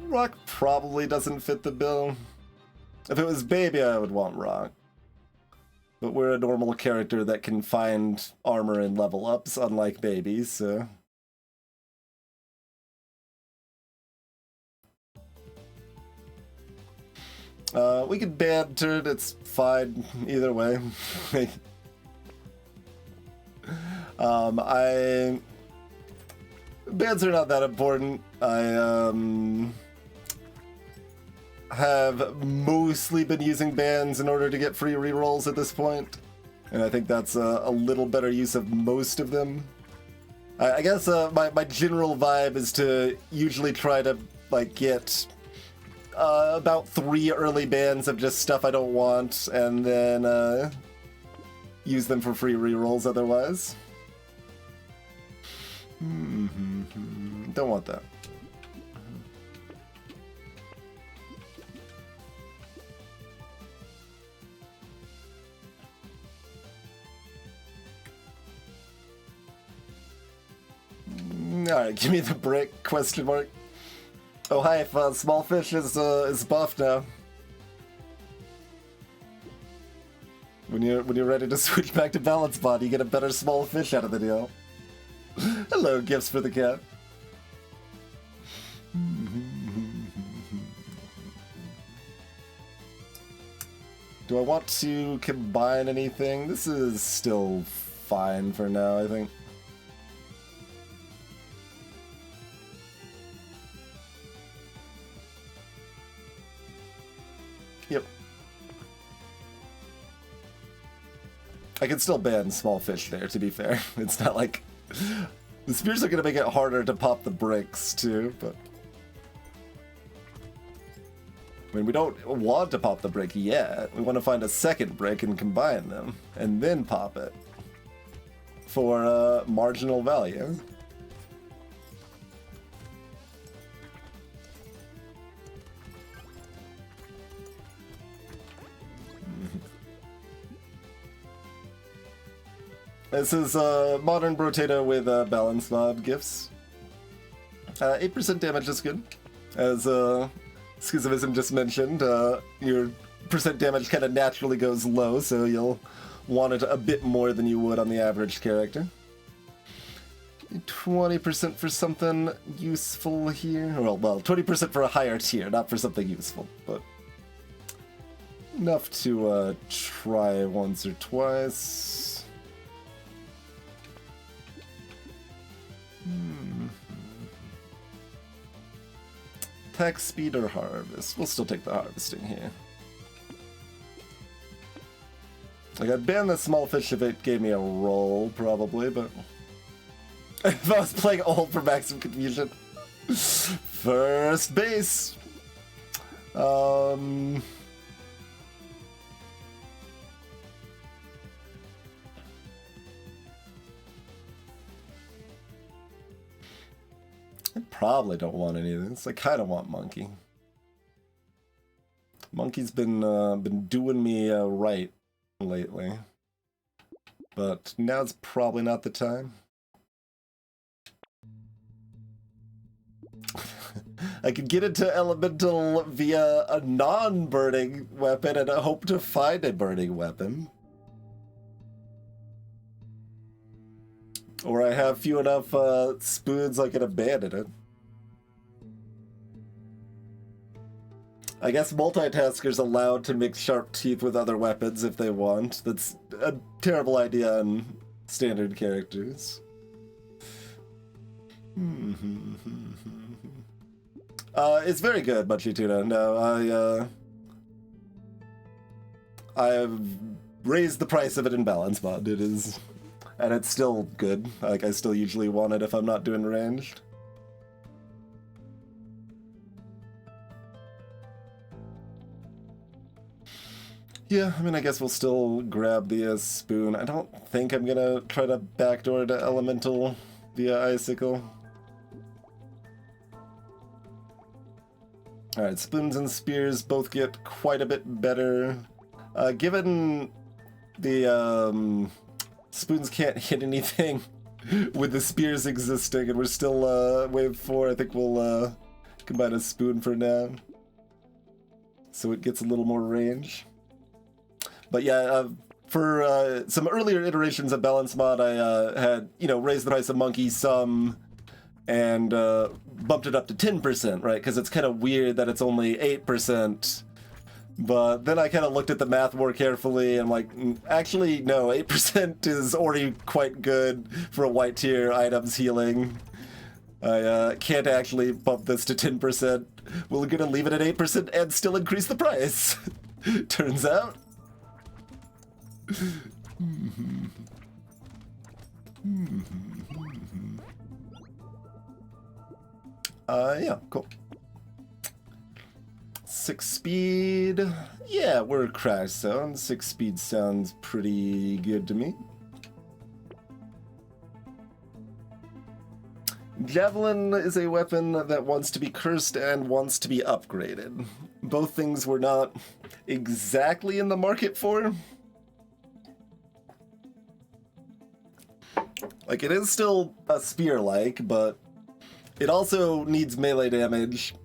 Rock probably doesn't fit the bill. If it was Baby, I would want Rock. But we're a normal character that can find armor and level ups, unlike Baby, so... we could ban turret, it's fine, either way. Bans are not that important. I, have mostly been using bans in order to get free rerolls at this point, and I think that's a little better use of most of them. I guess my general vibe is to usually try to like get about 3 early bans of just stuff I don't want, and then use them for free rerolls otherwise. Don't want that. Alright, give me the brick, question mark. Oh hi, if small fish is buff now. When you're ready to switch back to balance bond, you get a better small fish out of the deal. Hello, gifts for the cat. Do I want to combine anything? This is still fine for now, I think. Yep. I can still ban small fish there, to be fair. It's not like... The spears are going to make it harder to pop the bricks, too, but... I mean, we don't want to pop the brick yet. We want to find a second brick and combine them, and then pop it. For marginal value. This is modern Brotato with balance mod gifts. 8% damage is good. As Schismism just mentioned, your percent damage kind of naturally goes low, so you'll want it a bit more than you would on the average character. 20% for something useful here. Well, 20% for a higher tier, not for something useful, but enough to try once or twice. Attack speed or harvest? We'll still take the harvesting here. Like, I'd ban the small fish if it gave me a roll, probably, but... if I was playing old for maximum confusion. First base! I probably don't want any of this. I kind of want monkey. Monkey's been doing me right lately, but now's probably not the time. I could get into Elemental via a non-burning weapon and hope to find a burning weapon. Or I have few enough spoons I can abandon it. I guess Multitasker's allowed to mix sharp teeth with other weapons if they want. That's a terrible idea on standard characters. It's very good, Munchy Tuna. No, I have raised the price of it in balance mod. It is, and it's still good. Like, I still usually want it if I'm not doing ranged. Yeah, I mean, I guess we'll still grab the spoon. I don't think I'm gonna try to backdoor to Elemental via Icicle. Alright, spoons and spears both get quite a bit better. Given the spoons can't hit anything with the spears existing, and we're still wave 4, I think we'll combine a spoon for now. So it gets a little more range. But yeah, for some earlier iterations of balance mod, I had, raised the price of Monkey some and bumped it up to 10%, right? Because it's kind of weird that it's only 8%. But then I kind of looked at the math more carefully and I'm like, actually, no, 8% is already quite good for a white tier items healing. I can't actually bump this to 10%. We're gonna leave it at 8% and still increase the price. Turns out. Yeah, cool. 6 speed. Yeah, we're crash zone. 6 speed sounds pretty good to me. Javelin is a weapon that wants to be cursed and wants to be upgraded. Both things we're not exactly in the market for. Like, it is still a spear-like, but it also needs melee damage,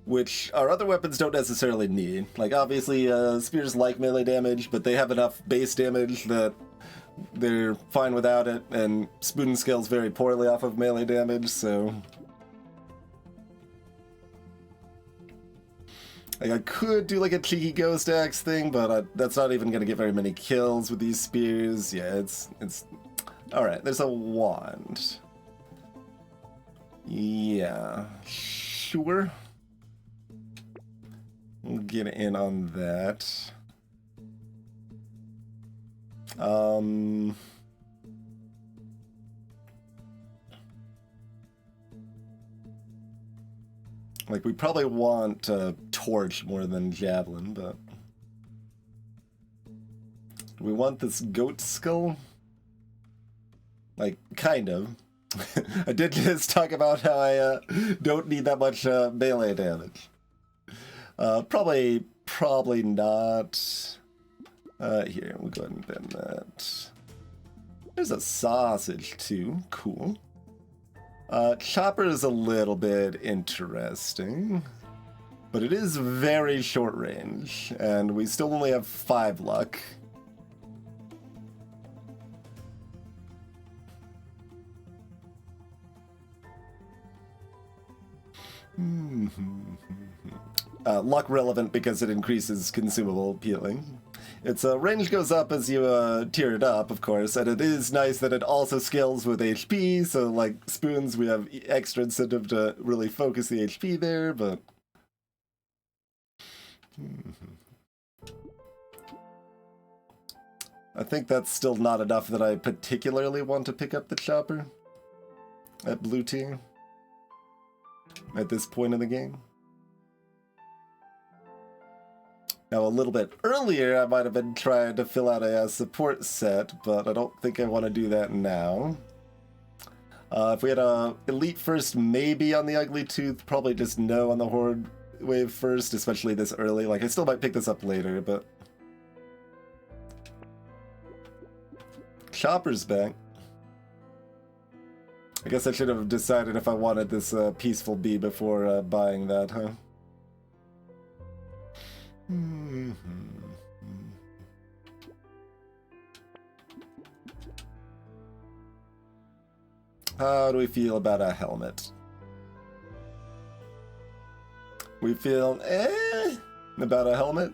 which our other weapons don't necessarily need. Like, obviously, spears like melee damage, but they have enough base damage that they're fine without it, and spoon scales very poorly off of melee damage, so... Like, I could do, like, a cheeky ghost axe thing, but that's not even gonna get very many kills with these spears. Yeah, it's... Alright, there's a wand. Yeah, sure. We'll get in on that. Like, we probably want torch more than javelin, but... Do we want this goat skull? Like, kind of. I did just talk about how I don't need that much melee damage. Probably not. Here, we'll go ahead and bend that. There's a sausage, too. Cool. Chopper is a little bit interesting. But it is very short range, and we still only have 5 luck. Luck relevant because it increases consumable healing. Its range goes up as you tier it up, of course, and it is nice that it also scales with HP, so like spoons, we have extra incentive to really focus the HP there, but... I think that's still not enough that I particularly want to pick up the chopper at blue tier at this point in the game. Now, a little bit earlier, I might have been trying to fill out a support set, but I don't think I want to do that now. If we had a Elite first, maybe on the Ugly Tooth, probably just no on the Horde wave first, especially this early. Like, I still might pick this up later, but... Chopper's back. I guess I should have decided if I wanted this Peaceful Bee before buying that, huh? How do we feel about a helmet? We feel about a helmet.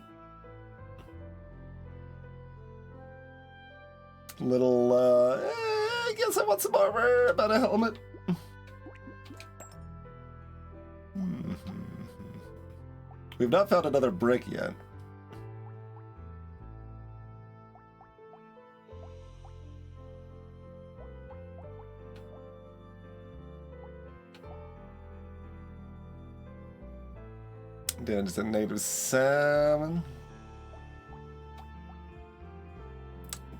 Little I guess I want some armor about a helmet. We've not found another brick yet. Down to -7.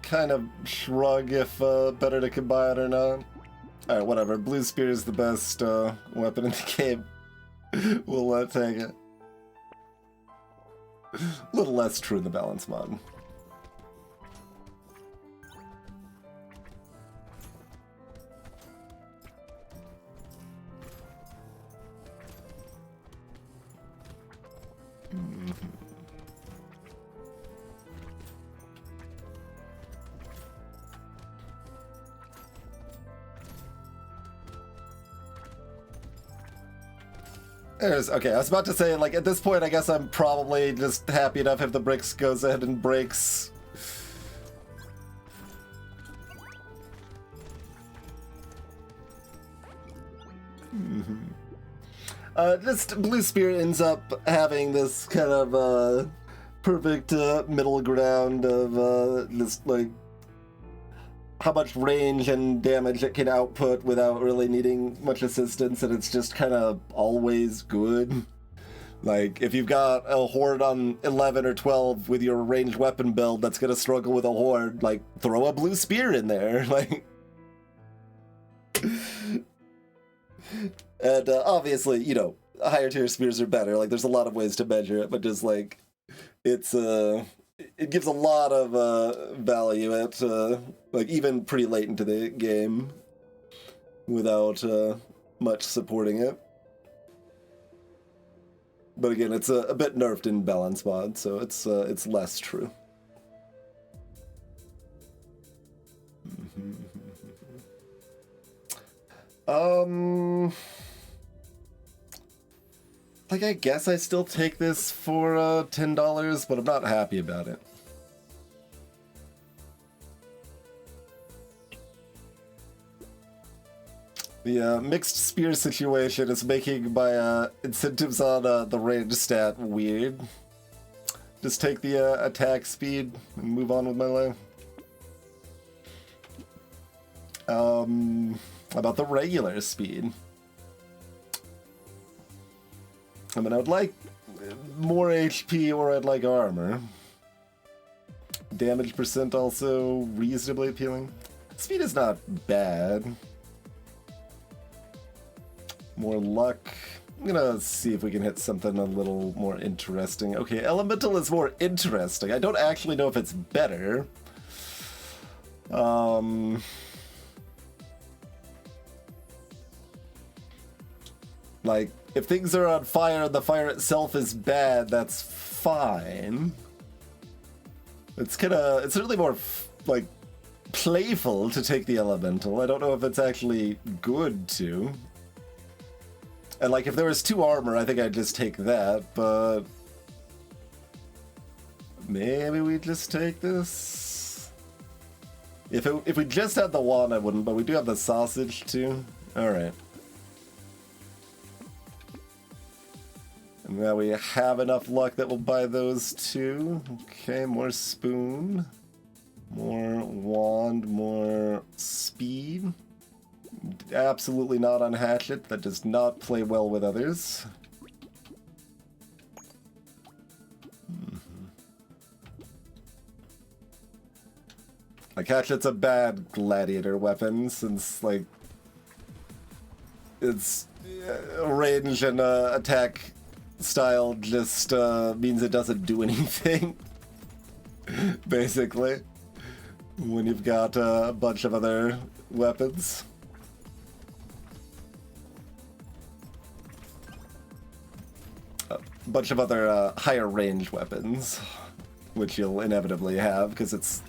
Kind of shrug if better to combine or not. Alright, whatever. Blue Spear is the best weapon in the game. We'll take it. A little less true in the balance mod. Okay, I was about to say, like, at this point, I guess I'm probably just happy enough if the bricks goes ahead and breaks. Just Blue Spear ends up having this kind of perfect middle ground of just like how much range and damage it can output without really needing much assistance, and it's just kind of always good. Like, if you've got a horde on 11 or 12 with your ranged weapon build that's gonna struggle with a horde, like, throw a Blue Spear in there, like... And obviously, you know, higher tier spears are better, like, there's a lot of ways to measure it, but just, like, it's, it gives a lot of value at, like, even pretty late into the game without much supporting it. But again, it's a bit nerfed in balance mod, so it's less true. Like, I guess I still take this for $10, but I'm not happy about it. The mixed spear situation is making my incentives on the range stat weird. Just take the attack speed and move on with my life. About the regular speed. I mean, I would like more HP or I'd like armor. Damage percent also reasonably appealing. Speed is not bad. More luck. I'm gonna see if we can hit something a little more interesting. Okay, Elemental is more interesting. I don't actually know if it's better. Like, if things are on fire and the fire itself is bad, that's fine. It's really more, like, playful to take the Elemental. I don't know if it's actually good to. And, like, if there was 2 armor, I think I'd just take that, but... maybe we just take this? If we just had the wand, I wouldn't, but we do have the sausage, too. Alright. And now we have enough luck that we'll buy those 2. Okay, more spoon. More wand, more speed. Absolutely not on hatchet. That does not play well with others. Like, hatchet's a bad gladiator weapon since, like, its range and attack style just means it doesn't do anything, basically, when you've got a bunch of other weapons. A bunch of other higher range weapons, which you'll inevitably have because it's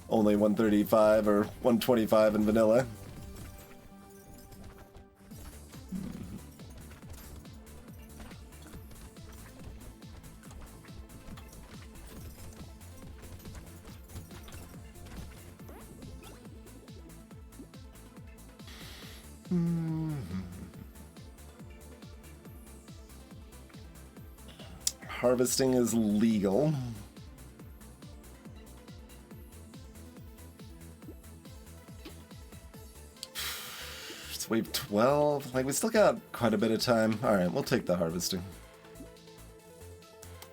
only 135 or 125 in vanilla. Harvesting is legal. It's wave 12. Like, we still got quite a bit of time. Alright, we'll take the harvesting.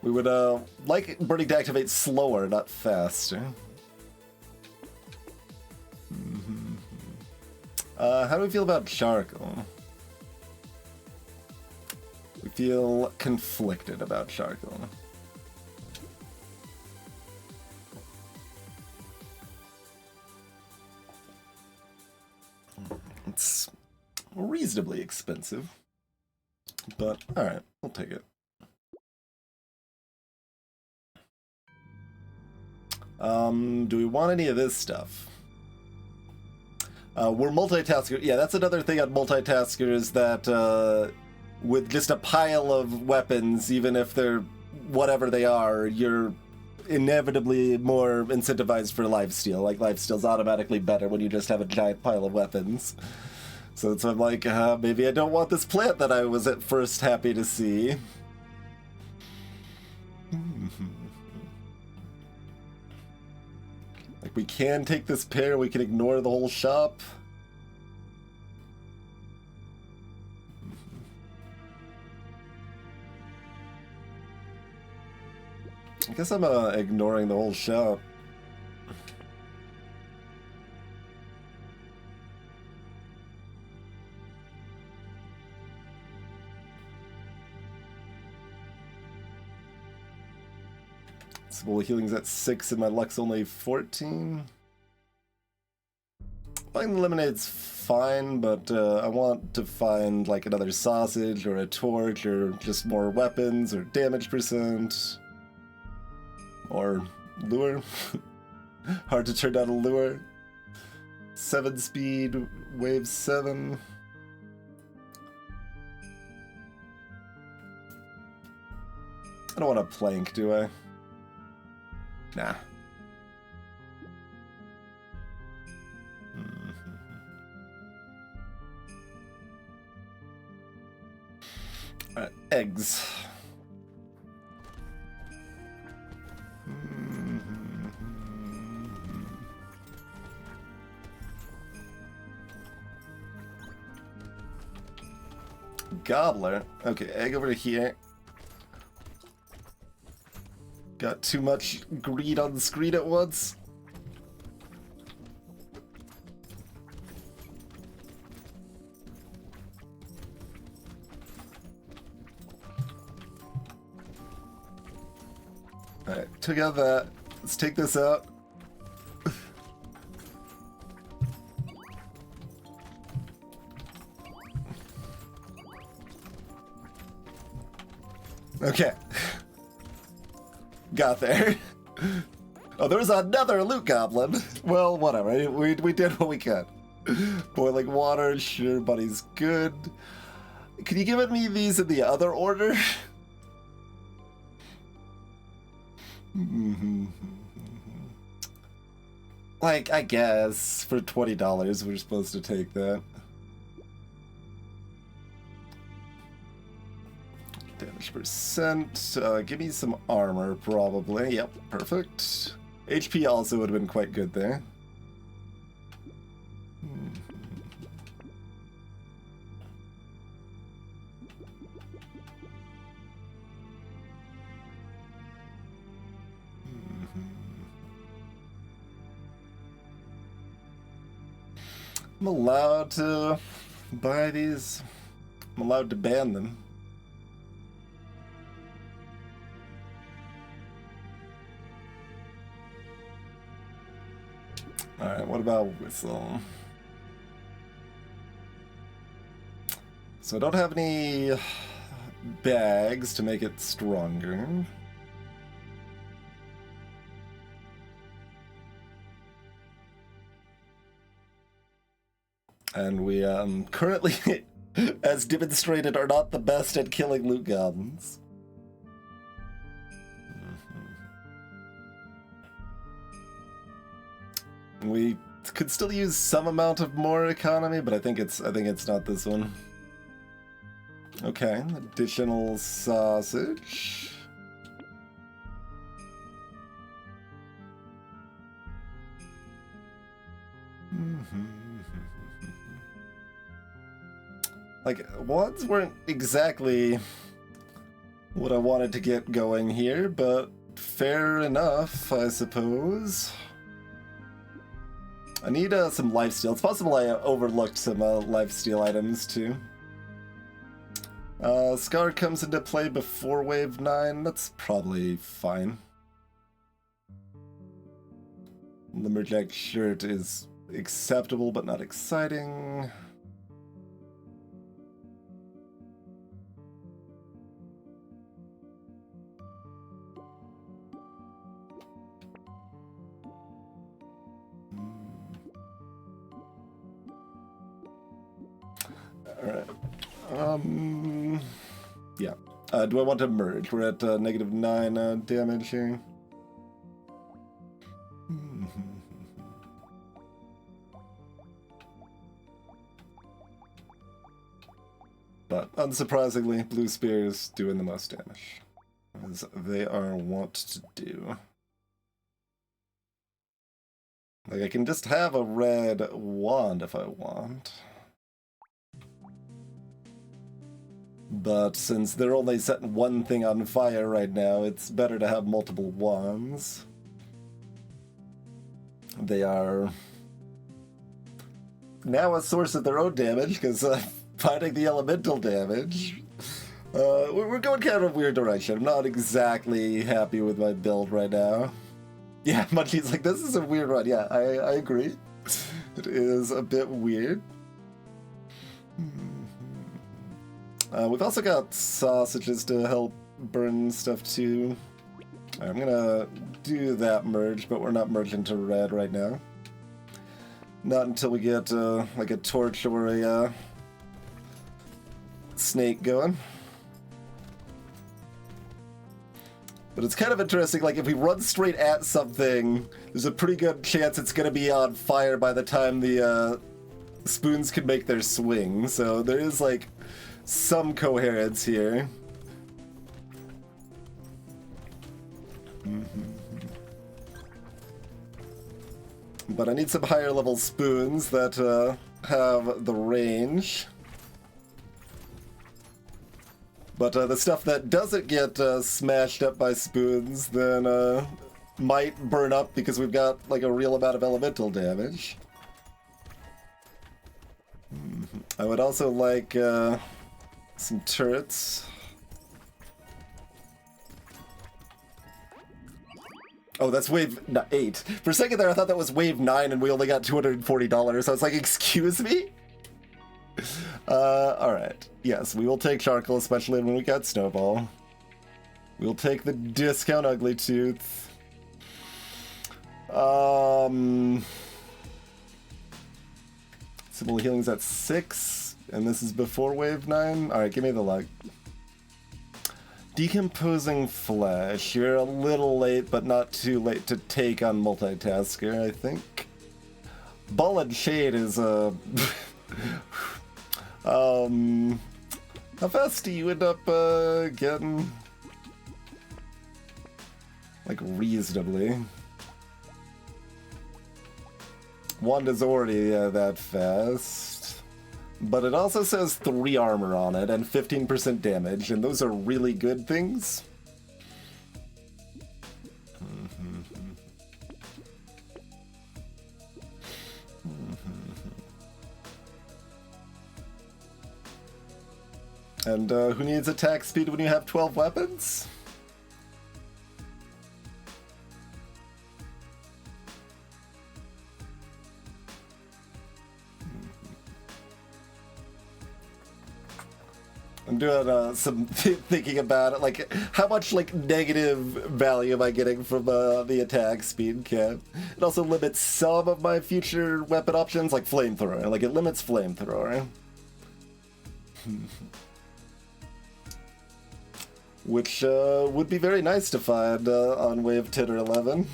We would like burning to activate slower, not faster. How do we feel about charcoal? We feel conflicted about charcoal. It's reasonably expensive, but alright, we'll take it. Do we want any of this stuff? We're multitasker. Yeah, that's another thing on multitasker is that with just a pile of weapons, even if they're whatever they are, you're inevitably more incentivized for lifesteal. Like, lifesteal's automatically better when you just have a giant pile of weapons. So it's I'm like, maybe I don't want this plant that I was at first happy to see. Like, we can take this pair, we can ignore the whole shop. I guess I'm ignoring the whole shop. Well, healing's at 6 and my luck's only 14. Finding lemonade's fine, but I want to find like another sausage or a torch or just more weapons or damage percent. Or lure. Hard to turn down a lure. 7 speed, wave 7. I don't want a plank, do I? Nah. Alright, eggs. Gobbler. Okay, egg over here. Got too much greed on the screen at once. Alright, took out that. Let's take this out. Okay. Got there. Oh, there was another loot goblin. Well, whatever. We did what we could. Boiling water, sure, buddy's good. Can you give me these in the other order? Like, I guess for $20 we're supposed to take that. Damage percent. Give me some armor, probably. Yep, perfect. HP also would have been quite good there. I'm allowed to buy these. I'm allowed to ban them. Alright, what about Whistle? So I don't have any bags to make it stronger. And we currently, as demonstrated, are not the best at killing loot goblins. We could still use some amount of more economy, but I think it's not this one. Okay, additional sausage. Like, wands weren't exactly what I wanted to get going here, but fair enough, I suppose. I need some lifesteal. It's possible I overlooked some lifesteal items, too. Scar comes into play before Wave 9. That's probably fine. Lumberjack shirt is acceptable, but not exciting. Alright. Yeah. Do I want to merge? We're at -9 damage here. But unsurprisingly, Blue Spear is doing the most damage, as they are wont to do. Like, I can just have a red wand if I want. But since they're only setting one thing on fire right now, it's better to have multiple wands. They are now a source of their own damage, because fighting the elemental damage. We're going kind of a weird direction. I'm not exactly happy with my build right now. Yeah, Munchie's like, this is a weird run. Yeah, I agree. It is a bit weird. We've also got sausages to help burn stuff too. Right, I'm gonna do that merge, but we're not merging to red right now. Not until we get like a torch or a snake going. But it's kind of interesting, like if we run straight at something, there's a pretty good chance it's gonna be on fire by the time the spoons can make their swing. So there is like some coherence here. But I need some higher level spoons that have the range. But the stuff that doesn't get smashed up by spoons then might burn up because we've got like a real amount of elemental damage. I would also like some turrets. Oh, that's wave 8. For a second there, I thought that was wave 9 and we only got $240. I was like, excuse me? Alright. Yes, we will take charcoal, especially when we got snowball. We'll take the discount ugly tooth. Simple healing's at 6, and this is before wave 9. Alright, give me the luck. Decomposing flesh. You're a little late, but not too late to take on Multitasker, I think. Ball and Shade is how fast do you end up getting? Like reasonably. Wanda's already that fast. But it also says 3 armor on it and 15% damage, and those are really good things. And who needs attack speed when you have 12 weapons? I'm doing some thinking about it, like how much like negative value am I getting from the attack speed cap? It also limits some of my future weapon options, like flamethrower. Like it limits flamethrower, which would be very nice to find on wave 10 or 11.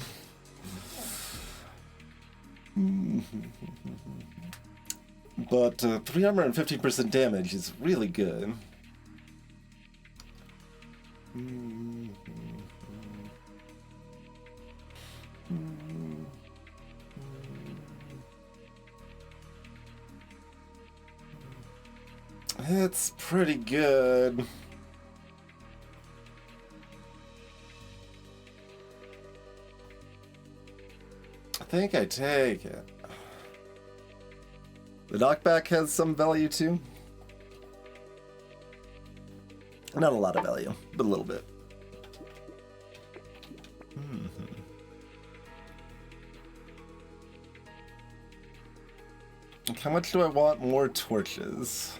But 3 armor and 15% damage is really good. It's pretty good. I think I take it. The knockback has some value too. Not a lot of value, but a little bit. How much do I want more torches?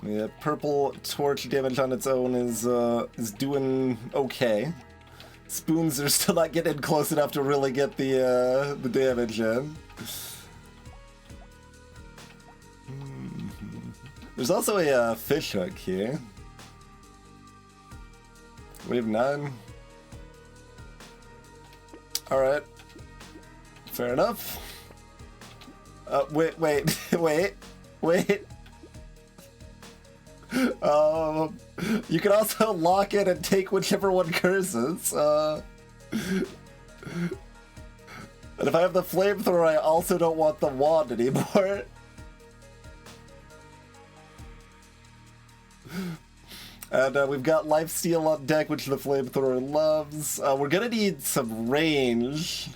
Yeah, purple torch damage on its own is doing okay. Spoons are still not getting close enough to really get the damage in. There's also a fish hook here. Wave 9. Alright. Fair enough. Wait. You can also lock it and take whichever one curses. And if I have the flamethrower, I also don't want the wand anymore. And we've got lifesteal on deck, which the flamethrower loves. We're gonna need some range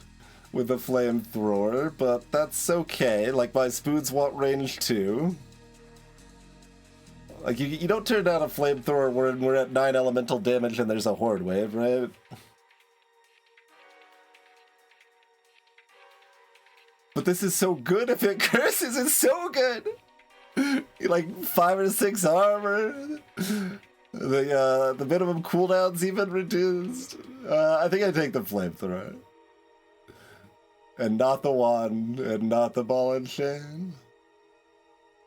with the flamethrower, but that's okay. Like, my spoons want range too. Like, you don't turn down a flamethrower when we're at 9 elemental damage and there's a horde wave, right? But this is so good if it curses, it's so good! Like, 5 or 6 armor. The minimum cooldown's even reduced. I think I take the flamethrower. And not the wand, and not the ball and chain.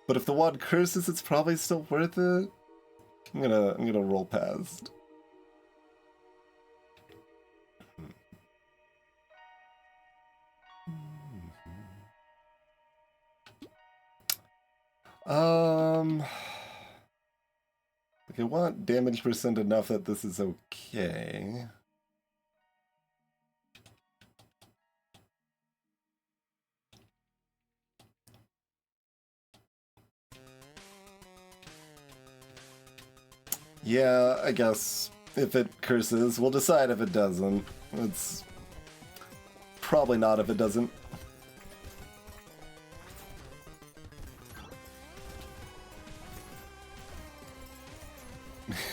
But if the wand curses, it's probably still worth it. I'm gonna roll past. I want damage percent enough that this is okay. Yeah, I guess if it curses, we'll decide if it doesn't. It's probably not if it doesn't.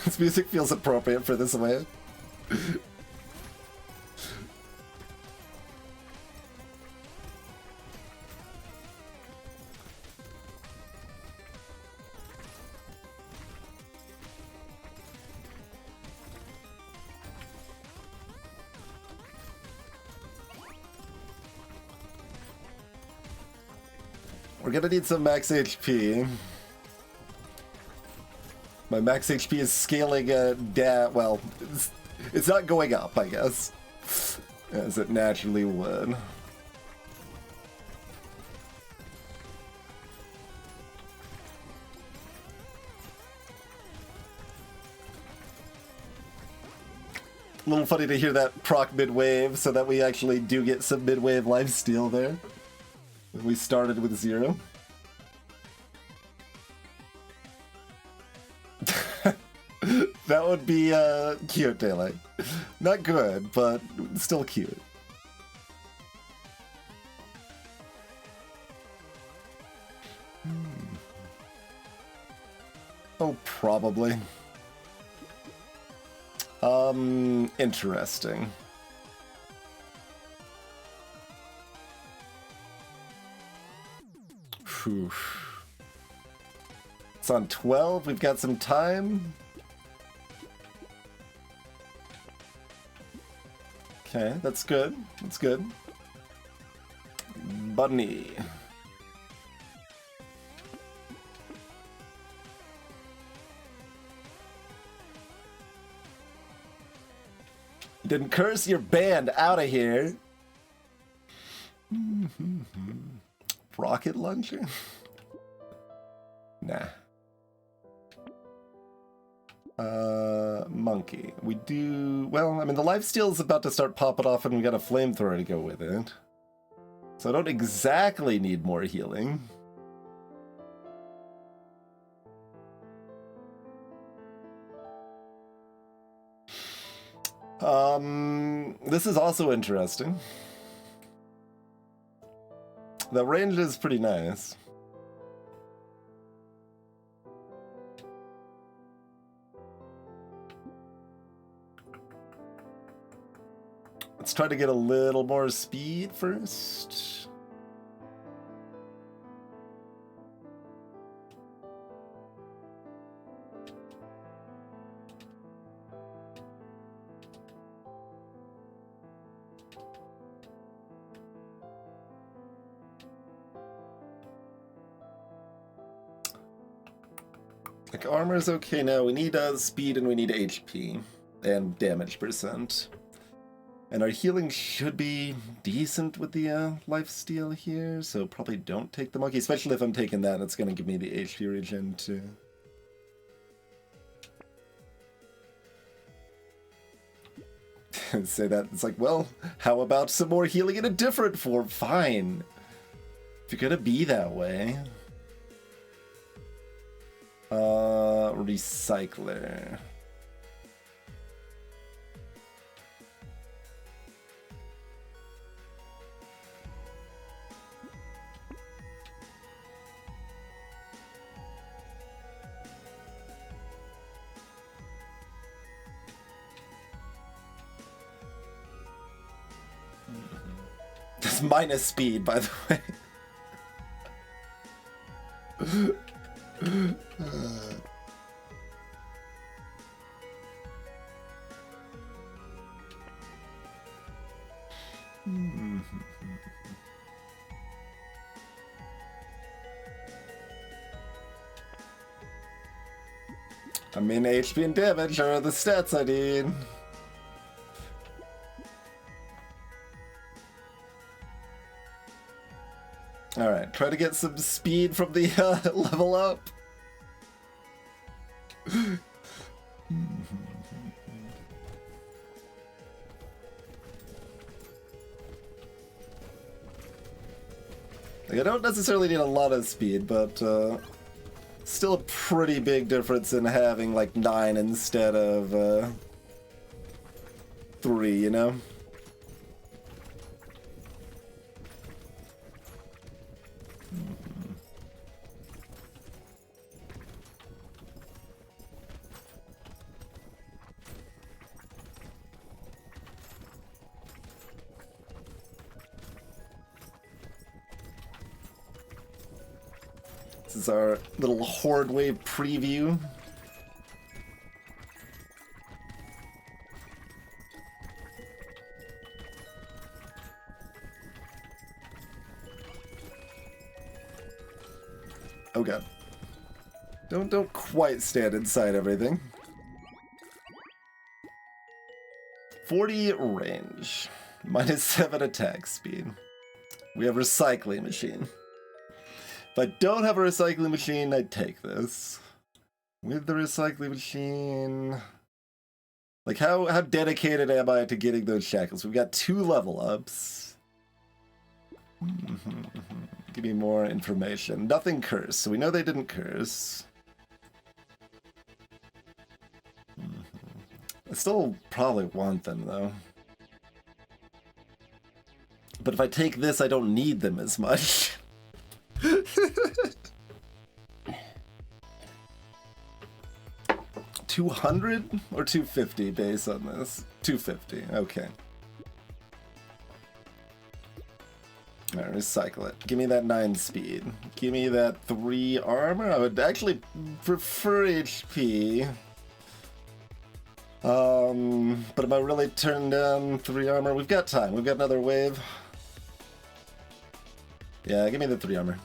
This music feels appropriate for this wave. We're gonna need some max HP. My max HP is scaling well, it's not going up, I guess, as it naturally would. A little funny to hear that proc mid-wave, so that we actually do get some mid-wave lifesteal there. We started with 0. That would be cute, Daylight. Not good, but still cute. Oh, probably. Interesting. Whew. It's on 12. We've got some time. Okay, that's good. That's good. Bunny. Didn't curse your band out of here. Rocket launcher? Nah. Monkey. We do... Well, I mean, the lifesteal is about to start popping off and we got a flamethrower to go with it. So I don't exactly need more healing. This is also interesting. The range is pretty nice. Let's try to get a little more speed first. Like, armor's okay now. We need speed and we need HP and damage percent. And our healing should be decent with the lifesteal here, so probably don't take the monkey, especially if I'm taking that. It's going to give me the HP regen too. Say that, it's like, well, how about some more healing in a different form? Fine. If you're going to be that way. Recycler. That's minus speed, by the way. I mean, HP and damage are the stats I need. Alright, try to get some speed from the level up. Like, I don't necessarily need a lot of speed, but still a pretty big difference in having like 9 instead of 3, you know? This is our little Horde Wave preview. Oh god. Don't quite stand inside everything. 40 range. Minus 7 attack speed. We have recycling machine. If I don't have a recycling machine, I'd take this. With the recycling machine... Like, how dedicated am I to getting those shackles? We've got 2 level ups. Give me more information. Nothing cursed, so we know they didn't curse. I still probably want them, though. But if I take this, I don't need them as much. 200 or 250 base on this? 250, okay. Alright. recycle it. Give me that 9 speed. Give me that 3 armor. I would actually prefer HP. But am I really turning down 3 armor? We've got time. We've got another wave. Yeah, give me the 3 armor.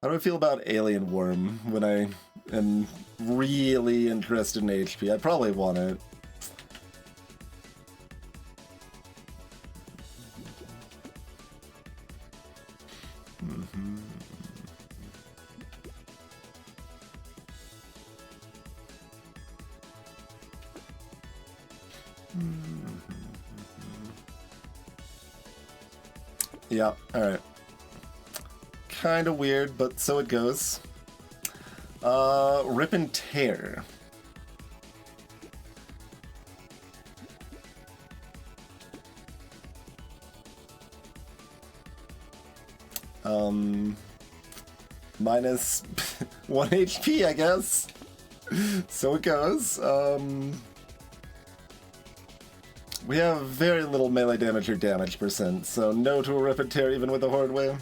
How do I feel about Alien Worm when I am really interested in HP? I probably want it. Yeah, alright. Kinda weird, but so it goes. Rip and Tear. Minus 1 HP, I guess. So it goes. We have very little melee damage or damage percent, so no to a Rip and Tear even with a Horde Wave.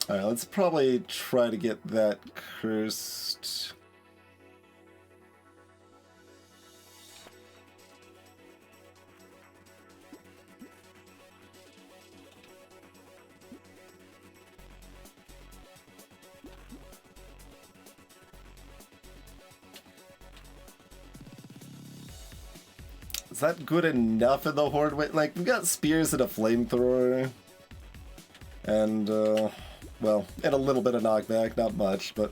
Alright, let's probably try to get that cursed. Is that good enough in the Horde Wave? Like, we've got spears and a flamethrower. And, well, and a little bit of knockback, not much, but...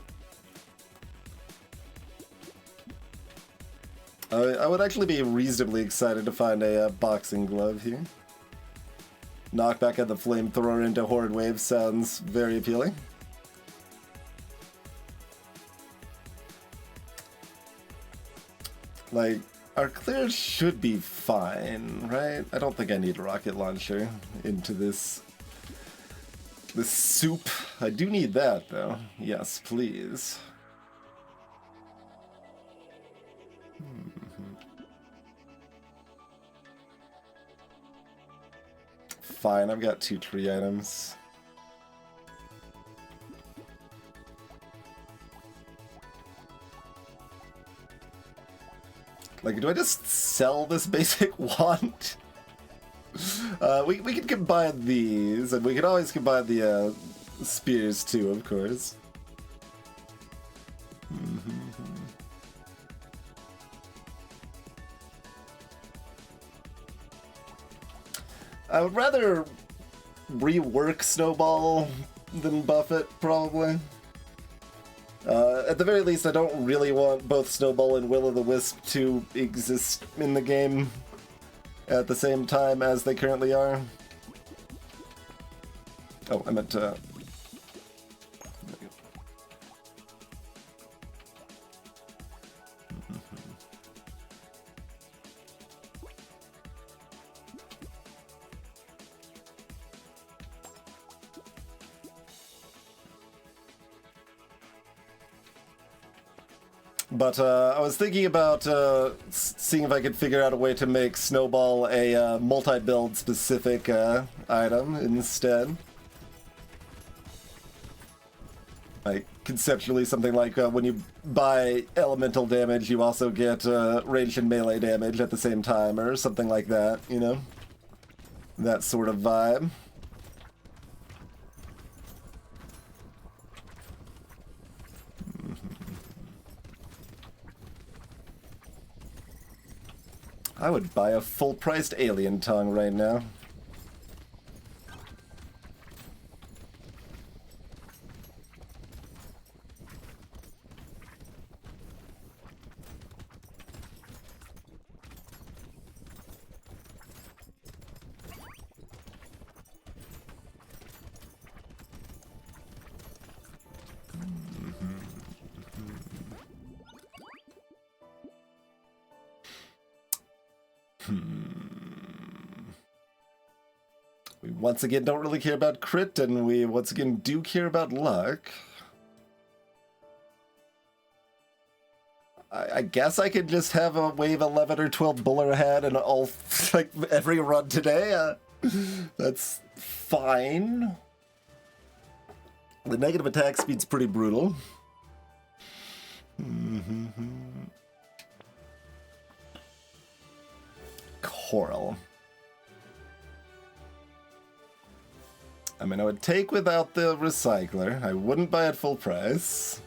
I would actually be reasonably excited to find a boxing glove here. Knockback and the flamethrower into Horde Wave sounds very appealing. Like, our clear should be fine, right? I don't think I need a rocket launcher into this soup. I do need that, though. Yes, please. Fine, I've got 2 tree items. Like, do I just sell this basic wand? We could combine these, and we could always combine the spears too, of course. I would rather rework Snowball than buff it, probably. At the very least, I don't really want both Snowball and Will-o'-the-Wisp to exist in the game at the same time as they currently are. Oh, I meant to... But I was thinking about seeing if I could figure out a way to make Snowball a multi-build specific item instead. Like, conceptually something like when you buy elemental damage, you also get ranged and melee damage at the same time, or something like that, you know? That sort of vibe. I would buy a full-priced alien tongue right now. We once again don't really care about crit, and we once again do care about luck. I guess I could just have a wave 11 or 12 buller ahead and all, like, every run today. That's fine. The negative attack speed's pretty brutal. Coral. I mean, I would take without the recycler. I wouldn't buy at full price.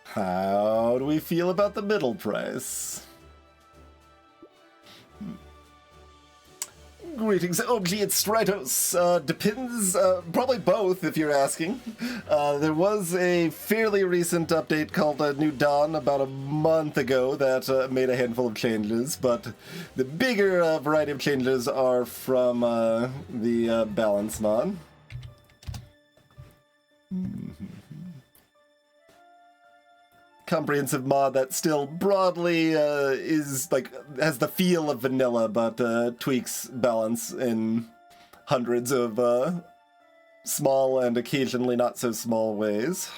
How do we feel about the middle price? Greetings. Oh, gee, it's Stratos. Depends, probably both, if you're asking. There was a fairly recent update called New Dawn about a month ago that made a handful of changes, but the bigger variety of changes are from the balance mod. Comprehensive mod that still broadly is like has the feel of vanilla, but tweaks balance in hundreds of small and occasionally not so small ways.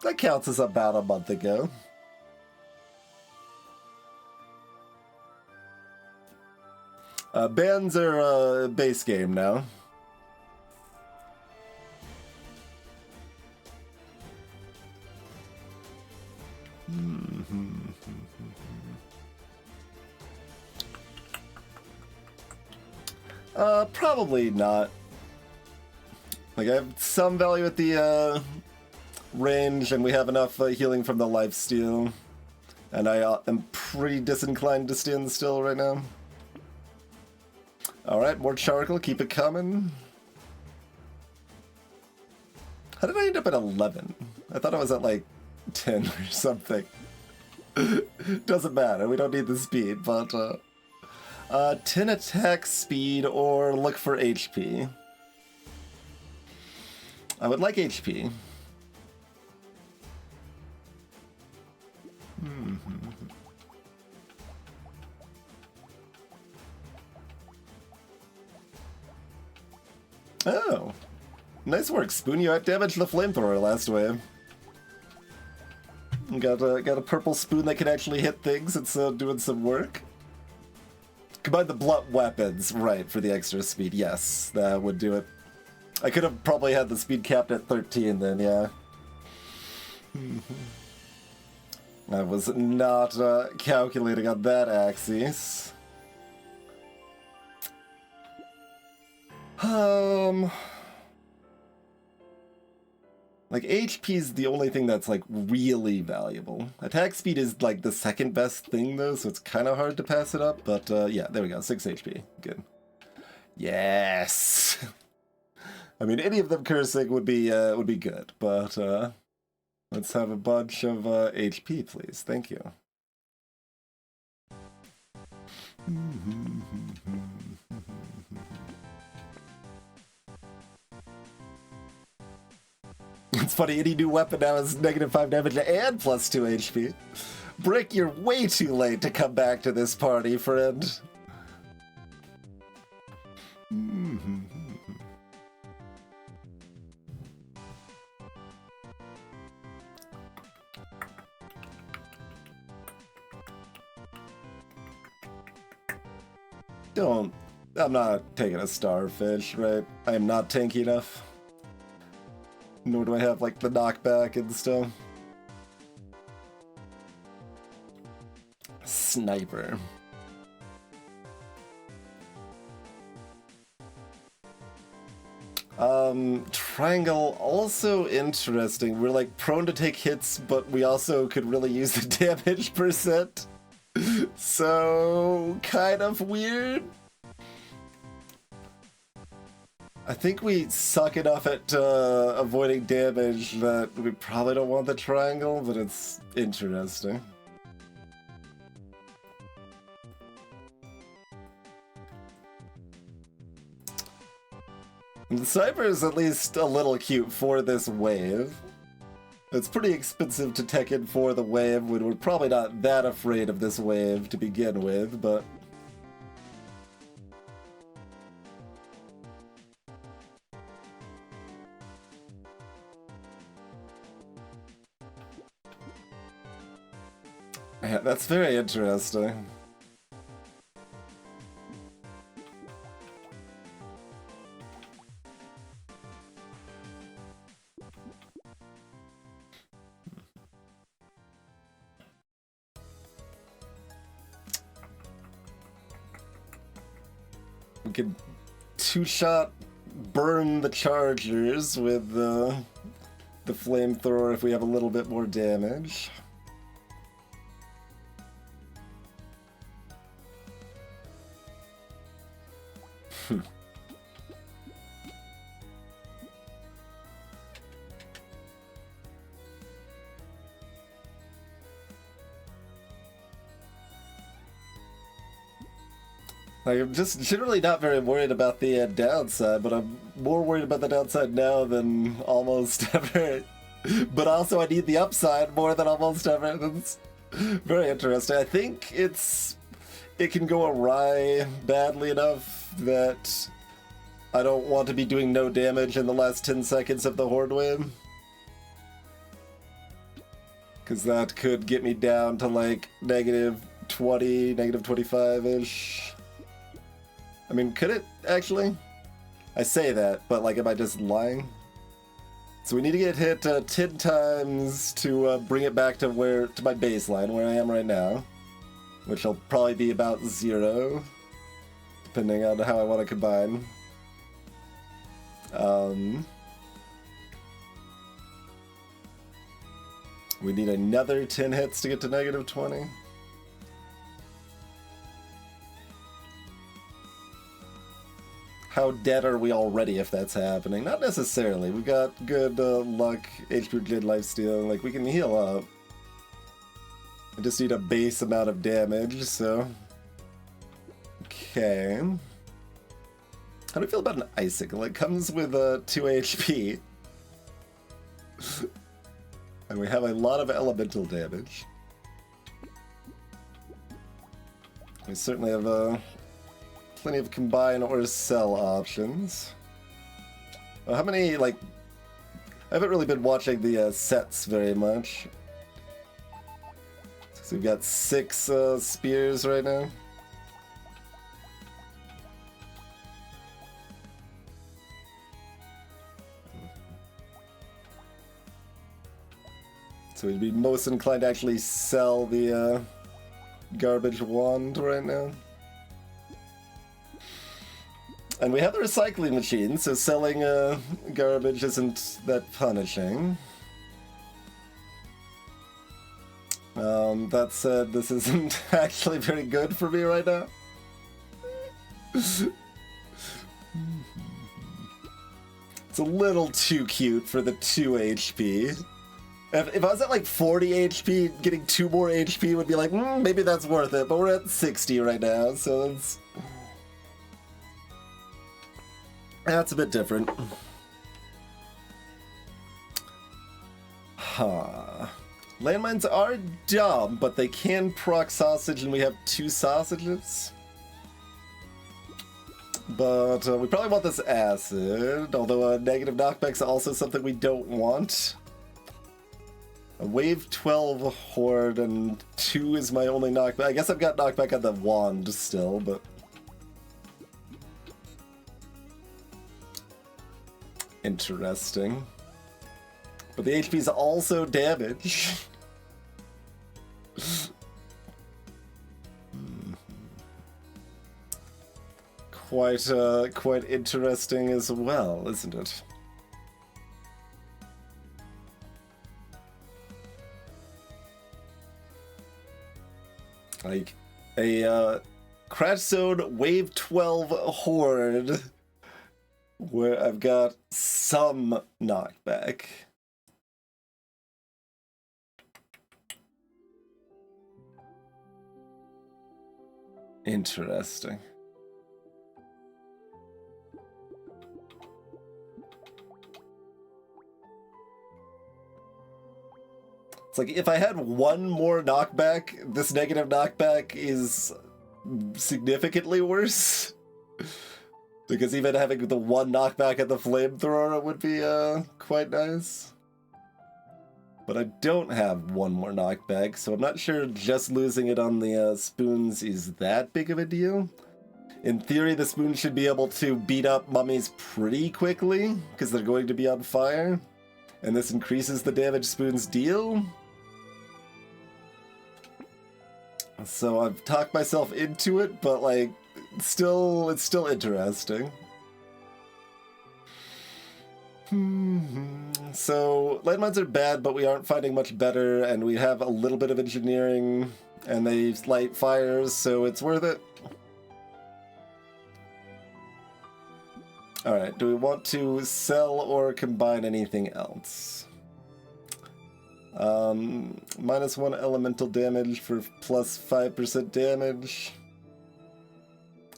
That counts as about a month ago. Bands are base game now. Probably not. Like, I have some value at the range, and we have enough healing from the lifesteal. And I am pretty disinclined to stand still right now. Alright, more charcoal, keep it coming. How did I end up at 11? I thought I was at like 10 or something. Doesn't matter, we don't need the speed, but 10 attack speed or look for HP. I would like HP. Oh, nice work, Spoon. You outdamaged the flamethrower last wave. Got a purple spoon that can actually hit things. It's doing some work. Combine the blunt weapons, right, for the extra speed. Yes, that would do it. I could have probably had the speed capped at 13 then, yeah. I was not calculating on that axis. Like, HP is the only thing that's, like, really valuable. Attack speed is, like, the second best thing, though, so it's kind of hard to pass it up. But, yeah, there we go. 6 HP. Good. Yes! I mean, any of them cursing would be good, but, let's have a bunch of, HP, please. Thank you. It's funny, any new weapon now is -5 damage and +2 HP. Brick, you're way too late to come back to this party, friend. I'm not taking a starfish, right? I am not tanky enough. Nor do I have, like, the knockback and stuff. Sniper. Triangle, also interesting. We're, like, prone to take hits, but we also could really use the damage percent. So, kind of weird. I think we suck enough at avoiding damage that we probably don't want the triangle, but it's interesting. The Cyber is at least a little cute for this wave. It's pretty expensive to tech in for the wave, when we're probably not that afraid of this wave to begin with, but... Yeah, that's very interesting. We could two-shot burn the chargers with the flamethrower if we have a little bit more damage. Like, I'm just generally not very worried about the downside, but I'm more worried about the downside now than almost ever. But also I need the upside more than almost ever. That's very interesting. I think it can go awry badly enough that I don't want to be doing no damage in the last 10 seconds of the Horde wave. Because that could get me down to like -20, -25-ish. I mean, could it actually? I say that, but like, am I just lying? So we need to get hit 10 times to bring it back to my baseline, where I am right now, which will probably be about 0, depending on how I want to combine. We need another 10 hits to get to -20. How dead are we already if that's happening? Not necessarily. We've got good luck, HP Jid lifesteal, like we can heal up. I just need a base amount of damage, so... Okay. How do we feel about an icicle? It comes with 2 HP. And we have a lot of elemental damage. We certainly have plenty of combine or sell options. How many, like... I haven't really been watching the sets very much. So we've got 6 spears right now. So we'd be most inclined to actually sell the garbage wand right now. And we have the recycling machine, so selling garbage isn't that punishing. That said, this isn't actually very good for me right now. It's a little too cute for the 2 HP. If I was at like 40 HP, getting 2 more HP would be like, maybe that's worth it, but we're at 60 right now, so that's a bit different. Huh. Landmines are dumb, but they can proc sausage, and we have 2 sausages. But we probably want this acid, although negative knockback's also something we don't want. A wave 12 horde, and 2 is my only knockback. I guess I've got knockback on the wand still, but... Interesting. But the HP is also damage. Quite interesting as well, isn't it? Like a Crash Zone Wave 12 Horde where I've got some knockback. Interesting. It's like, if I had one more knockback, this negative knockback is significantly worse. Because even having the one knockback at the flamethrower would be quite nice. But I don't have one more knockback, so I'm not sure just losing it on the spoons is that big of a deal. In theory, the spoon should be able to beat up mummies pretty quickly, because they're going to be on fire. And this increases the damage spoons deal. So I've talked myself into it, but like, it's still interesting. So, landmines are bad, but we aren't finding much better, and we have a little bit of engineering, and they light fires, so it's worth it. Alright, do we want to sell or combine anything else? -1 elemental damage for plus 5% damage.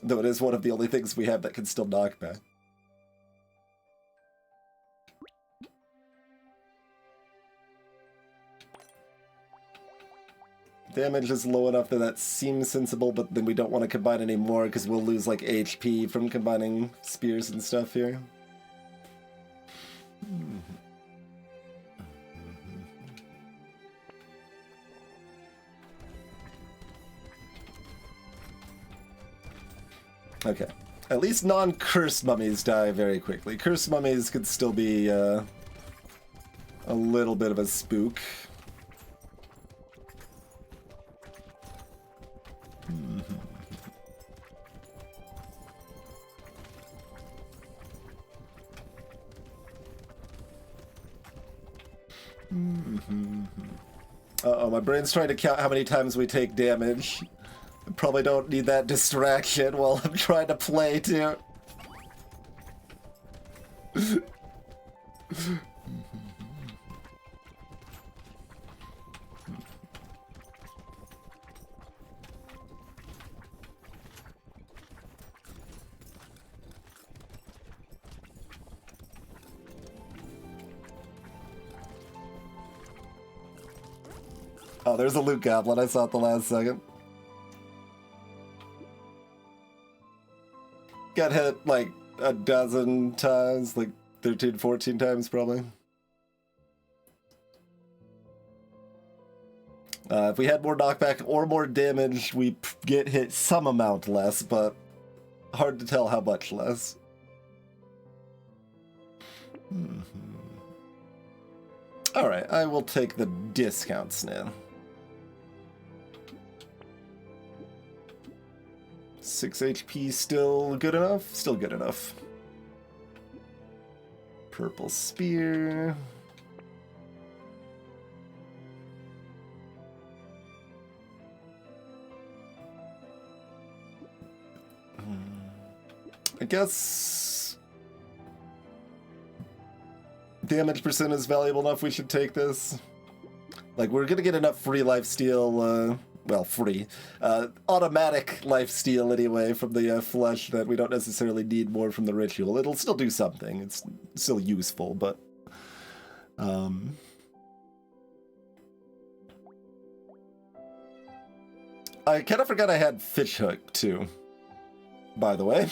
Though it is one of the only things we have that can still knock back. Damage is low enough that seems sensible, but then we don't want to combine any more because we'll lose like HP from combining spears and stuff here. Okay. At least non-cursed mummies die very quickly. Cursed mummies could still be a little bit of a spook. Uh-oh, my brain's trying to count how many times we take damage. I probably don't need that distraction while I'm trying to play, too. Oh, there's a loot goblin. I saw it the last second. Got hit like a dozen times, like 13, 14 times probably. If we had more knockback or more damage, we get hit some amount less, but hard to tell how much less. Alright, I will take the discounts now. 6 HP still good enough? Still good enough. Purple spear. I guess damage percent is valuable enough. We should take this. Like, we're gonna get enough free lifesteal, well, free, automatic lifesteal anyway from the flesh that we don't necessarily need more from the ritual. It'll still do something. It's still useful, but I kind of forgot I had fishhook too, by the way.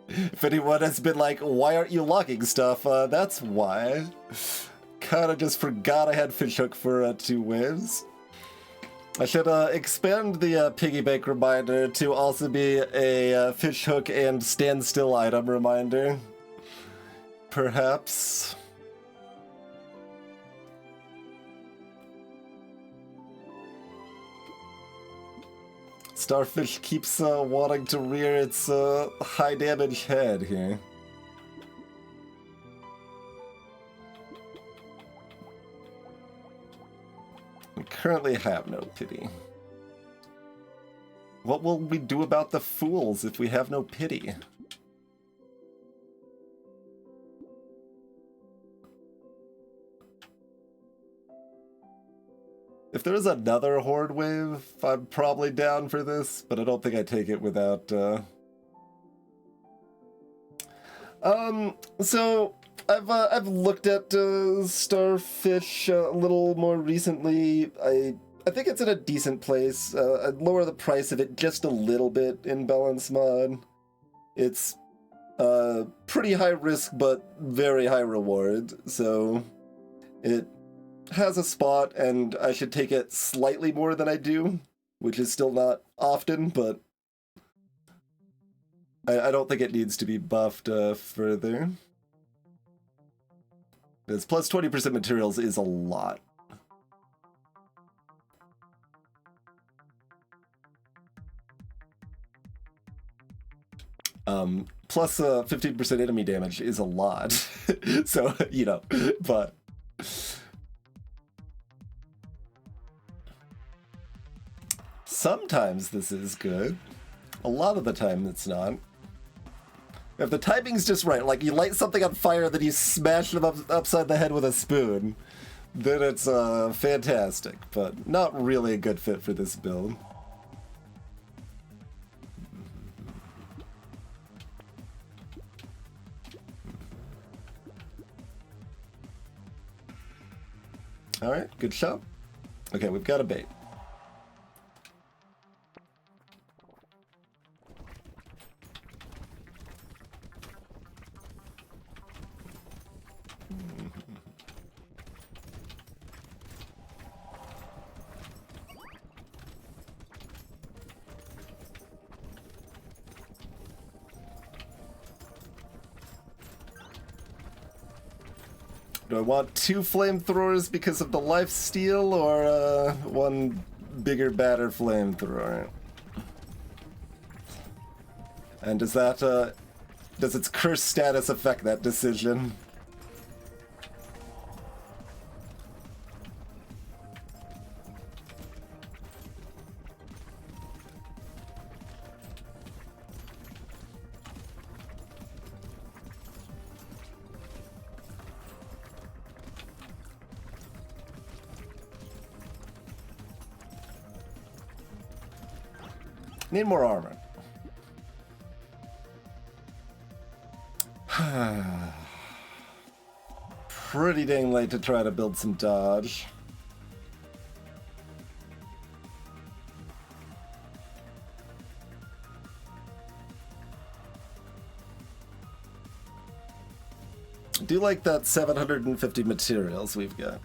If anyone has been like, why aren't you logging stuff? That's why. Kind of just forgot I had fishhook for 2 waves. I should expand the piggy bank reminder to also be a fishhook and standstill item reminder. Perhaps. Starfish keeps wanting to rear its high damage head here. We currently have no pity. What will we do about the fools if we have no pity? If there is another horde wave, I'm probably down for this, but I don't think I take it without... So, I've looked at Starfish a little more recently. I think it's in a decent place. I'd lower the price of it just a little bit in Balance Mod. It's pretty high risk, but very high reward. So it has a spot, and I should take it slightly more than I do, which is still not often, but I don't think it needs to be buffed further. Because plus 20% materials is a lot. Plus 15% enemy damage is a lot. So, you know, but... Sometimes this is good. A lot of the time it's not. If the timing's just right, like you light something on fire, then you smash them upside the head with a spoon, then it's fantastic, but not really a good fit for this build. Alright, good shot. Okay, we've got a bait. Do I want 2 flamethrowers because of the lifesteal, or one bigger, badder flamethrower? And does that, does its curse status affect that decision? Need more armor. Pretty dang late to try to build some dodge. I do like that 750 materials we've got.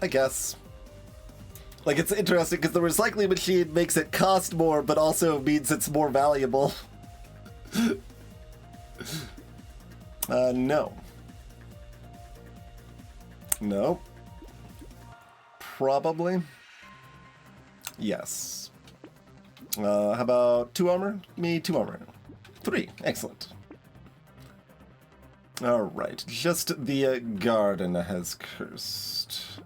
I guess. Like, it's interesting because the recycling machine makes it cost more, but also means it's more valuable. No. No. Probably. Yes. How about 2 armor? Me 2 armor. 3. Excellent. Alright. Just the garden has cursed.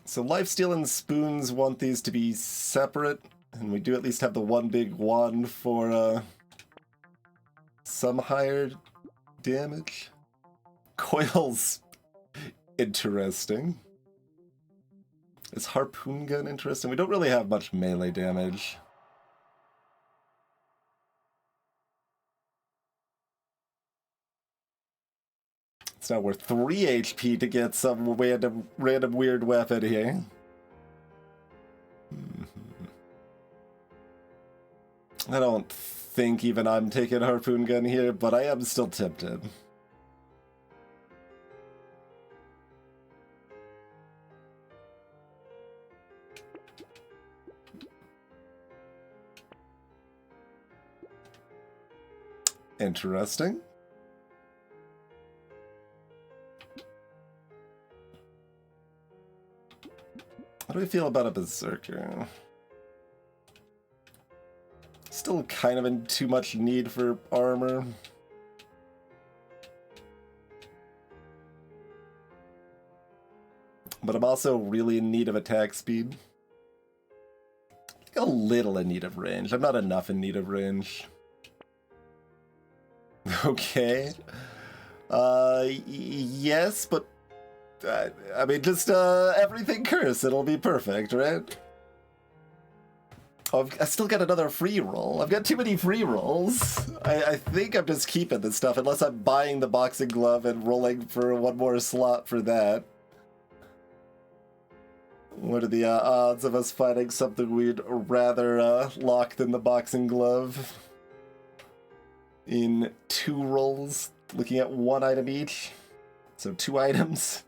So lifesteal and spoons want these to be separate, and we do at least have the one big one for some higher damage. Coil's interesting. Is harpoon gun interesting? We don't really have much melee damage. It's now worth 3 HP to get some random weird weapon here. I don't think even I'm taking harpoon gun here, but I am still tempted. Interesting. How do we feel about a berserker? still kind of in too much need for armor. But I'm also really in need of attack speed. A little in need of range. I'm not enough in need of range. Okay. Yes, but... I mean, just, everything curse. It'll be perfect, right? Oh, I still got another free roll. I've got too many free rolls. I think I'm just keeping this stuff, unless I'm buying the boxing glove and rolling for one more slot for that. What are the odds of us finding something we'd rather lock than the boxing glove? In 2 rolls, looking at 1 item each. So 2 items.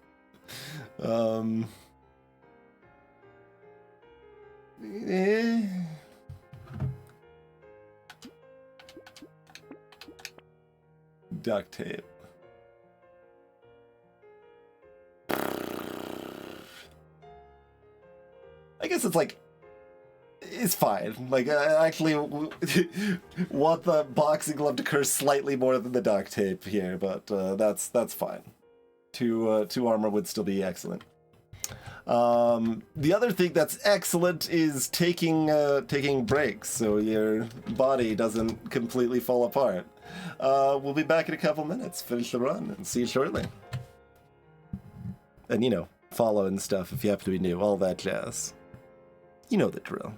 Duct tape. I guess it's like, it's fine. Like, I actually want the boxing glove to curse slightly more than the duct tape here, but that's fine. 2 armor would still be excellent. The other thing that's excellent is taking breaks, so your body doesn't completely fall apart. We'll be back in a couple minutes, finish the run, and see you shortly. And, you know, follow and stuff if you happen to be new, all that jazz. You know the drill.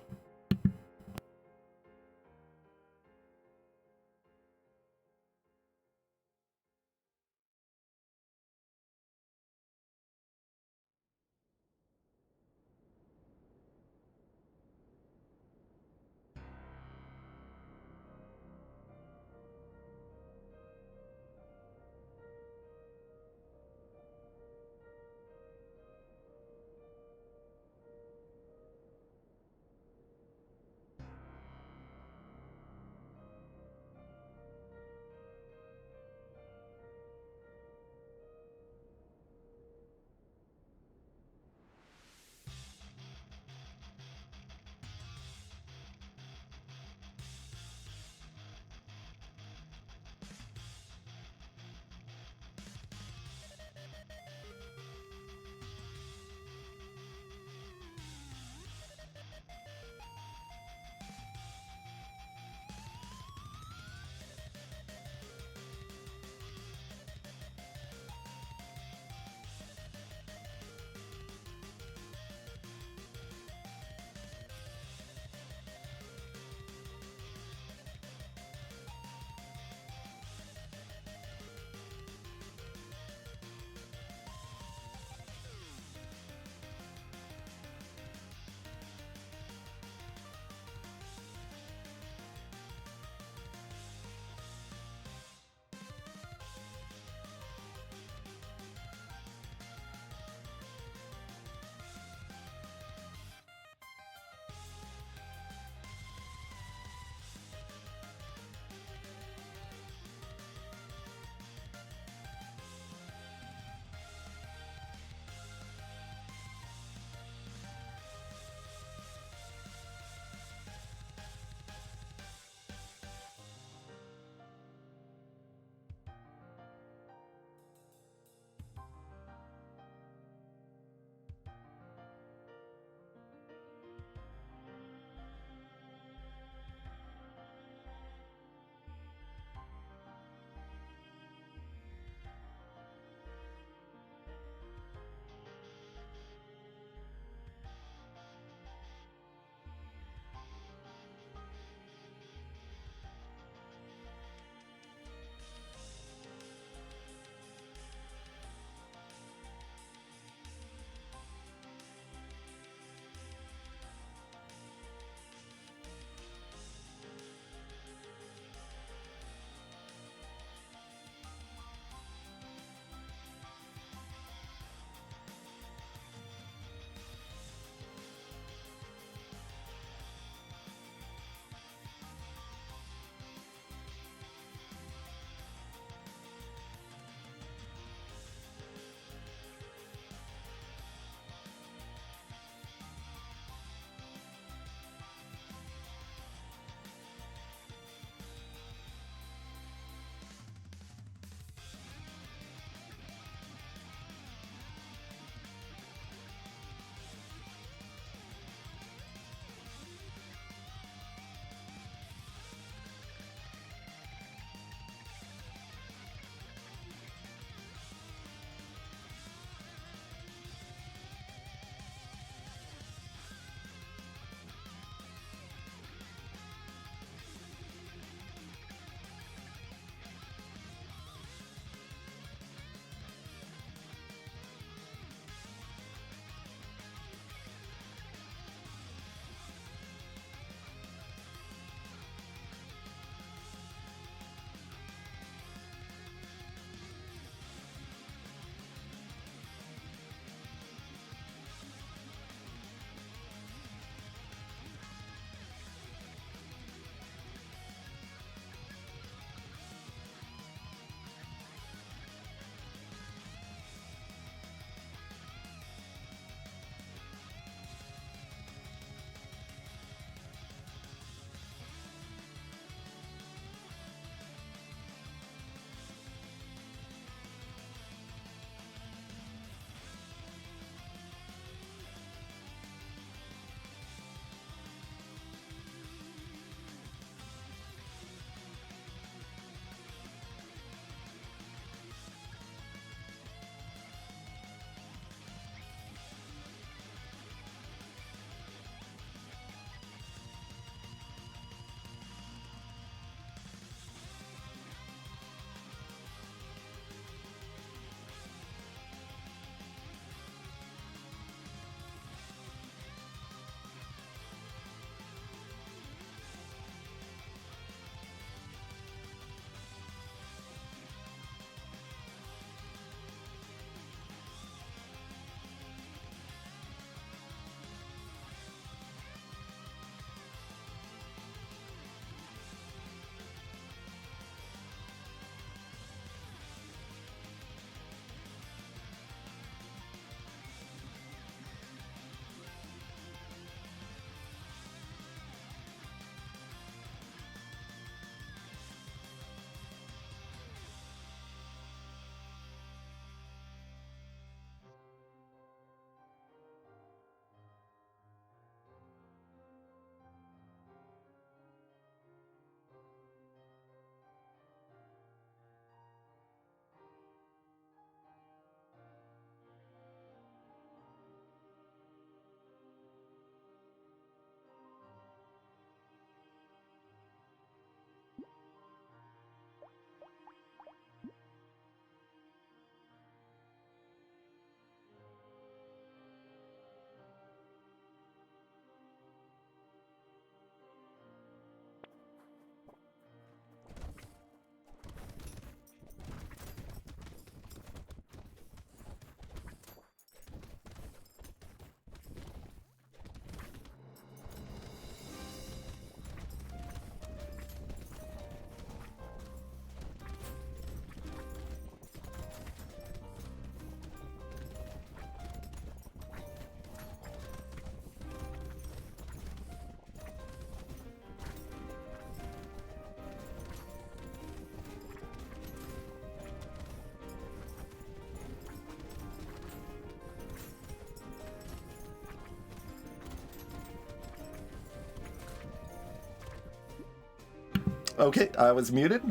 Okay, I was muted.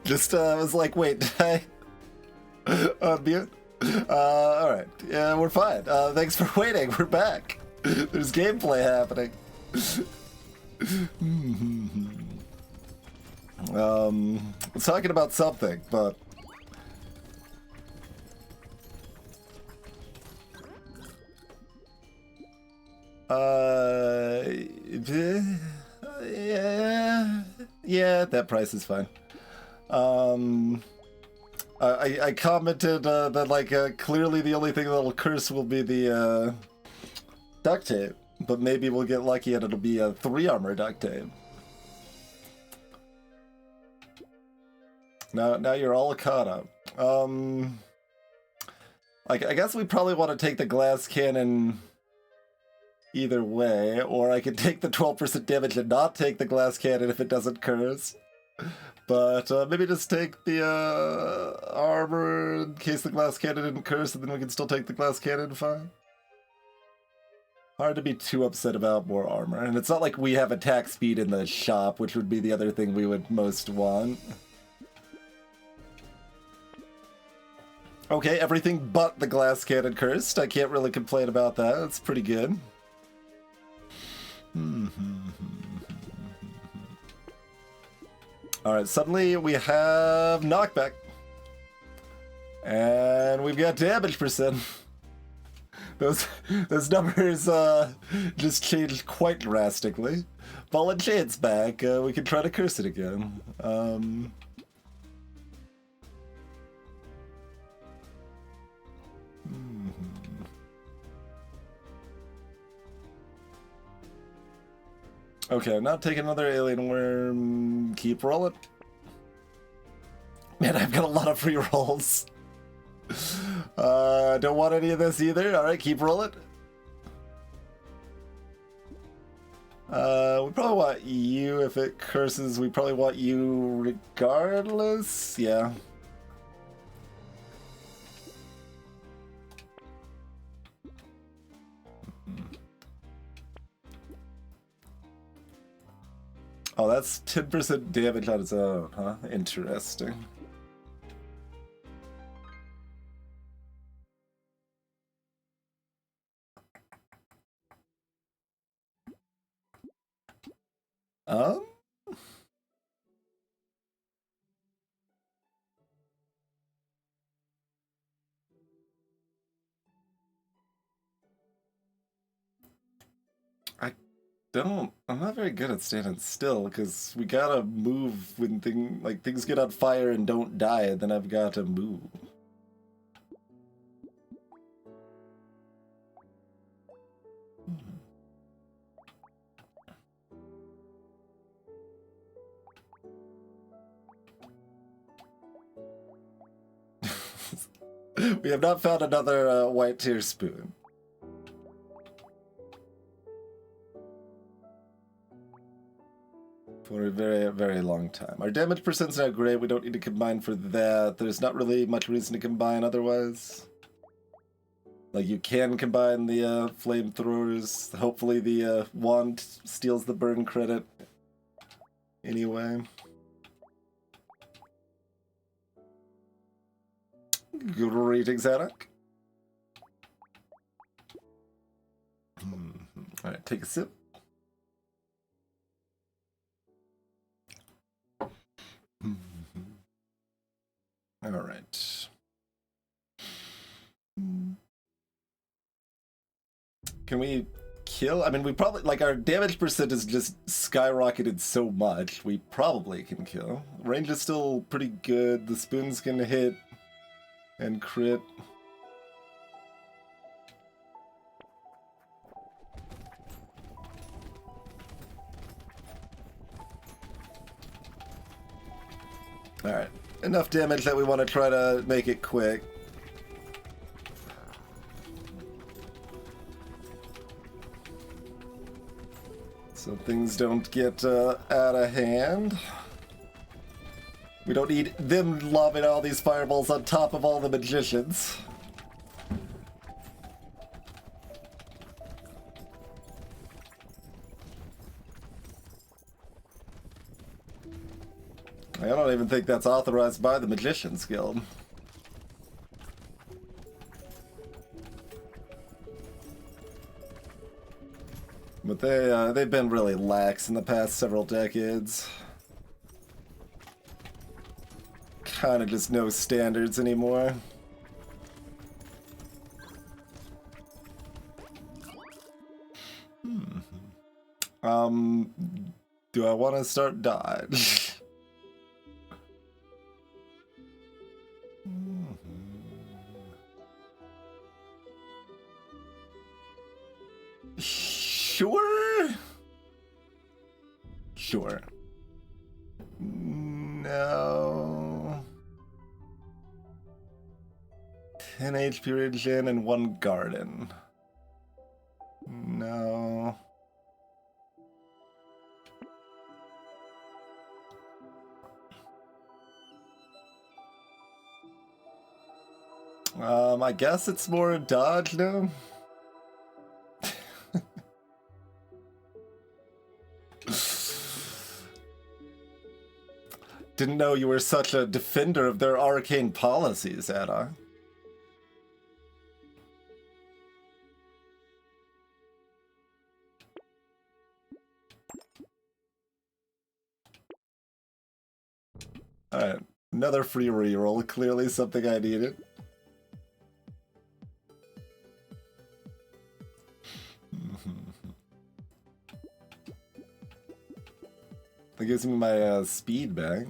Just was like, wait, did I unmute? Alright. Yeah, we're fine. Thanks for waiting. We're back. There's gameplay happening. I was talking about something, but... Yeah, that price is fine. I commented that, like, clearly the only thing that'll curse will be the, duct tape. But maybe we'll get lucky and it'll be a 3 armor duct tape. Now you're all caught up. I guess we probably want to take the glass cannon either way, or I could take the 12% damage and not take the glass cannon if it doesn't curse. But maybe just take the armor in case the glass cannon didn't curse, and then we can still take the glass cannon fine. Hard to be too upset about more armor, and it's not like we have attack speed in the shop, which would be the other thing we would most want. Okay, everything but the glass cannon cursed. I can't really complain about that. That's pretty good. Alright, suddenly we have knockback. And we've got damage percent. Those numbers just changed quite drastically. Ball and chain's back. We can try to curse it again. Okay, now take another alien worm. Keep rolling. Man, I've got a lot of free rolls. Don't want any of this either. Alright, keep rolling. We probably want you if it curses. We probably want you regardless. Yeah. Oh, that's 10% damage on its own, huh? Interesting. I'm not very good at standing still, because we gotta move when things get on fire and don't die, and then I've gotta move. We have not found another white tear spoon. For a very, very long time. Our damage percent's not great. We don't need to combine for that. There's not really much reason to combine otherwise. Like, you can combine the flamethrowers. Hopefully the wand steals the burn credit. Anyway. Greetings, Anak. Alright, take a sip. Alright. Can we kill? I mean, we probably, like, our damage percent is just skyrocketed so much. We probably can kill. Range is still pretty good. The spoon's gonna hit and crit. Alright. Enough damage that we want to try to make it quick. So things don't get out of hand. We don't need them lobbing all these fireballs on top of all the magicians. I don't even think that's authorized by the Magician's Guild. But they've been really lax in the past several decades. Kind of just no standards anymore. Do I want to start Dodge? Sure. Sure. No. 10 HP regen and 1 garden. No. I guess it's more a dodge now. Didn't know you were such a defender of their arcane policies, Ada. Alright, another free reroll, clearly something I needed. That gives me my speed back.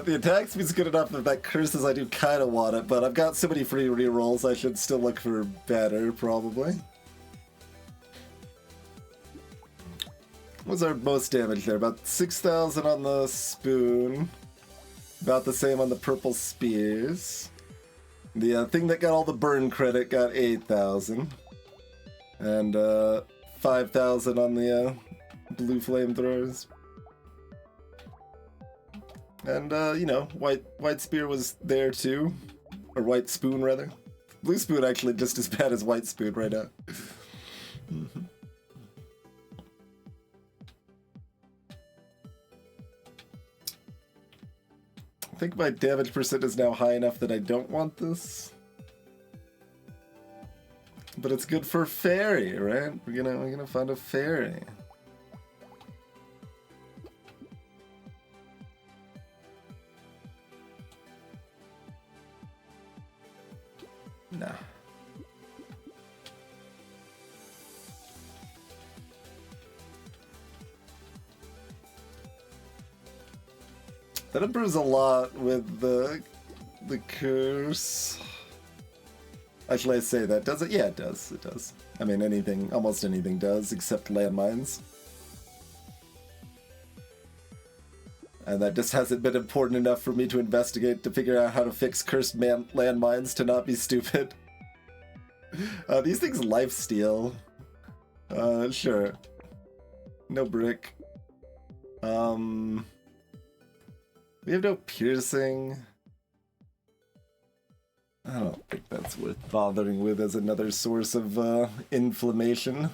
The attack speed's good enough if that curses I do kind of want it, but I've got so many free rerolls I should still look for better, probably. What's our most damage there? About 6,000 on the spoon. About the same on the purple spears. The thing that got all the burn credit got 8,000. And 5,000 on the blue flamethrowers. And, you know, white spear was there too. Or white spoon, rather. Blue spoon actually just as bad as white spoon right now. I think my damage percent is now high enough that I don't want this. But it's good for fairy, right? We're gonna find a fairy. Nah. That improves a lot with the curse. Actually, I say that. Does it? Yeah, it does. It does. I mean, anything, almost anything does, except landmines. And that just hasn't been important enough for me to investigate to figure out how to fix cursed landmines to not be stupid. These things lifesteal. Sure. No brick. We have no piercing. I don't think that's worth bothering with as another source of inflammation.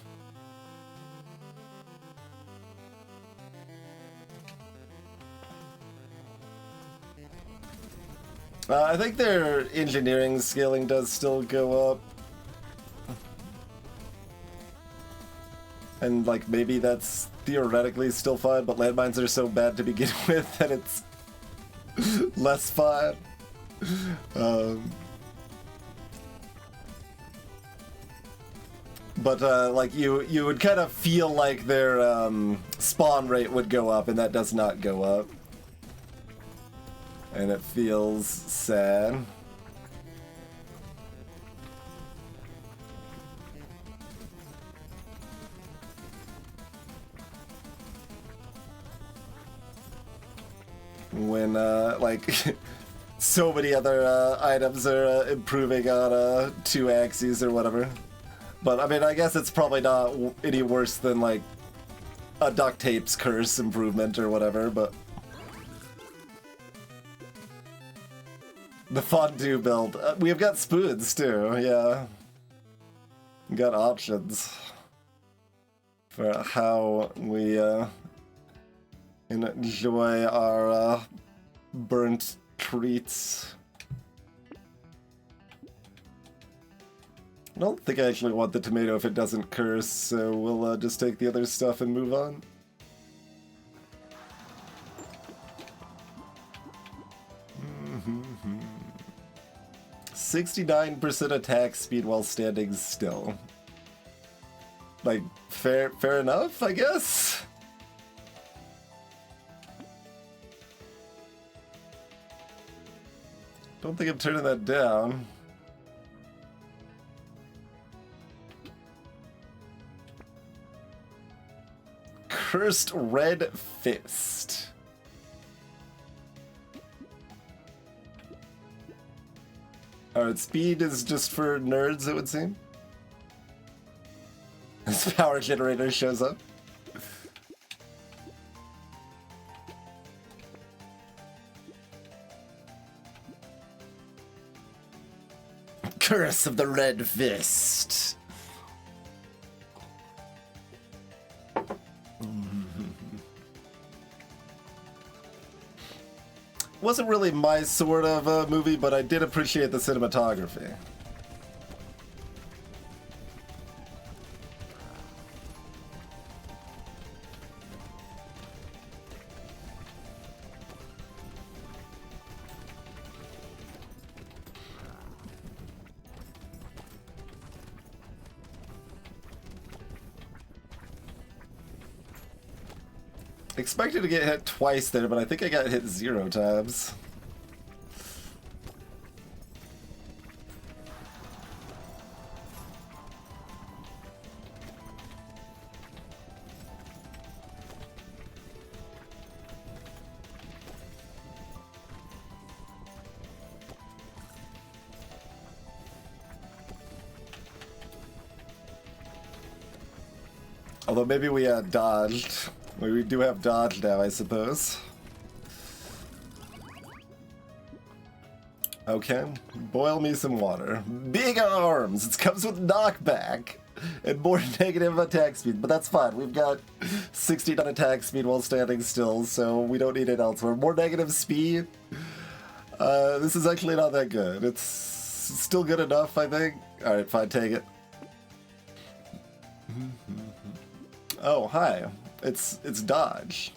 I think their engineering scaling does still go up. And, like, maybe that's theoretically still fine, but landmines are so bad to begin with that it's less fine. But, like, you would kind of feel like their spawn rate would go up, and that does not go up. And it feels sad. When, like, so many other items are improving on 2 axes or whatever. But I mean, I guess it's probably not any worse than like a duct tape's curse improvement or whatever, but the fondue build. We've got spoons too, yeah. We got options for how we enjoy our burnt treats. I don't think I actually want the tomato if it doesn't curse, so we'll just take the other stuff and move on. Mm-hmm. 69% attack speed while standing still. Like, fair enough, I guess? Don't think I'm turning that down. Cursed Red Fist. Alright, speed is just for nerds, it would seem. This power generator shows up. Curse of the Red Fist. Wasn't really my sort of movie, but I did appreciate the cinematography. Expected to get hit twice there, but I think I got hit 0 times. Although maybe we dodged. We do have dodge now, I suppose. Okay, boil me some water. Big arms! It comes with knockback and more negative attack speed, but that's fine. We've got 69 attack speed while standing still, so we don't need it elsewhere. More negative speed? This is actually not that good. It's still good enough, I think. Alright, fine, take it. Oh, hi. It's dodge.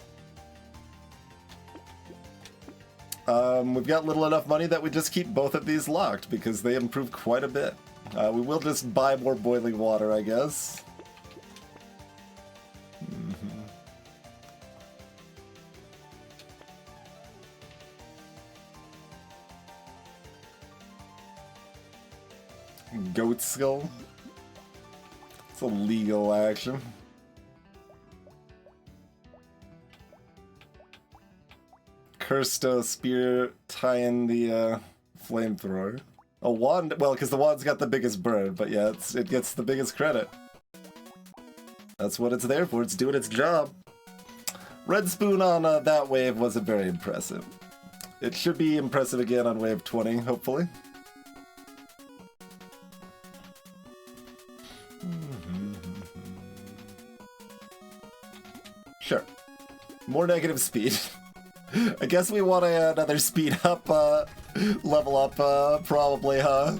We've got little enough money that we just keep both of these locked because they improve quite a bit. We will just buy more boiling water, I guess. Goat skull. It's a legal action. Cursed spear tying the flamethrower. A wand, well, because the wand's got the biggest burn, but yeah, it gets the biggest credit. That's what it's there for, it's doing its job. Red spoon on that wave wasn't very impressive. It should be impressive again on wave 20, hopefully. Sure. More negative speed. I guess we want another speed up, level up, probably, huh?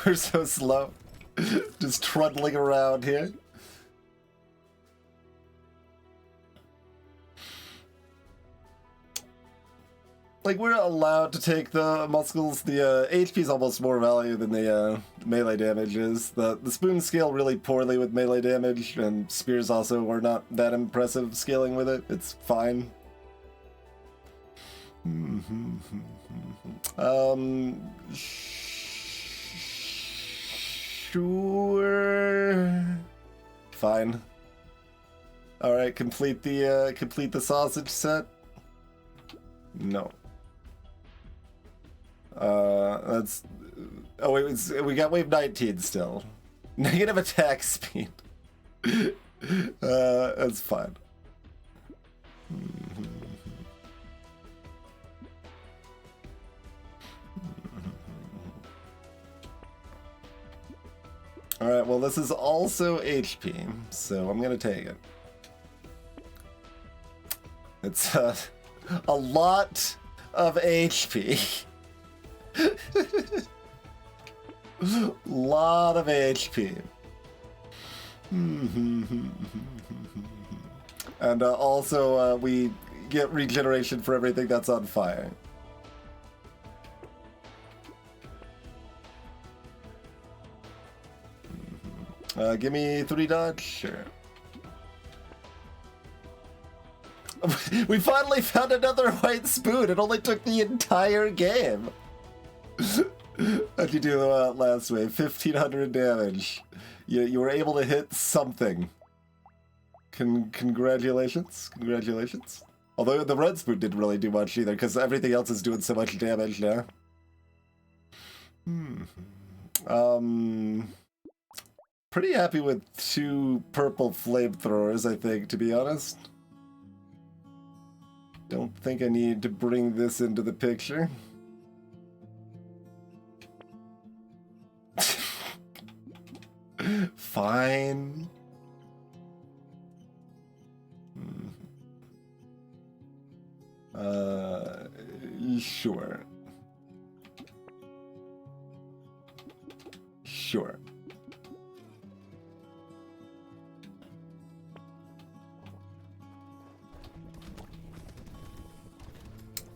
We're so slow. Just trundling around here. Like, we're allowed to take the muscles. The HP is almost more value than the melee damage is. The spoons scale really poorly with melee damage, and spears also are not that impressive scaling with it. It's fine. Sure. Fine. All right, complete the sausage set. No. That's. Oh wait, we got wave 19 still. Negative attack speed. That's fine. All right. Well, this is also HP, so I'm gonna take it. It's a lot of HP. Lot of HP. And also we get regeneration for everything that's on fire. Give me 3 dodge, sure. We finally found another white spoon. It only took the entire game. How'd you do last wave? 1,500 damage. You were able to hit something. Congratulations. Congratulations. Although the red spoon didn't really do much either, because everything else is doing so much damage now. Pretty happy with 2 purple flamethrowers, I think, to be honest. Don't think I need to bring this into the picture. Fine. Sure. Sure.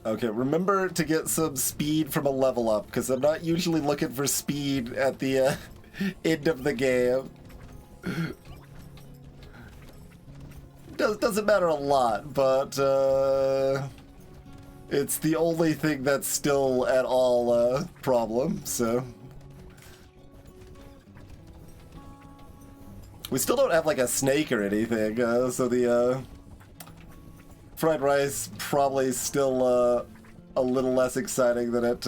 Okay, remember to get some speed from a level up, because I'm not usually looking for speed at the end of the game. Doesn't matter a lot, but it's the only thing that's still at all a problem, so. We still don't have like a snake or anything, so the fried rice probably still a little less exciting than it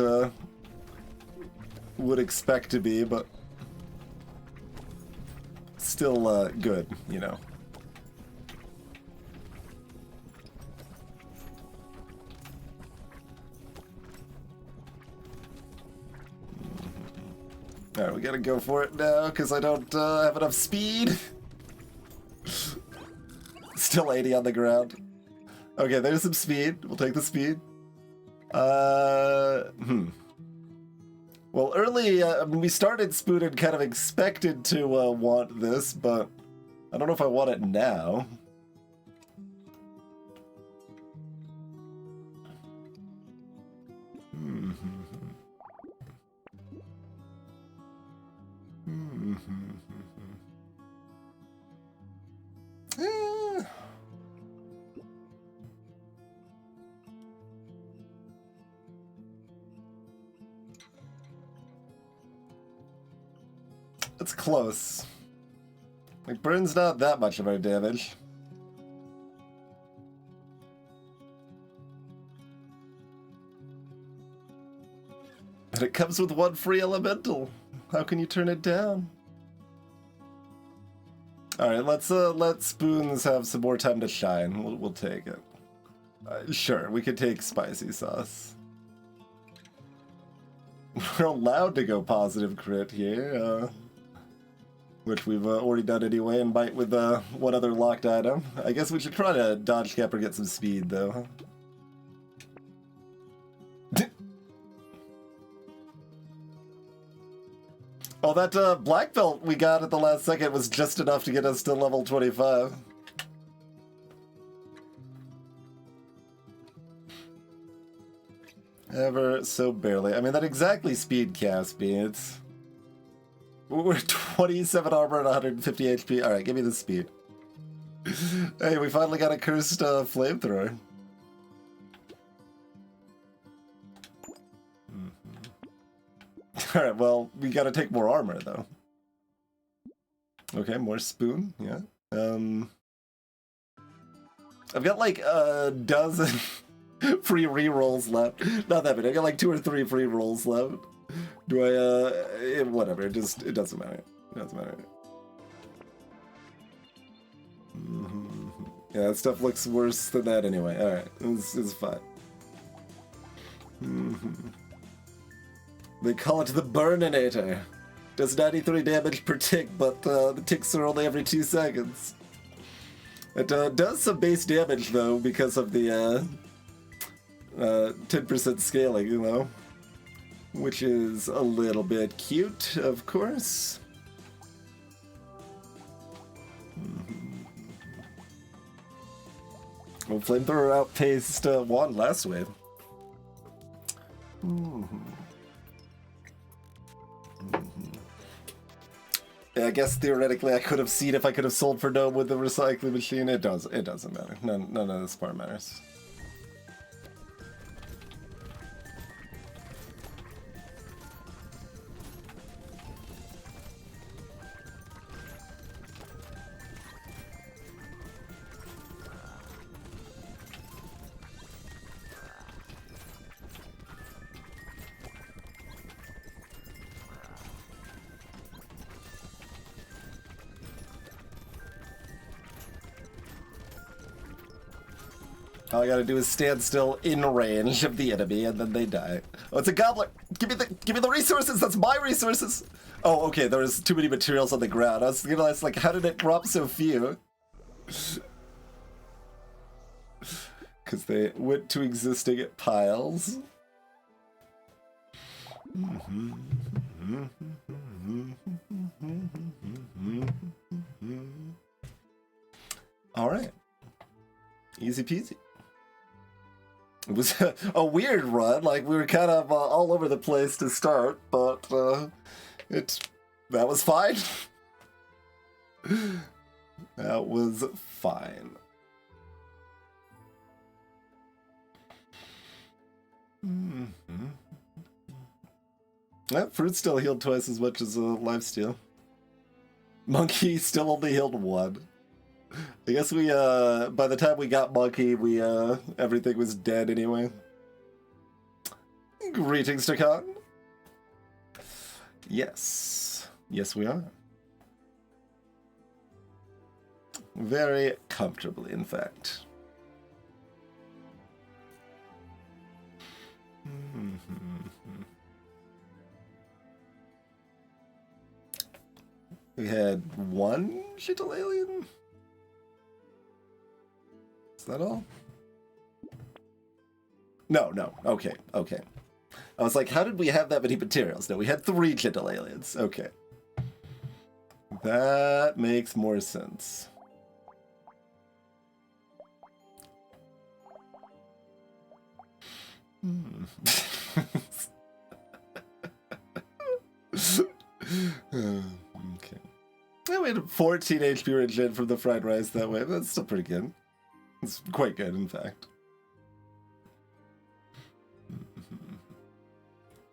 would expect to be, but still good, you know. Alright, we gotta go for it now, because I don't have enough speed. Still 80 on the ground. Okay, there's some speed. We'll take the speed. Well, early, we started Spoon and kind of expected to want this, but I don't know if I want it now. It's close. Like, burn's not that much of our damage. But it comes with 1 free elemental. How can you turn it down? Alright, let's let spoons have some more time to shine. We'll take it. Sure, we could take spicy sauce. We're allowed to go positive crit here. which we've already done anyway, and bite with one other locked item. I guess we should try to dodge cap or get some speed, though. Oh, that black belt we got at the last second was just enough to get us to level 25. Ever so barely. I mean, that exactly speed caps me. We're 27 armor and 150 HP. Alright, give me the speed. Hey, we finally got a cursed flamethrower. Alright, well, we gotta take more armor, though. Okay, more spoon, yeah. I've got like a dozen free rerolls left. Not that many, I got like 2 or 3 free rolls left. Do I, whatever, it doesn't matter. It doesn't matter. Yeah, that stuff looks worse than that anyway. Alright, it's fine. They call it the Burninator. Does 93 damage per tick, but the ticks are only every 2 seconds. It does some base damage, though, because of the 10% scaling, you know? Which is a little bit cute, of course. Well, Flamethrower outpaced Wand last wave. Yeah, I guess theoretically I could have seen if I could have sold for Gnome with the recycling machine. It doesn't matter. None of this part matters. All I gotta do is stand still in range of the enemy, and then they die. Oh, it's a goblin! Give me the resources! That's my resources! Oh, okay, there was too many materials on the ground. I was gonna ask, like, how did it drop so few? Because they went to existing piles. Alright. Easy peasy. It was a weird run, like we were kind of all over the place to start, but that was fine. That was fine. That fruit still healed twice as much as lifesteal. Monkey still only healed 1. I guess we, by the time we got Monkey, everything was dead anyway. Greetings, Takan. Yes. Yes, we are. Very comfortably, in fact. We had 1 shittle alien? Is that all? No. Okay. I was like, how did we have that many materials? No, we had 3 gentle aliens. Okay. That makes more sense. Okay. Yeah, we had 14 HP regen from the fried rice that way. That's still pretty good. It's quite good, in fact.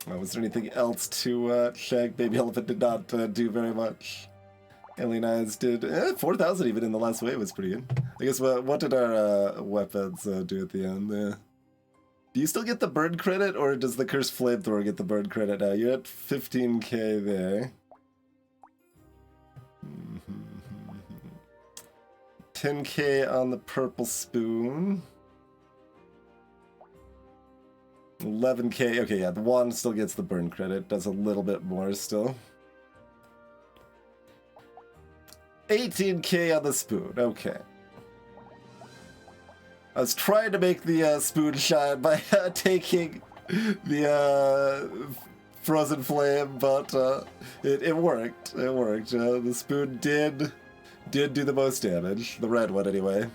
Was there anything else to check? Baby Elephant did not do very much. Alien Eyes did 4,000 even in the last wave was pretty good. I guess what did our weapons do at the end? Do you still get the burn credit, or does the Cursed Flamethrower get the burn credit now? You're at 15k there. 10k on the purple spoon. 11k. Okay, yeah, the wand still gets the burn credit. Does a little bit more still. 18k on the spoon. Okay. I was trying to make the spoon shine by taking the frozen flame, but it worked. It worked. The spoon did do the most damage. The red one, anyway.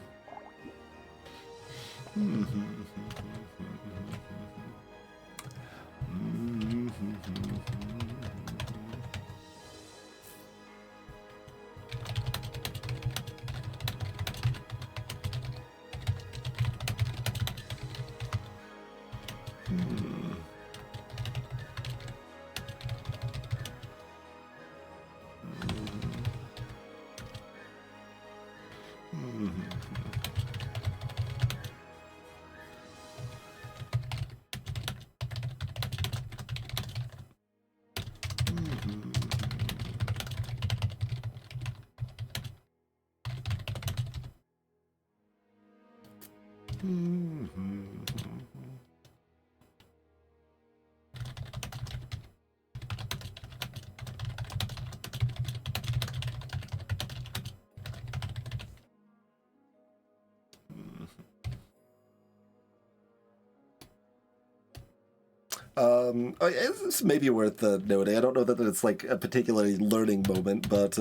It's maybe worth noting. I don't know that it's like a particularly learning moment, but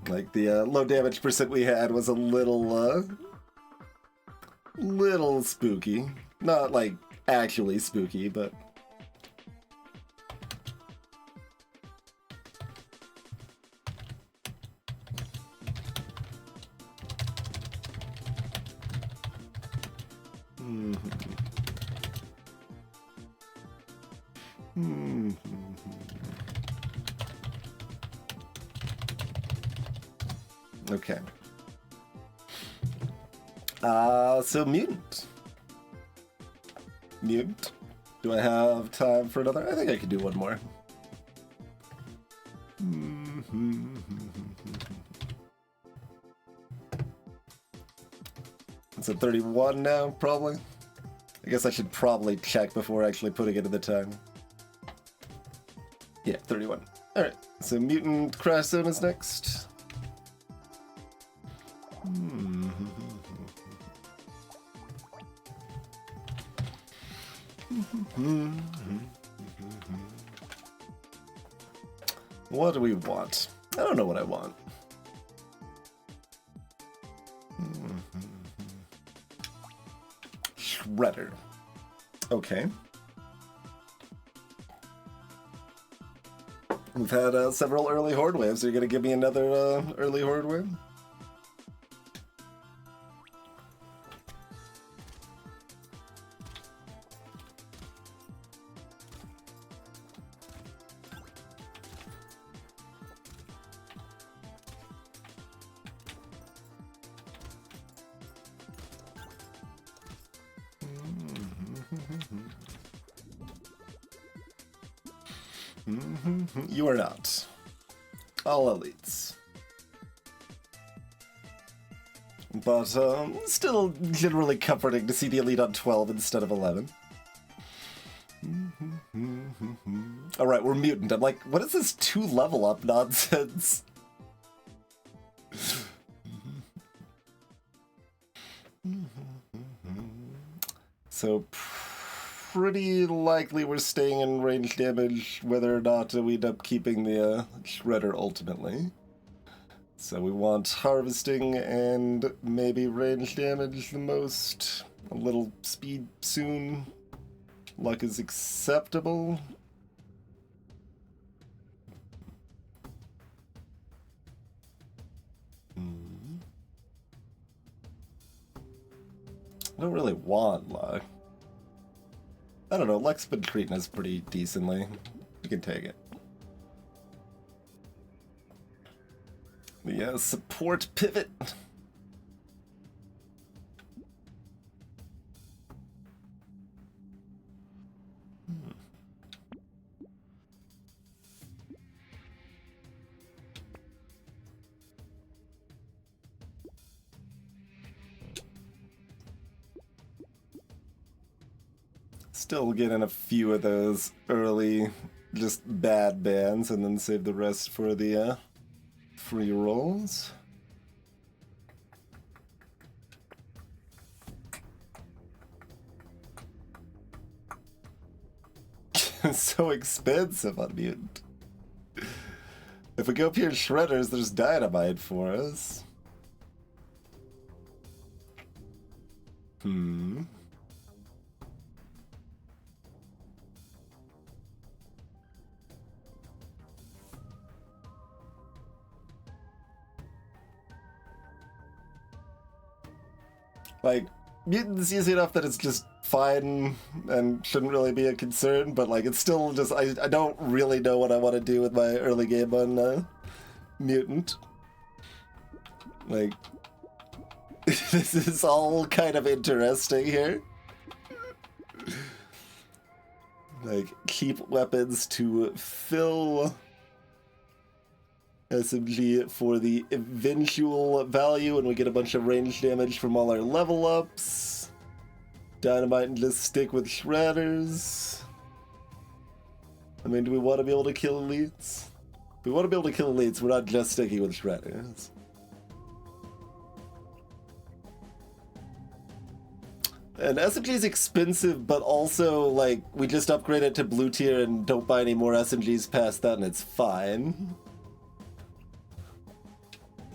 like the low damage percent we had was a little spooky. Not like actually spooky, but okay. So Mutant. Mutant. Do I have time for another? I think I could do one more. It's at 31 now, probably. I guess I should probably check before actually putting it in the time. Yeah, 31. Alright, so Mutant Crash Zone is next. What do we want? I don't know what I want. Shredder. Okay. We've had several early Horde waves. Are you going to give me another early Horde wave? You are not. All elites. But still generally comforting to see the elite on 12 instead of 11. Alright, we're Mutant. I'm like, what is this 2 level up nonsense? So pretty likely we're staying in range damage whether or not we end up keeping the Shredder ultimately. So we want harvesting and maybe range damage the most. A little speed soon. Luck is acceptable. I don't really want luck. I don't know, luck's been treating us pretty decently. We can take it. Yeah, support pivot. Still get in a few of those early, just bad bands, and then save the rest for the free rolls. It's so expensive on Mutant. If we go up here in Shredders, there's dynamite for us. Like, Mutant's easy enough that it's just fine and shouldn't really be a concern, but like, it's still just, I don't really know what I want to do with my early game on Mutant. Like, this is all kind of interesting here. Like, keep weapons to fill SMG for the eventual value, and we get a bunch of range damage from all our level ups. Dynamite and just stick with shredders. I mean, do we want to be able to kill elites? If we want to be able to kill elites, we're not just sticking with shredders. And SMG is expensive, but also, like, we just upgrade it to blue tier and don't buy any more SMGs past that, and it's fine.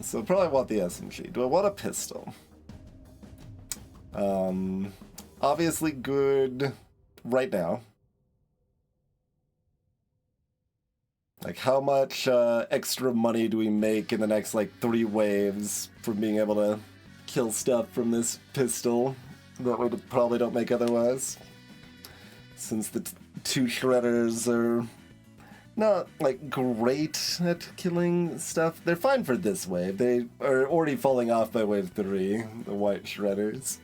So probably want the SMG. Do I want a pistol? Obviously good right now. Like, how much extra money do we make in the next, like, 3 waves from being able to kill stuff from this pistol that we probably don't make otherwise? Since the 2 shredders are not, like, great at killing stuff. They're fine for this wave. They are already falling off by wave 3, the white shredders.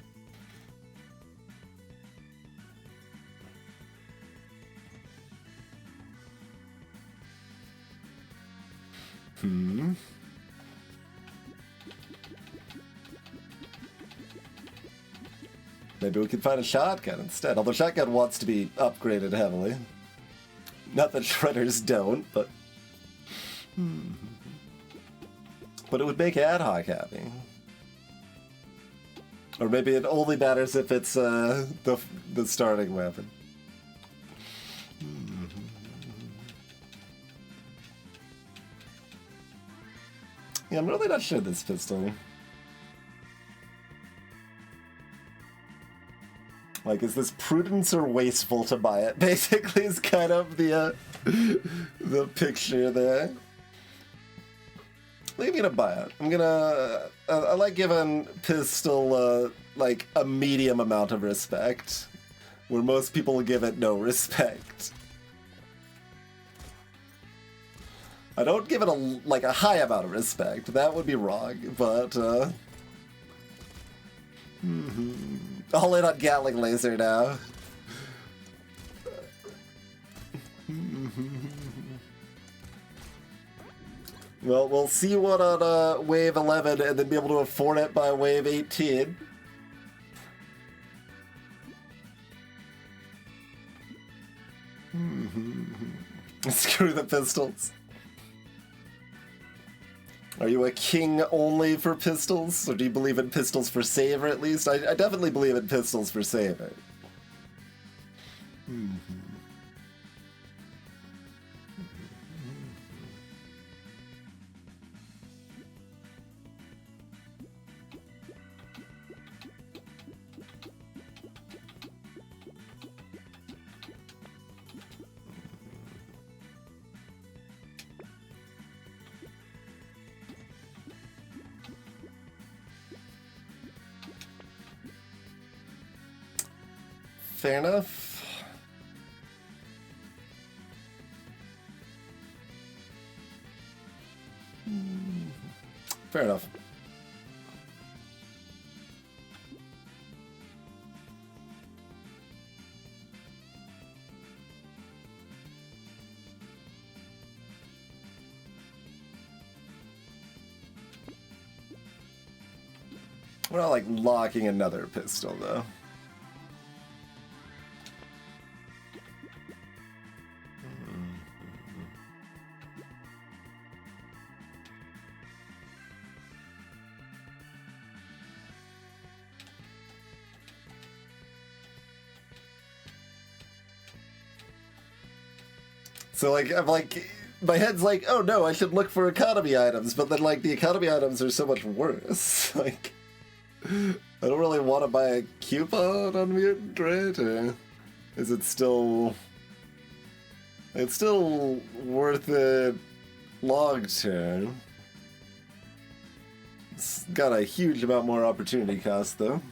Maybe we could find a shotgun instead, although shotgun wants to be upgraded heavily. Not that shredders don't, but... But it would make ad hoc happy. Or maybe it only matters if it's the starting weapon. Yeah, I'm really not sure this pistol. Like, is this prudence or wasteful to buy it? Basically, is kind of the picture there. I'm gonna buy it. I'm gonna... I like giving pistol, like, a medium amount of respect, where most people give it no respect. I don't give it a high amount of respect. That would be wrong, but, all in on Gatling laser now. Well, we'll see one on wave 11 and then be able to afford it by wave 18. Screw the pistols. Are you a king only for pistols? Or do you believe in pistols for saver at least? I definitely believe in pistols for saver. Fair enough. Fair enough. We're not like locking another pistol though. So like I'm like, my head's like, oh no, I should look for economy items, but then like the economy items are so much worse. Like, I don't really want to buy a coupon on Mutant, right? Or is it still? It's still worth it long term. It's got a huge amount more opportunity cost though.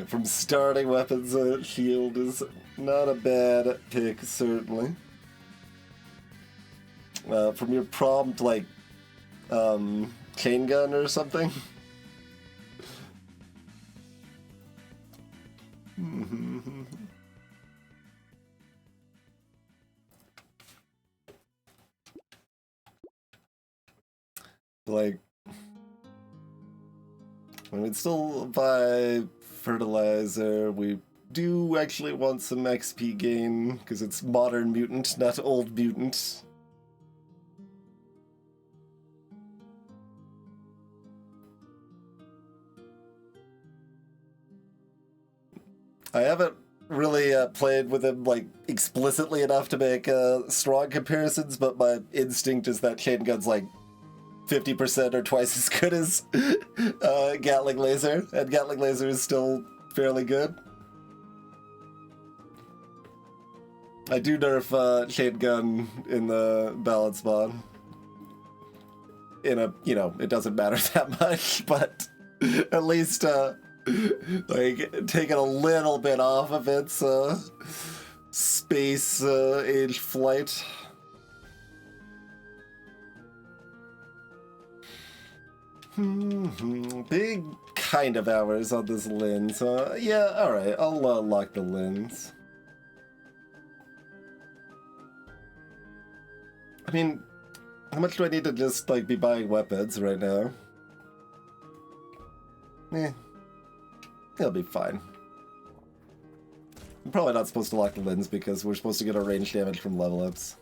From starting weapons, shield is not a bad pick, certainly. From your prompt, like, chain gun or something? Like, I would still buy fertilizer. We do actually want some XP gain, because it's modern mutant, not old mutant. I haven't really played with him like explicitly enough to make strong comparisons, but my instinct is that chain gun's like 50% or twice as good as Gatling laser, and Gatling laser is still fairly good. I do nerf chain gun in the balance mod. In a, you know, it doesn't matter that much, but at least like taking a little bit off of its space age flight. Big kind of hours on this lens. Yeah, alright, I'll lock the lens. I mean, how much do I need to just like be buying weapons right now? It'll be fine. I'm probably not supposed to lock the lens because we're supposed to get our range damage from level ups.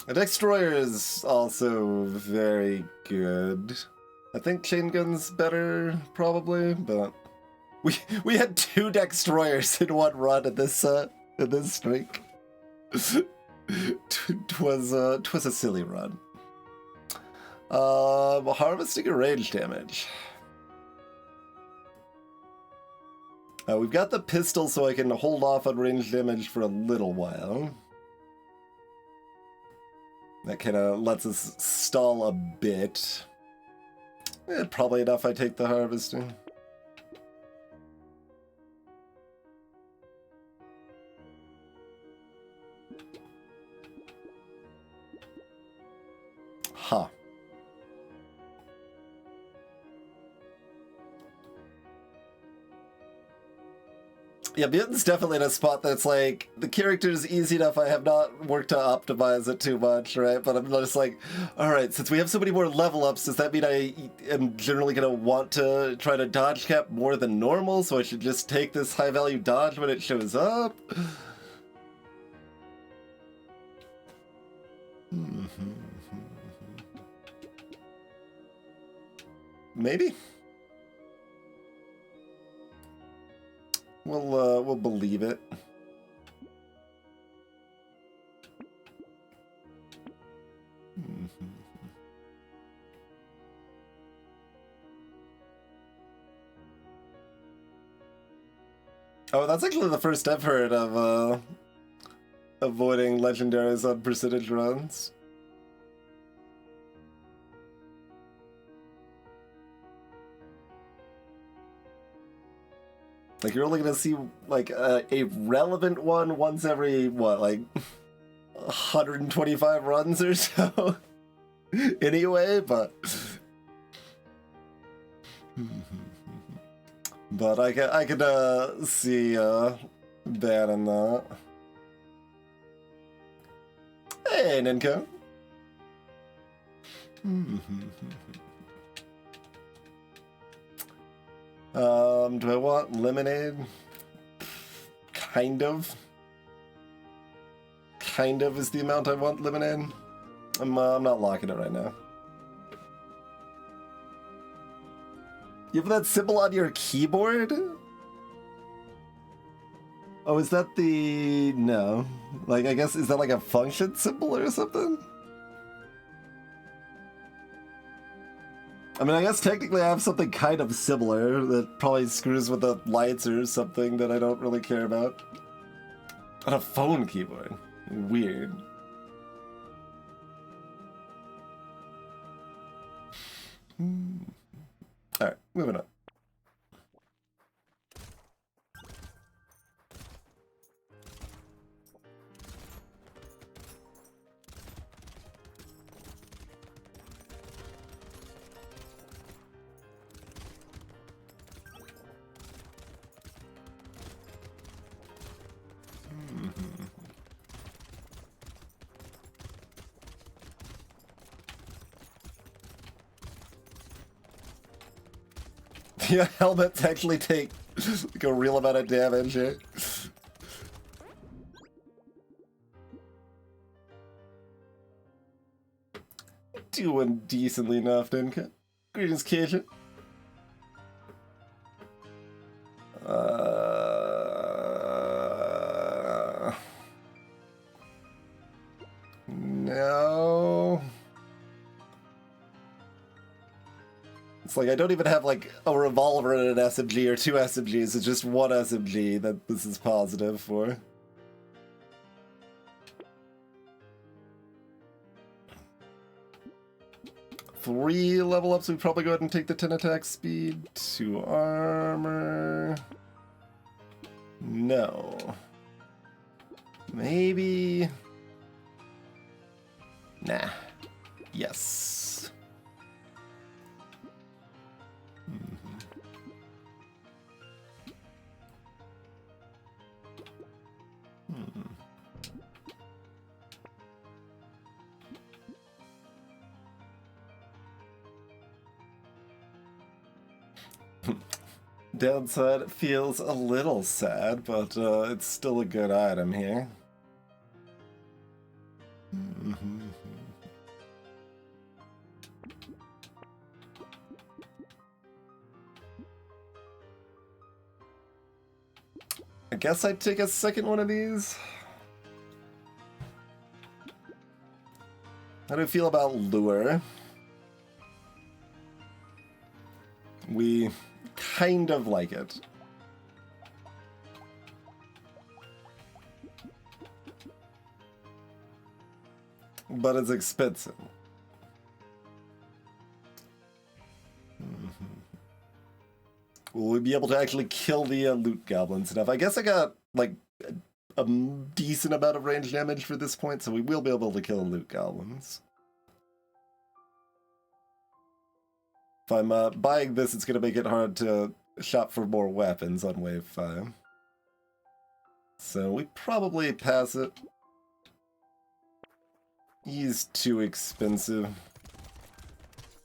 A Destroyer is also very good. I think chain gun's better, probably, but we had 2 Destroyers in one run in this streak. Twas a silly run. Harvesting a range damage. We've got the pistol, so I can hold off on range damage for a little while. That kind of lets us stall a bit. Probably enough I take the harvesting. Huh. Yeah, Mutant's definitely in a spot that's like, the character's easy enough, I have not worked to optimize it too much, right? But I'm just like, alright, since we have so many more level ups, does that mean I am generally going to want to try to dodge cap more than normal, so I should just take this high value dodge when it shows up? Maybe? We'll believe it. Oh, that's actually the first I've heard of avoiding legendaries on percentage runs. Like, you're only gonna see, like, a relevant one once every, what, like, 125 runs or so? anyway, but I could see banning that. Hey, Ninko. Do I want lemonade? Kind of. Kind of is the amount I want lemonade. I'm not locking it right now. You have that symbol on your keyboard? Oh, is that the... No. Like, I guess, is that like a function symbol or something? I mean, I guess technically I have something kind of similar that probably screws with the lights or something that I don't really care about. On a phone keyboard. Weird. Alright, moving on. Yeah, helmets actually take like a real amount of damage here. Doing decently enough, Dinka. Greetings, Cajun. No. It's like I don't even have like a revolver and an SMG or two SMGs, it's just one SMG that this is positive for. Three level ups, we probably go ahead and take the 10 attack speed, 2 armor. No. Maybe. Nah. Yes. Downside feels a little sad, but it's still a good item here. I guess I'd take a second one of these. How do you feel about lure? We kind of like it. But it's expensive. Will we be able to actually kill the loot goblins enough? I guess I got like a decent amount of range damage for this point, so we will be able to kill loot goblins. If I'm buying this, it's going to make it hard to shop for more weapons on wave 5. So we probably pass it. He's too expensive.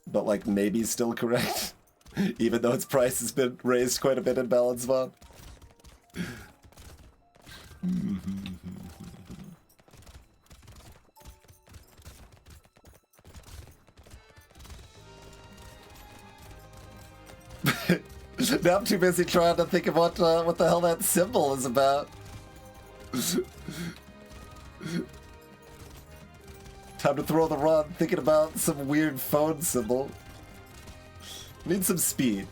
But like maybe still correct. Even though its price has been raised quite a bit in Balance Bond. Now I'm too busy trying to think of what the hell that symbol is about. Time to throw the rod, thinking about some weird phone symbol. Need some speed.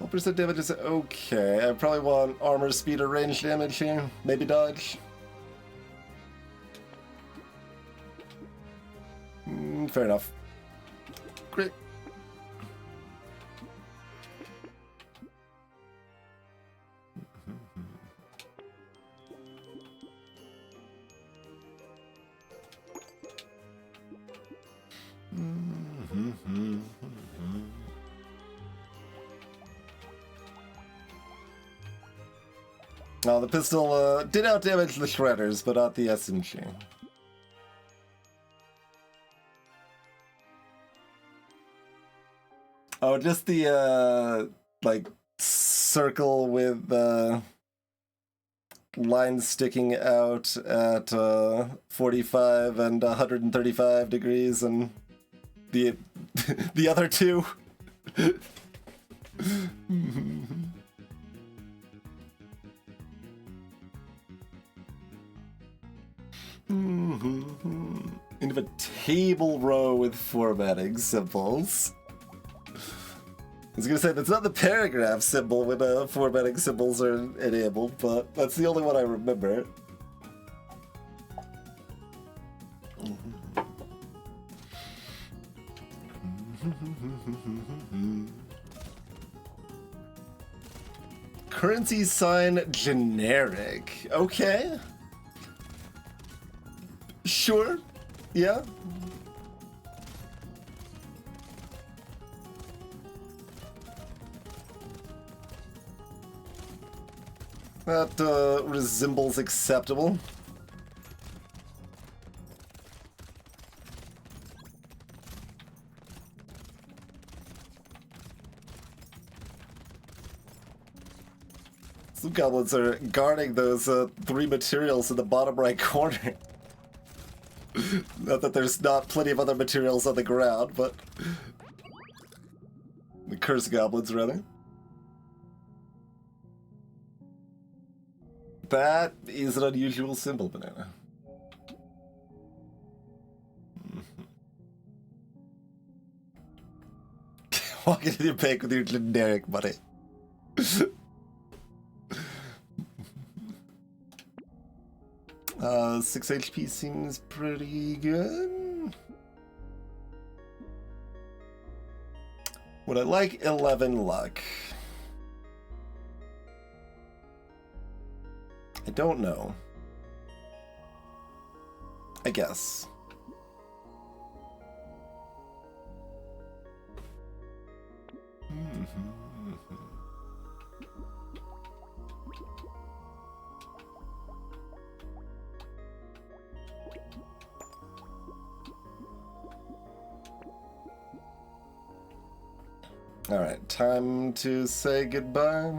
12% damage is okay. I probably want armor, speed, or range damage here. Maybe dodge. Fair enough. Great. Now the pistol did outdamage the shredders, but not the SMG. Oh, just the like circle with lines sticking out at 45 and 135 degrees, and the the other two. Into a table row with formatting symbols. I was gonna say, that's not the paragraph symbol when formatting symbols are enabled, but that's the only one I remember. Currency sign generic. Okay. Sure. Yeah. That resembles acceptable. Some goblins are guarding those 3 materials in the bottom right corner. Not that there's not plenty of other materials on the ground, but... The cursed goblins, rather. That is an unusual symbol, Banana. Walk into your bank with your generic money. 6 HP seems pretty good. Would I like 11 luck? I don't know. I guess. All right, time to say goodbye.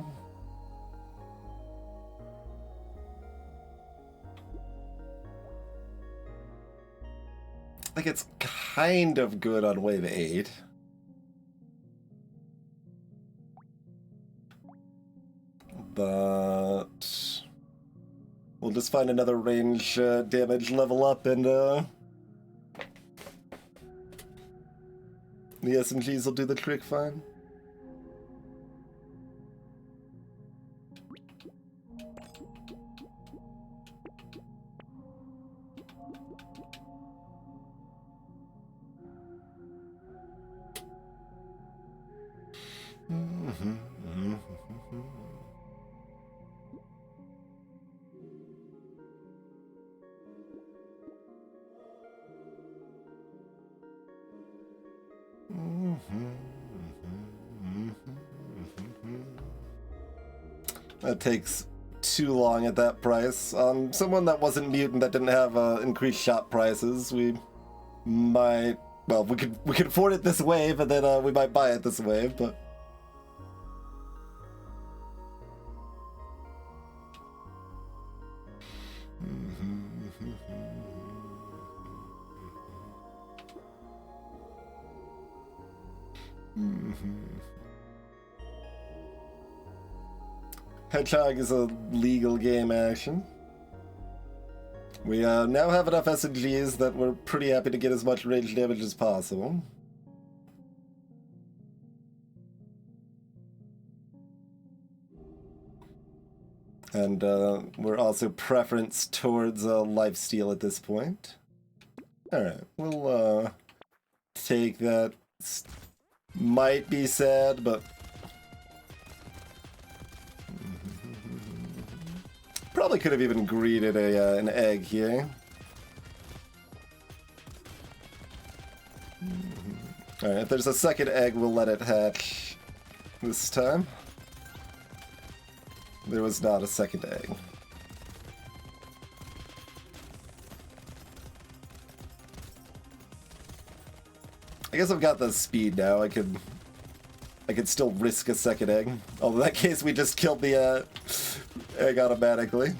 I think it's kind of good on wave 8. But we'll just find another range damage level up, and the SMGs will do the trick fine. That takes too long at that price. Someone that wasn't mutant, that didn't have increased shop prices, we might, well, we could afford it this wave, and then we might buy it this wave, but Hedgehog is a legal game action. We now have enough SMGs that we're pretty happy to get as much range damage as possible. And we're also preferenced towards lifesteal at this point. Alright, we'll take that. Might be sad, but probably could have even greeted an egg here. Alright, if there's a second egg, we'll let it hatch this time. there was not a second egg. I guess I've got the speed now. I could still risk a second egg. Although in that case, we just killed the egg automatically.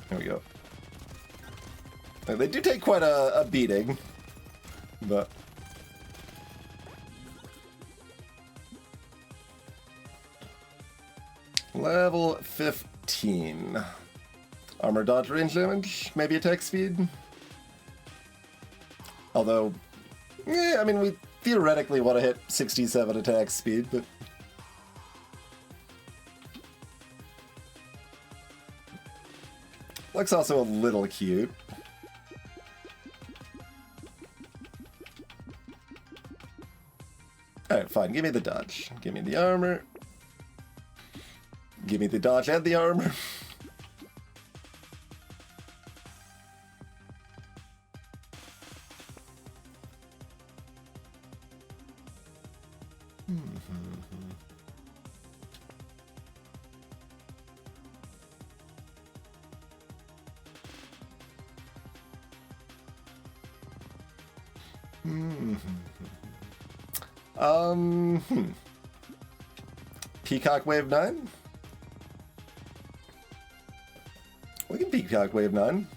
There we go. They do take quite a beating, but... Level 15. Armor dodge range damage, maybe attack speed. Although, yeah, I mean, we theoretically want to hit 67 attack speed, but... Looks also a little cute. Alright, fine. Give me the dodge. Give me the armor. Give me the dodge and the armor. Peacock Wave 9? We can Peacock Wave 9.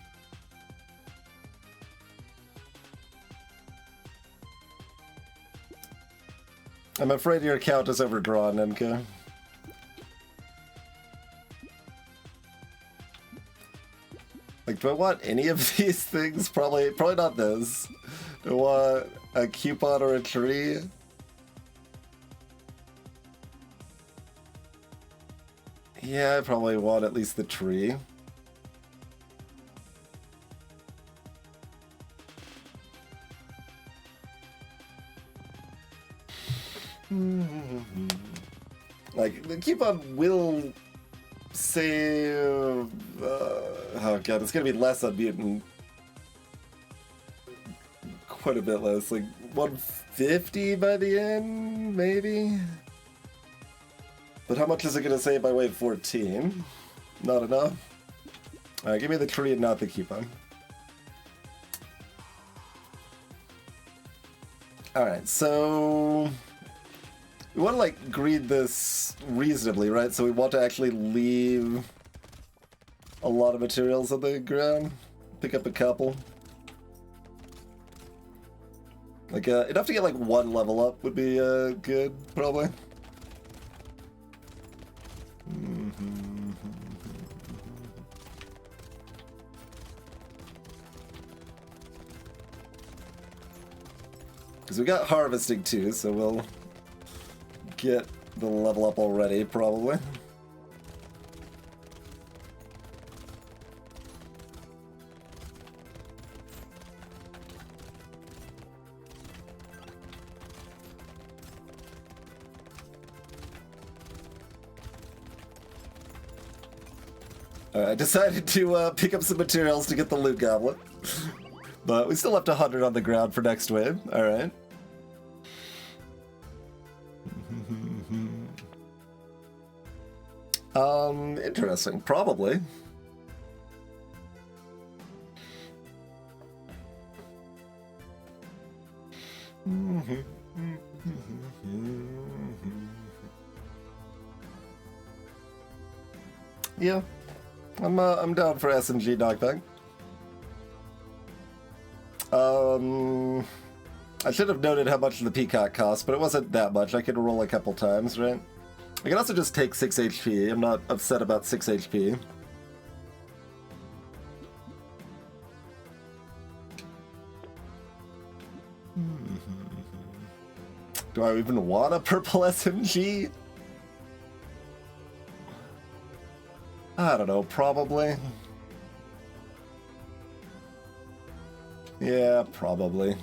I'm afraid your account is overdrawn, Enka. Like, do I want any of these things? Probably not this. Do I want a coupon or a tree? Yeah, I probably want at least the tree. Like, the coupon will save... oh god, it's gonna be less on Mutant. Quite a bit less, like 150 by the end, maybe? But how much is it gonna save by wave 14? Not enough? Alright, give me the tree and not the coupon. Alright, so... we want to, like, greed this reasonably, right? So we want to actually leave a lot of materials on the ground. Pick up a couple. Like, enough to get, like, one level up would be, good, probably. Because we got harvesting, too, so we'll get the level up already, probably. I decided to pick up some materials to get the loot goblet. But we still left 100 on the ground for next wave. Alright. Interesting. Probably. Yeah. I'm down for SMG knockback. I should have noted how much the peacock cost, but it wasn't that much. I could roll a couple times, right? I can also just take 6 HP. I'm not upset about 6 HP. Do I even want a purple SMG? I don't know, probably. Yeah, probably.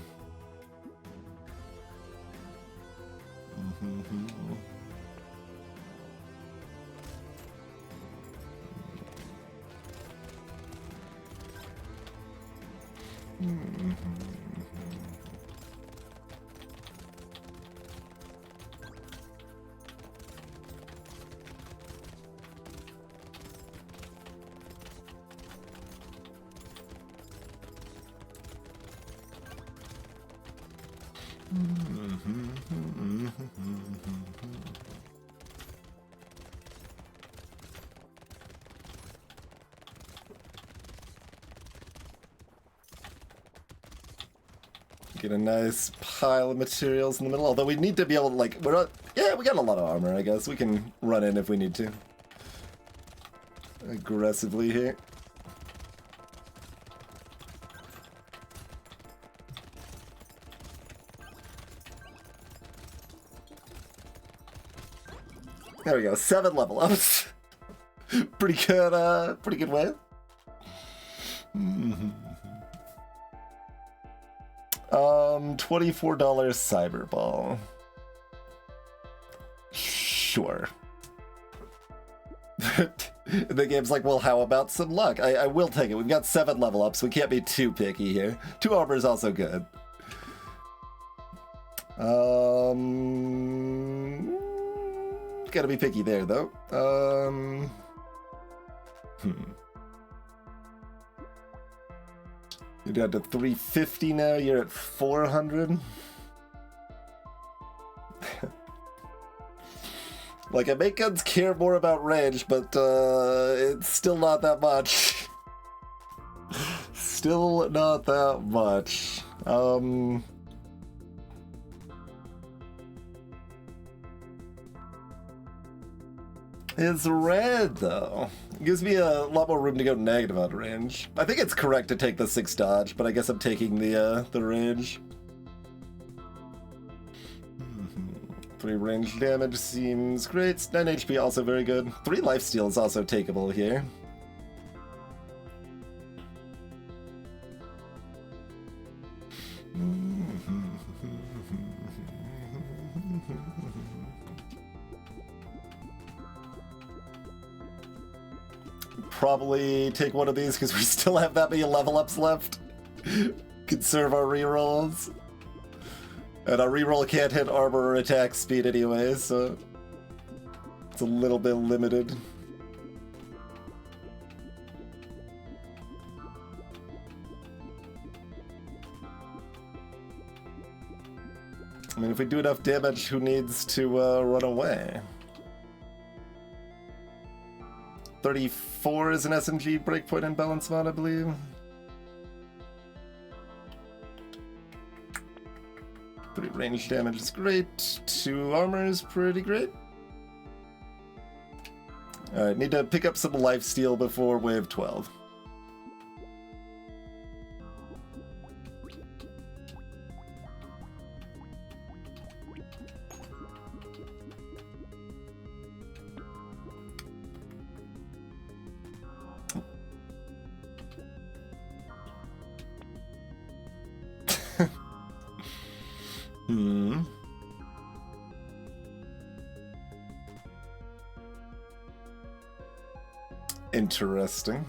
Get a nice pile of materials in the middle, although we need to be able to, like, we're not, yeah, we got a lot of armor, I guess. We can run in if we need to. Aggressively here. There we go, 7 level ups. Pretty good way. $24 cyber ball. Sure. The game's like, well, how about some luck? I will take it. We've got 7 level ups. We can't be too picky here. 2 armor is also good. Gotta be picky there, though. You're down to 350 now. You're at 400. Like, I make guns care more about range, but it's still not that much. Still not that much. It's red, though. It gives me a lot more room to go negative on range. I think it's correct to take the 6 dodge, but I guess I'm taking the range. 3 range damage seems great. 9 HP also very good. 3 lifesteal is also takeable here. Probably take one of these because we still have that many level ups left. Conserve our rerolls. And our reroll can't hit armor or attack speed anyway, so it's a little bit limited. I mean, if we do enough damage, who needs to run away? 34 is an SMG breakpoint in balance mod, I believe. 3 range damage is great. 2 armor is pretty great. Alright, need to pick up some lifesteal before wave 12. Interesting.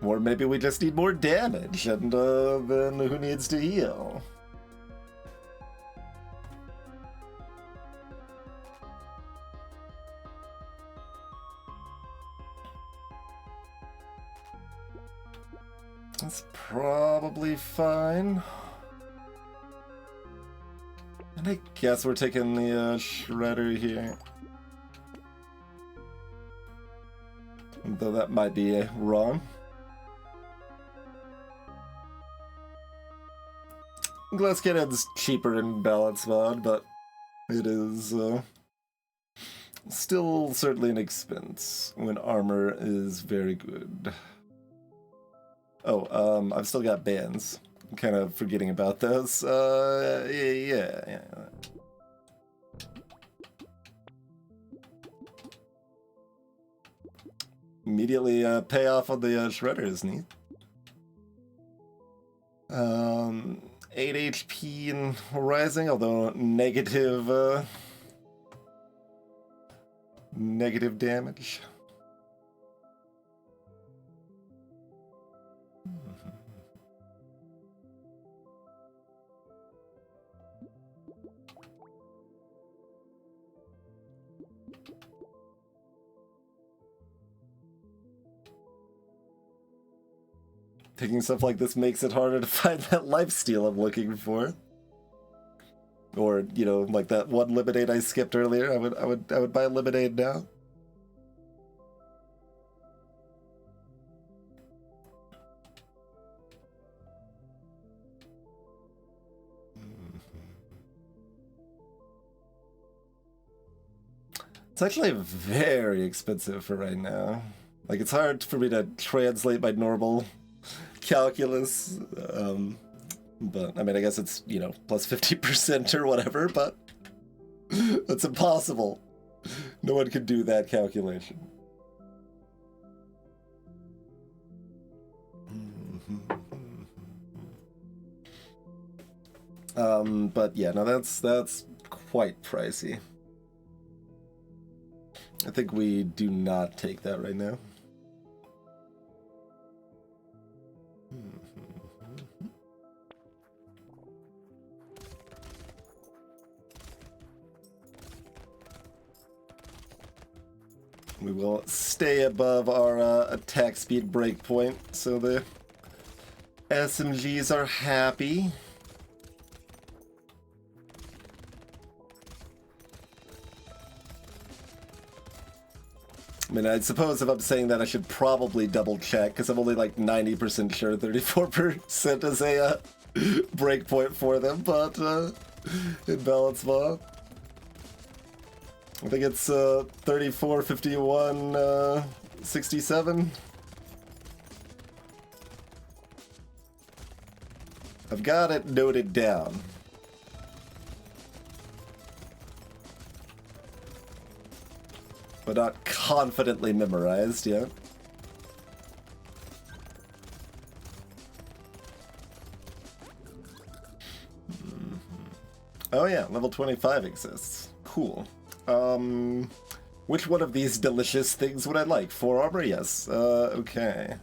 Or maybe we just need more damage, and then who needs to heal? That's probably fine. And I guess we're taking the shredder here. Though that might be wrong. Glass cannon's cheaper in balance mod, but it is still certainly an expense when armor is very good. Oh, I've still got bands. I'm kind of forgetting about those. Yeah. Immediately pay off on the shredder is neat. 8 HP in rising, although negative damage. Taking stuff like this makes it harder to find that lifesteal I'm looking for. Or, you know, like that one lemonade I skipped earlier. I would buy lemonade now. It's actually very expensive for right now. Like, it's hard for me to translate my normal calculus. But, I mean, I guess it's, you know, plus 50% or whatever, but that's impossible. No one can do that calculation. But yeah, no, that's quite pricey. I think we do not take that right now. We will stay above our attack speed breakpoint, so the SMGs are happy. I mean, I suppose if I'm saying that, I should probably double check, because I'm only like 90% sure 34% is a breakpoint for them, but in balance mod. I think it's 34, 51, 67. I've got it noted down. But not confidently memorized yet. Oh yeah, level 25 exists. Cool. Which one of these delicious things would I like? 4 armor? Yes. Okay.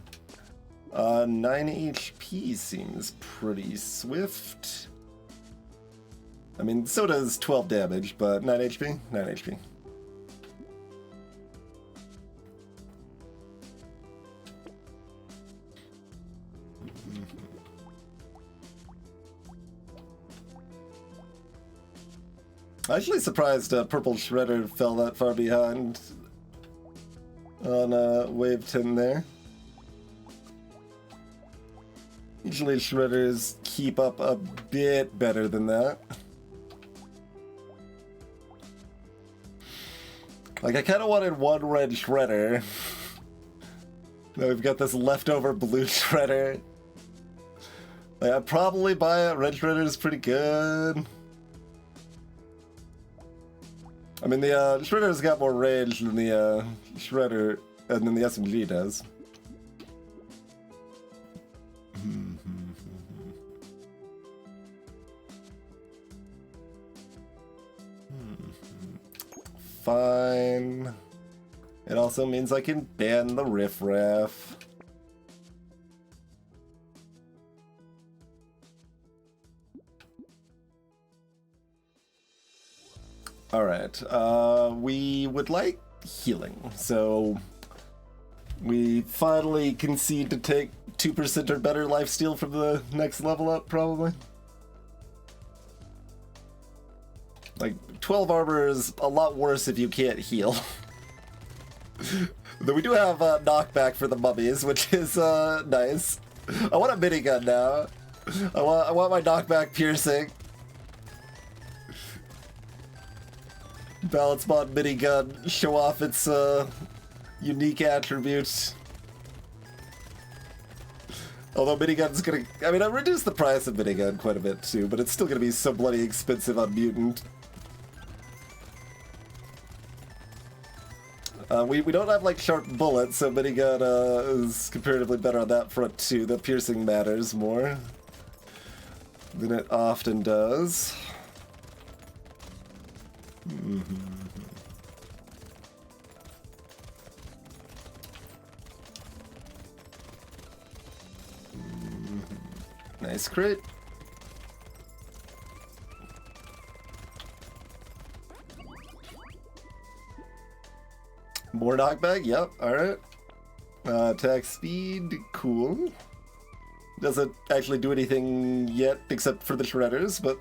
9 HP seems pretty swift. I mean, so does 12 damage, but 9 HP? 9 HP. I'm actually surprised Purple Shredder fell that far behind on Wave 10 there. Usually Shredders keep up a bit better than that. Like, I kind of wanted one red Shredder. Now we've got this leftover blue Shredder. Like, I'd probably buy it. Red Shredder is pretty good. I mean, the Shredder's got more range than the Shredder, and than the SMG does. Fine. It also means I can ban the riffraff. Alright, we would like healing, so we finally concede to take 2% or better lifesteal from the next level up, probably. Like, 12 armor is a lot worse if you can't heal. Though we do have knockback for the mummies, which is nice. I want a minigun now. I want my knockback piercing. Balance mod minigun, show off its unique attributes. Although minigun's gonna... I mean, I reduced the price of minigun quite a bit too, but it's still gonna be so bloody expensive on Mutant. We don't have, like, sharp bullets, so minigun is comparatively better on that front too. The piercing matters more than it often does. Nice crit. More knockback, yep, alright. Attack speed, cool. Doesn't actually do anything yet, except for the shredders, but...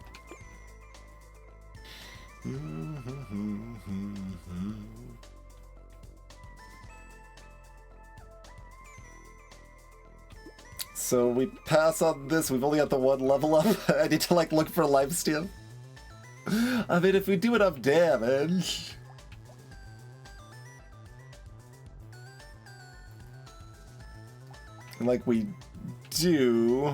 So we pass on this, we've only got the one level up. I need to like look for lifesteal. I mean, if we do enough damage... like we do...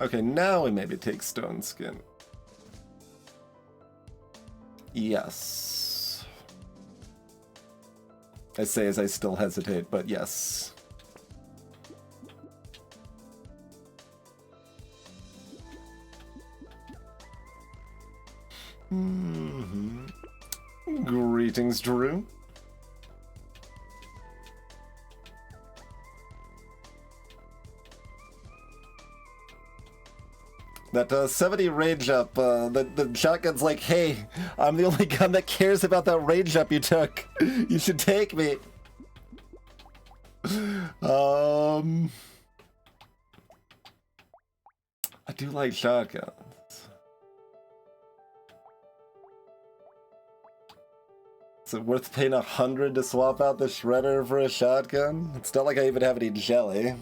Okay, now we maybe take Stone Skin. Yes. I say as I still hesitate, but yes. Greetings, Drew. That 70 range up, the shotgun's like, hey, I'm the only gun that cares about that range up you took. You should take me. I do like shotguns. Is it worth paying 100 to swap out the shredder for a shotgun? It's not like I even have any jelly.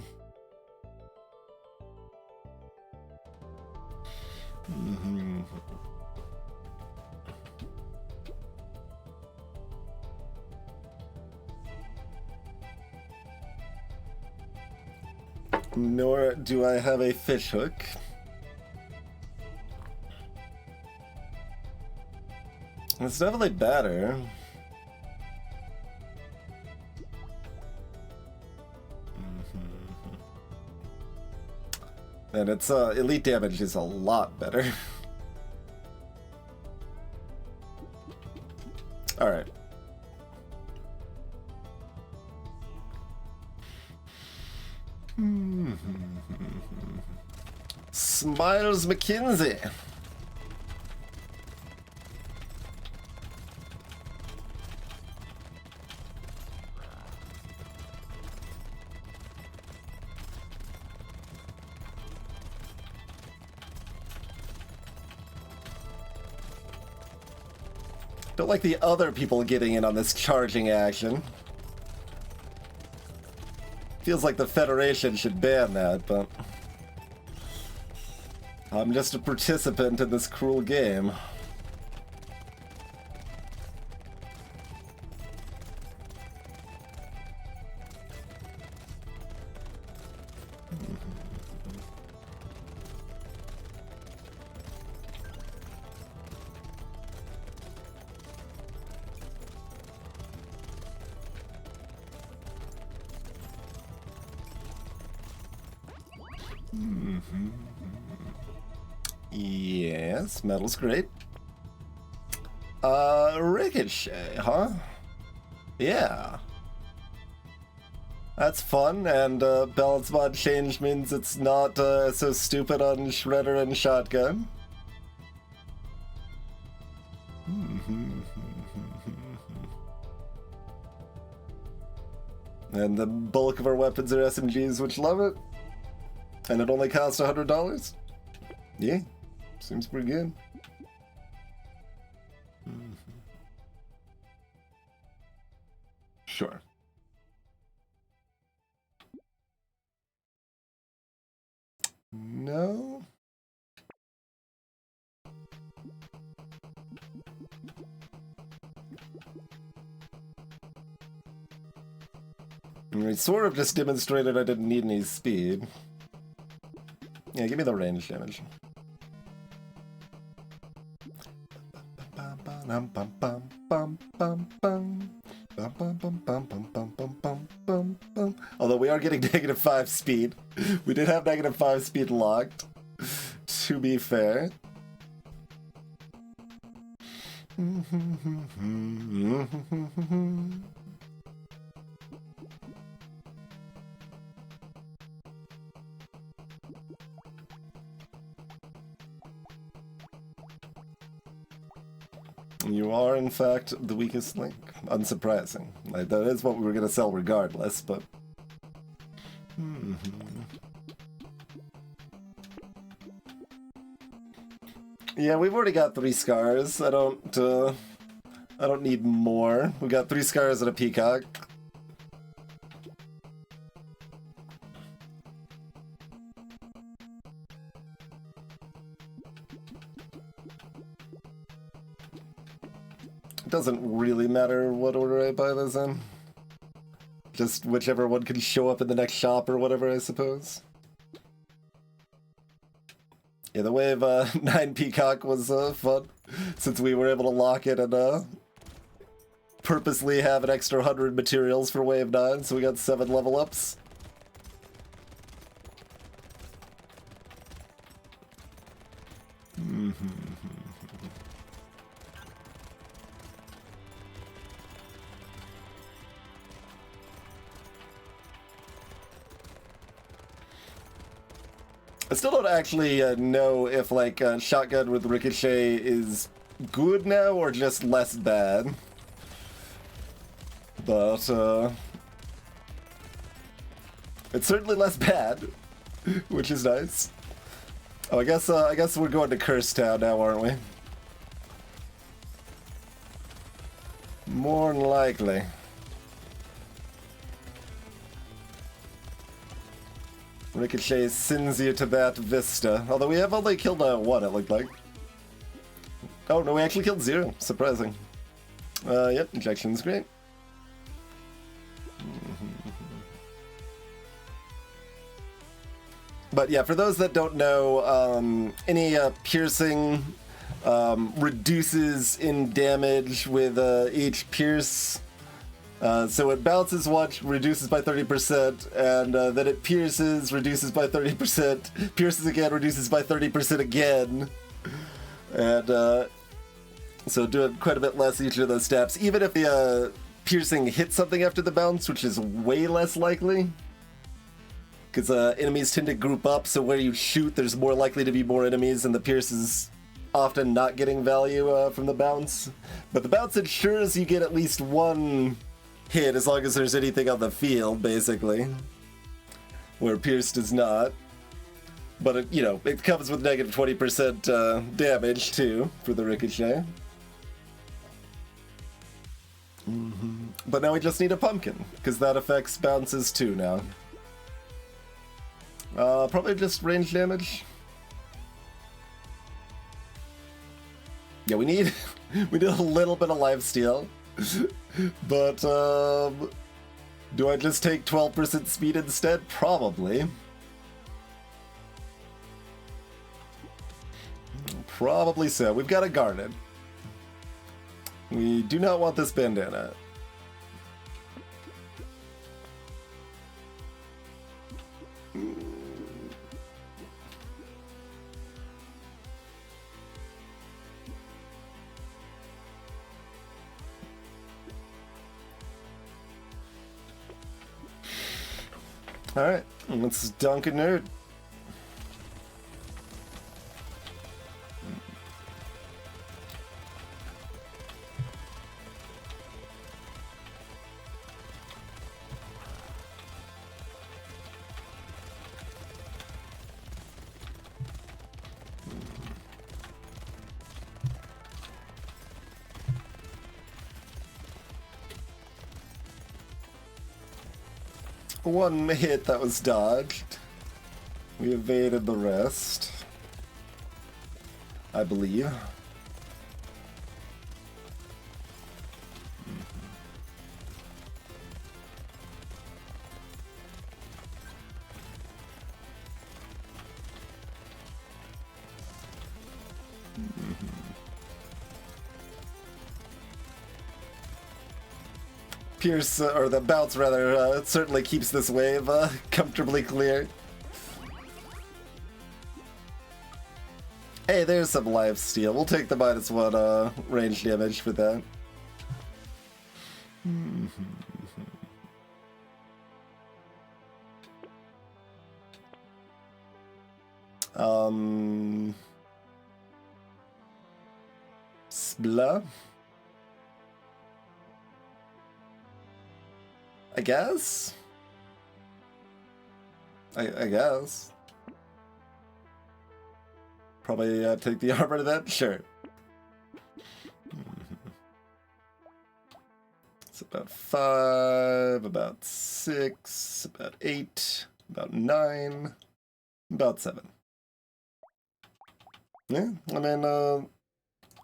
Nor do I have a fish hook. It's definitely better. And its elite damage is a lot better. Alright. Smiles McKinsey. Don't like the other people getting in on this charging action. Feels like the Federation should ban that, but... I'm just a participant in this cruel game. Yes, metal's great. Ricochet, huh? Yeah. That's fun, and balance mod change means it's not so stupid on Shredder and Shotgun. And the bulk of our weapons are SMGs, which love it. And it only costs $100? Yeah, seems pretty good. Sure. No? I sort of just demonstrated I didn't need any speed. Yeah, give me the range damage. Although we are getting -5 speed. We did have -5 speed locked, to be fair. You are, in fact, the weakest link. Unsurprising. Like, that is what we were going to sell regardless, but... Yeah, we've already got 3 scars. I don't need more. We got 3 scars and a peacock. It doesn't really matter what order I buy this in. Just whichever one can show up in the next shop or whatever, I suppose. Yeah, the wave 9 peacock was fun, since we were able to lock it and purposely have an extra 100 materials for wave 9, so we got 7 level ups. I still don't actually know if, like, shotgun with ricochet is good now or just less bad. But, it's certainly less bad, which is nice. Oh, I guess we're going to Curse Town now, aren't we? More than likely. Ricochet sends you to that vista. Although we have only killed one, it looked like. Oh, no, we actually killed 0. Surprising. Yep, injection's great. But yeah, for those that don't know, any piercing reduces in damage with each pierce. So it bounces once, reduces by 30%, and then it pierces, reduces by 30%, pierces again, reduces by 30% again. And so doing quite a bit less each of those steps, even if the piercing hits something after the bounce, which is way less likely. Because enemies tend to group up, so where you shoot, there's more likely to be more enemies, and the pierce is often not getting value from the bounce. But the bounce ensures you get at least one hit as long as there's anything on the field, basically, where pierce does not. But it, you know, it comes with negative 20% damage too for the ricochet. But now we just need a pumpkin because that affects bounces too now. Probably just range damage. Yeah, we need a little bit of lifesteal. But, do I just take 12% speed instead? Probably. Probably so. We've got a garden. We do not want this bandana. Alright, let's dunk a nerd. One hit that was dodged. We evaded the rest, I believe. Pierce, or the bounce rather, certainly keeps this wave comfortably clear. Hey, there's some life steal. We'll take the -1 range damage for that. Spla? I guess? I guess. Probably take the armor to that? Sure. It's about 5, about 6, about 8, about 9, about 7. Yeah, I mean,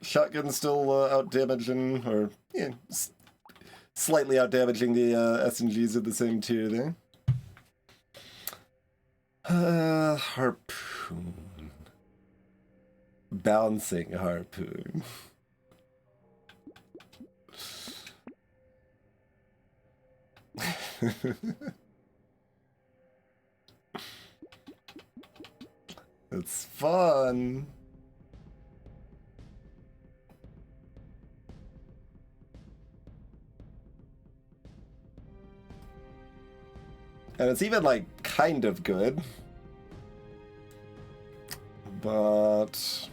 shotgun's still out-damaging, or, yeah, slightly out-damaging the SMGs of the same tier there. Harpoon. Bouncing harpoon. It's fun. And it's even, like, kind of good. But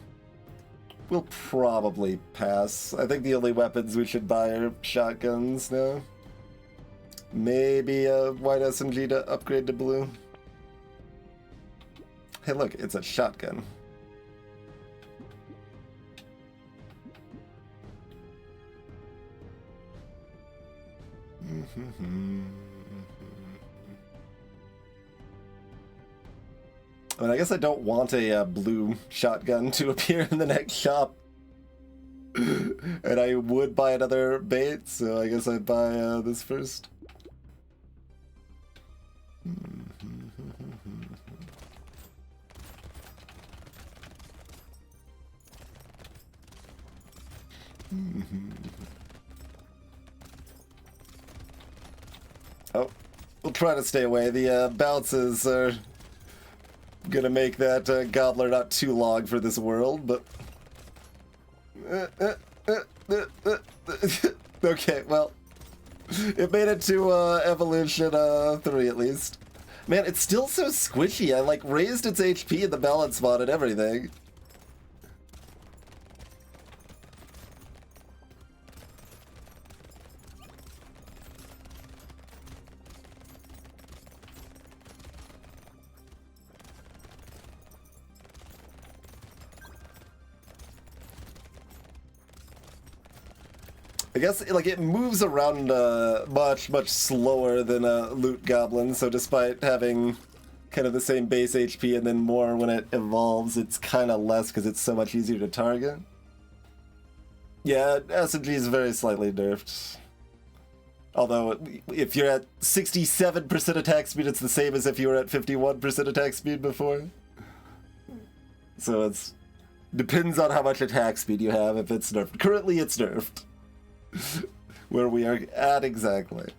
we'll probably pass. I think the only weapons we should buy are shotguns now. Maybe a white SMG to upgrade to blue. Hey, look, it's a shotgun. I mean, I guess I don't want a blue shotgun to appear in the next shop. And I would buy another bait, so I guess I'd buy this first. Oh, we'll try to stay away. The bounces are gonna make that gobbler not too long for this world, but... Okay, well, it made it to evolution 3 at least. Man, it's still so squishy. I like raised its HP in the balance mod and everything. I guess, like, it moves around much slower than a loot goblin, so despite having kind of the same base HP and then more when it evolves, it's kind of less because it's so much easier to target. Yeah, SMG is very slightly nerfed. Although, if you're at 67% attack speed, it's the same as if you were at 51% attack speed before. So it's... depends on how much attack speed you have if it's nerfed. Currently, it's nerfed. Where we are at exactly.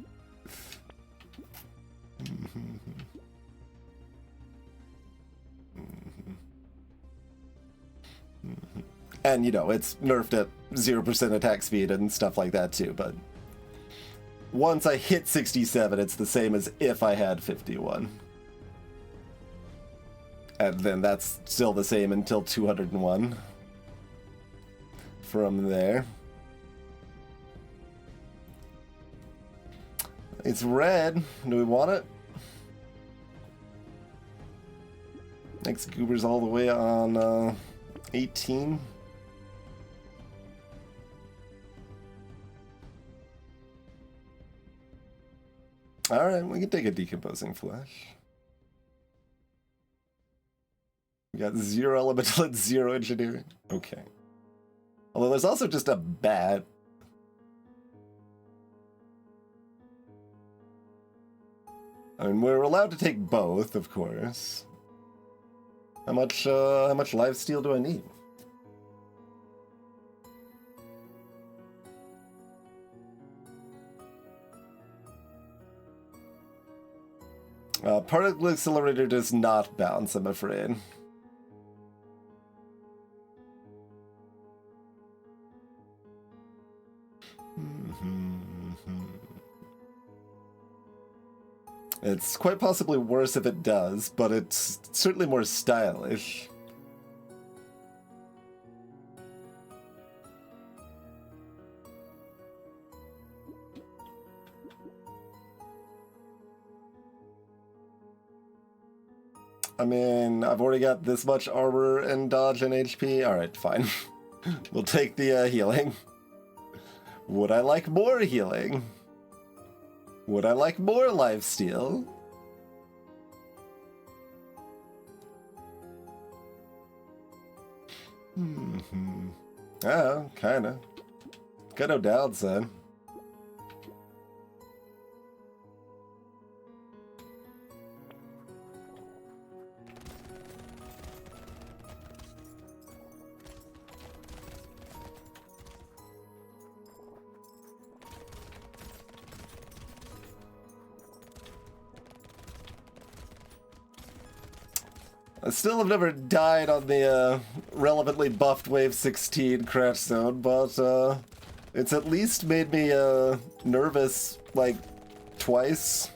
And, you know, it's nerfed at 0% attack speed and stuff like that too, but once I hit 67, it's the same as if I had 51. And then that's still the same until 201. From there. It's red. Do we want it? Next goober's all the way on 18. Alright, we can take a decomposing flesh. We got 0 elemental and 0 engineering. Okay. Although there's also just a bat. I mean, we're allowed to take both, of course. How much lifesteal do I need? Particle Accelerator does not bounce, I'm afraid. It's quite possibly worse if it does, but it's certainly more stylish. I mean, I've already got this much armor and dodge and HP. Alright, fine. We'll take the healing. Would I like more healing? Would I like more lifesteal? Oh, kinda. Got no downside. I still have never died on the relevantly buffed Wave 16 crash zone, but it's at least made me nervous, like, twice.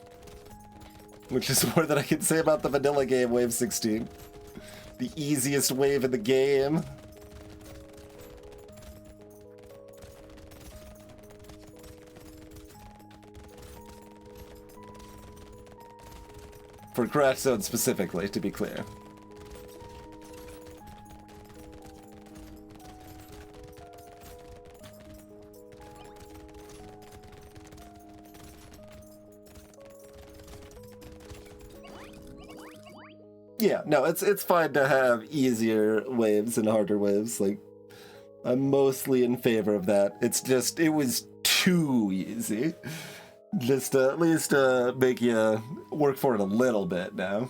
Which is more than I can say about the vanilla game Wave 16. The easiest wave in the game. For crash zone specifically, to be clear. Yeah, no, it's fine to have easier waves and harder waves. Like, I'm mostly in favor of that. It's just, it was too easy. Just at least make you work for it a little bit now.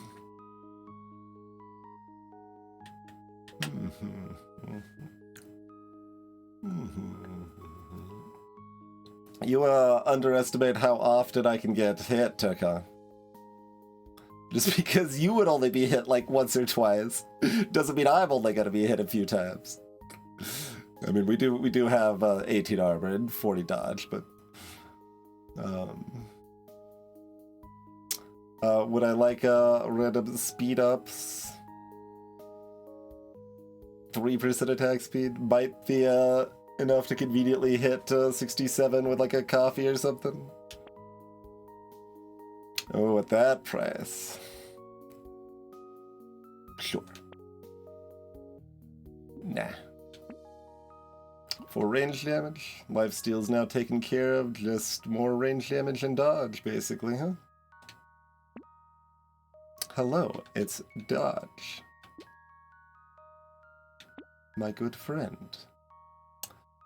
You underestimate how often I can get hit, Tuka. Just because you would only be hit like once or twice doesn't mean I'm only gonna be hit a few times. I mean, we do have 18 armor and 40 dodge, but would I like random speed ups? 3% attack speed might be enough to conveniently hit 67 with like a coffee or something. Oh, at that price. Sure. Nah. For range damage, lifesteal's now taken care of, just more range damage and dodge, basically, huh? Hello, it's dodge. My good friend.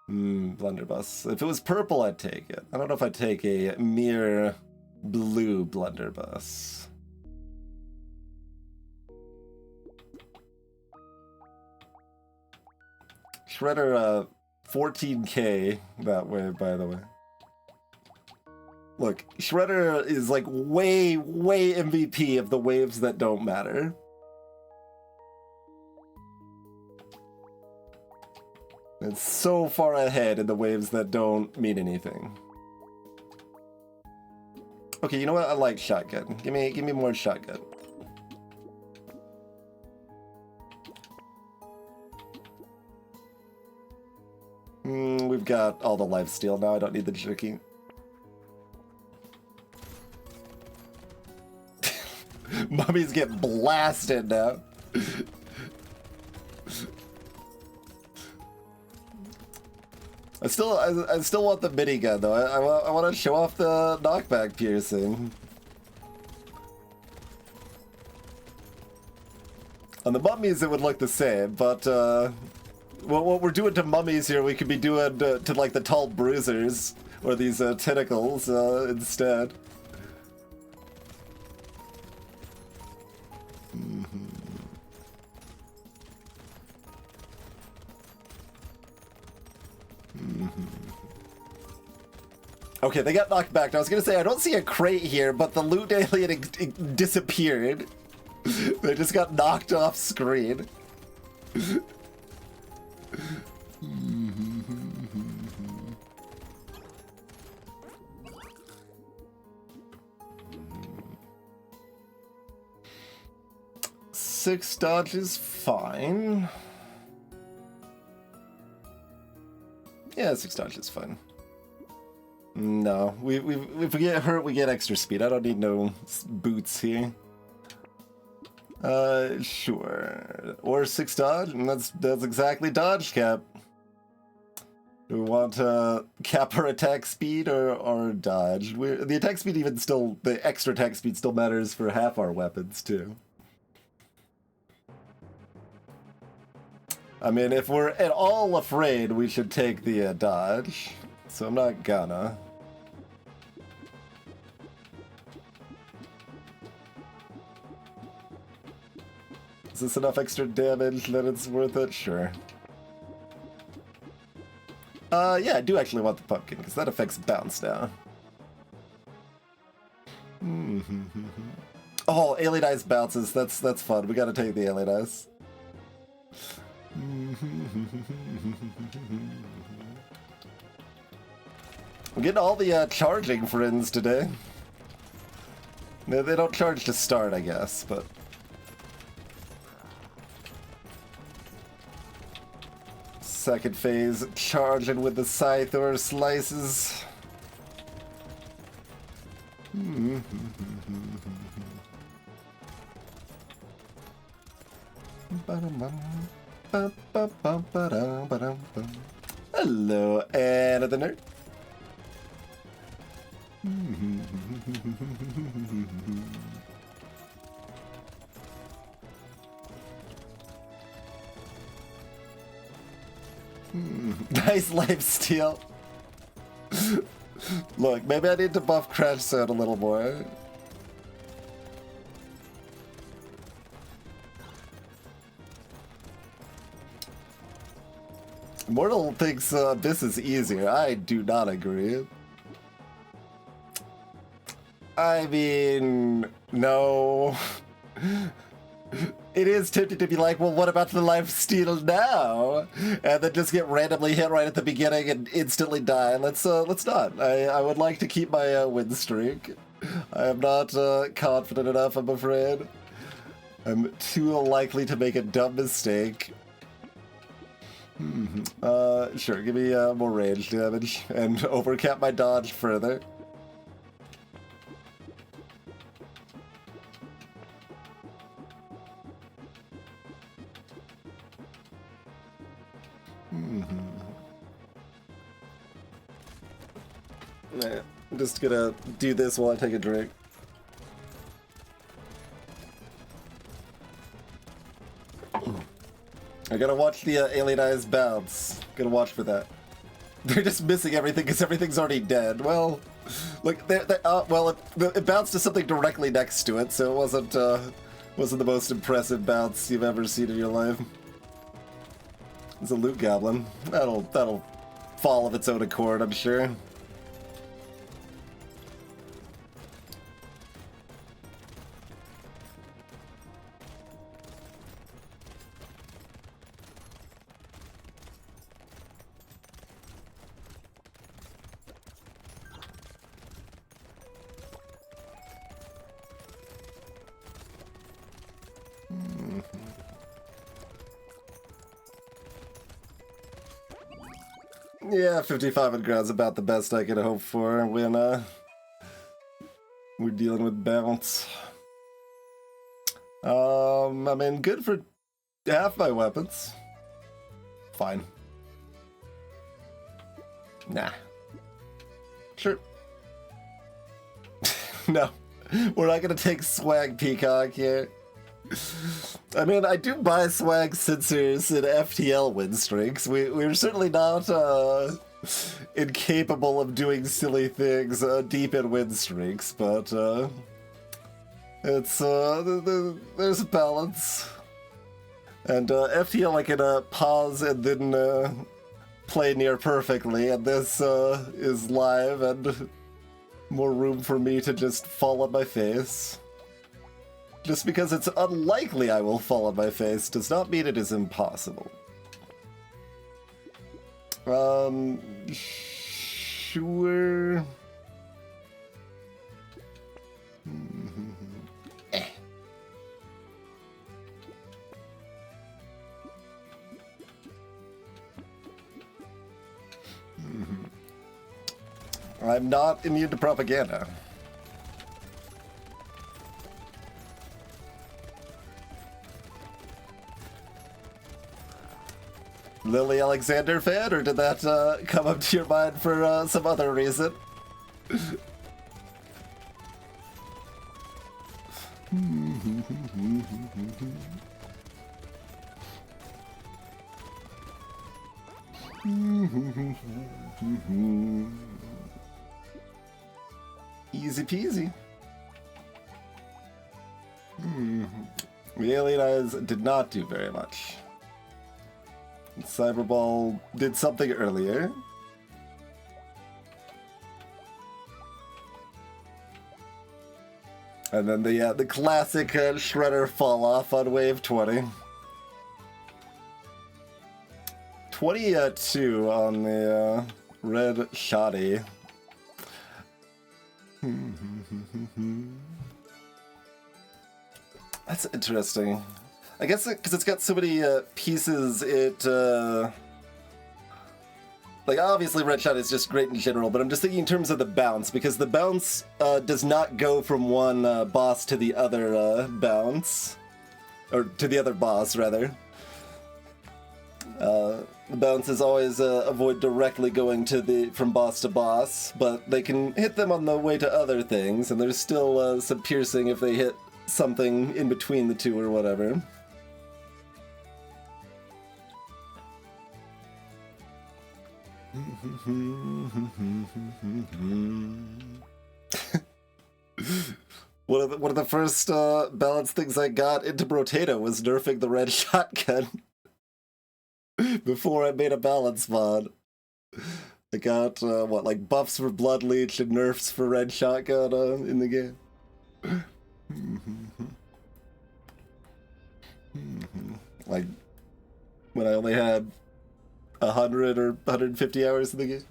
Blunderbuss. If it was purple, I'd take it. I don't know if I'd take a mere blue blunderbuss. Shredder, 14k that way, by the way. Look, Shredder is like way MVP of the waves that don't matter. It's so far ahead in the waves that don't mean anything. Okay, you know what? I like shotgun. Give me more shotgun. We've got all the lifesteal now. I don't need the jerky. Mummies get blasted now. I still want the minigun though. I want to show off the knockback piercing. On the mummies it would look the same, but what we're doing to mummies here, we could be doing to like the tall bruisers or these tentacles instead. Okay, they got knocked back. I was gonna say, I don't see a crate here, but the loot alien disappeared. They just got knocked off screen. 6 dodge is fine. Yeah, 6 dodge is fine. No, if we get hurt, we get extra speed. I don't need no boots here. Sure. Or 6 dodge, and that's exactly dodge cap. Do we want to cap our attack speed or dodge? The attack speed the extra attack speed still matters for half our weapons too. I mean, if we're at all afraid, we should take the dodge. So I'm not gonna. Is this enough extra damage that it's worth it? Sure. Yeah, I do actually want the pumpkin, because that affects bounce now. Oh, alien ice bounces. That's fun. We gotta take the alien ice. I'm getting all the charging friends today. They don't charge to start, I guess, but... Second phase, charging with the scythe or slices. Hello, Anna the nerd. Nice lifesteal. Look, maybe I need to buff Crash Zone a little more. Mortal thinks this is easier. I do not agree. I mean, no. It is tempting to be like, well, what about the lifesteal now? And then just get randomly hit right at the beginning and instantly die. Let's not. I would like to keep my win streak. I am not confident enough, I'm afraid. I'm too likely to make a dumb mistake. Sure, give me more range damage and overcap my dodge further. I'm just gonna do this while I take a drink. I gotta watch the alien eyes bounce. Gotta watch for that. They're just missing everything because everything's already dead. Well, look, it bounced to something directly next to it, so it wasn't the most impressive bounce you've ever seen in your life. It's a loot goblin. That'll fall of its own accord, I'm sure. Yeah, 55 on ground's about the best I could hope for when we're dealing with bounce. I mean, good for half my weapons. Fine. Nah. Sure. No, we're not gonna take Swag Peacock here. I mean, I do buy swag sensors in FTL win streaks. We're certainly not incapable of doing silly things deep in win streaks, but it's there's a balance. And FTL I can pause and then play near perfectly, and this is live and more room for me to just fall on my face. Just because it's unlikely I will fall on my face does not mean it is impossible. Sure. I'm not immune to propaganda. Lily Alexander fan, or did that come up to your mind for some other reason? Easy peasy. The Alien Eyes did not do very much. Cyberball did something earlier. And then the classic Shredder fall off on wave 20. 22 on the red shoddy. That's interesting. I guess because it's got so many pieces, it like obviously red shot is just great in general, but I'm just thinking in terms of the bounce, because the bounce does not go from one boss to the other bounce, or to the other boss rather. The bounce is always avoid directly going to from boss to boss, but they can hit them on the way to other things, and there's still some piercing if they hit something in between the two or whatever. One of the first balance things I got into Brotato was nerfing the red shotgun before I made a balance mod. I got like buffs for blood leech and nerfs for red shotgun in the game. Like when I only had 100 or 150 hours in the game.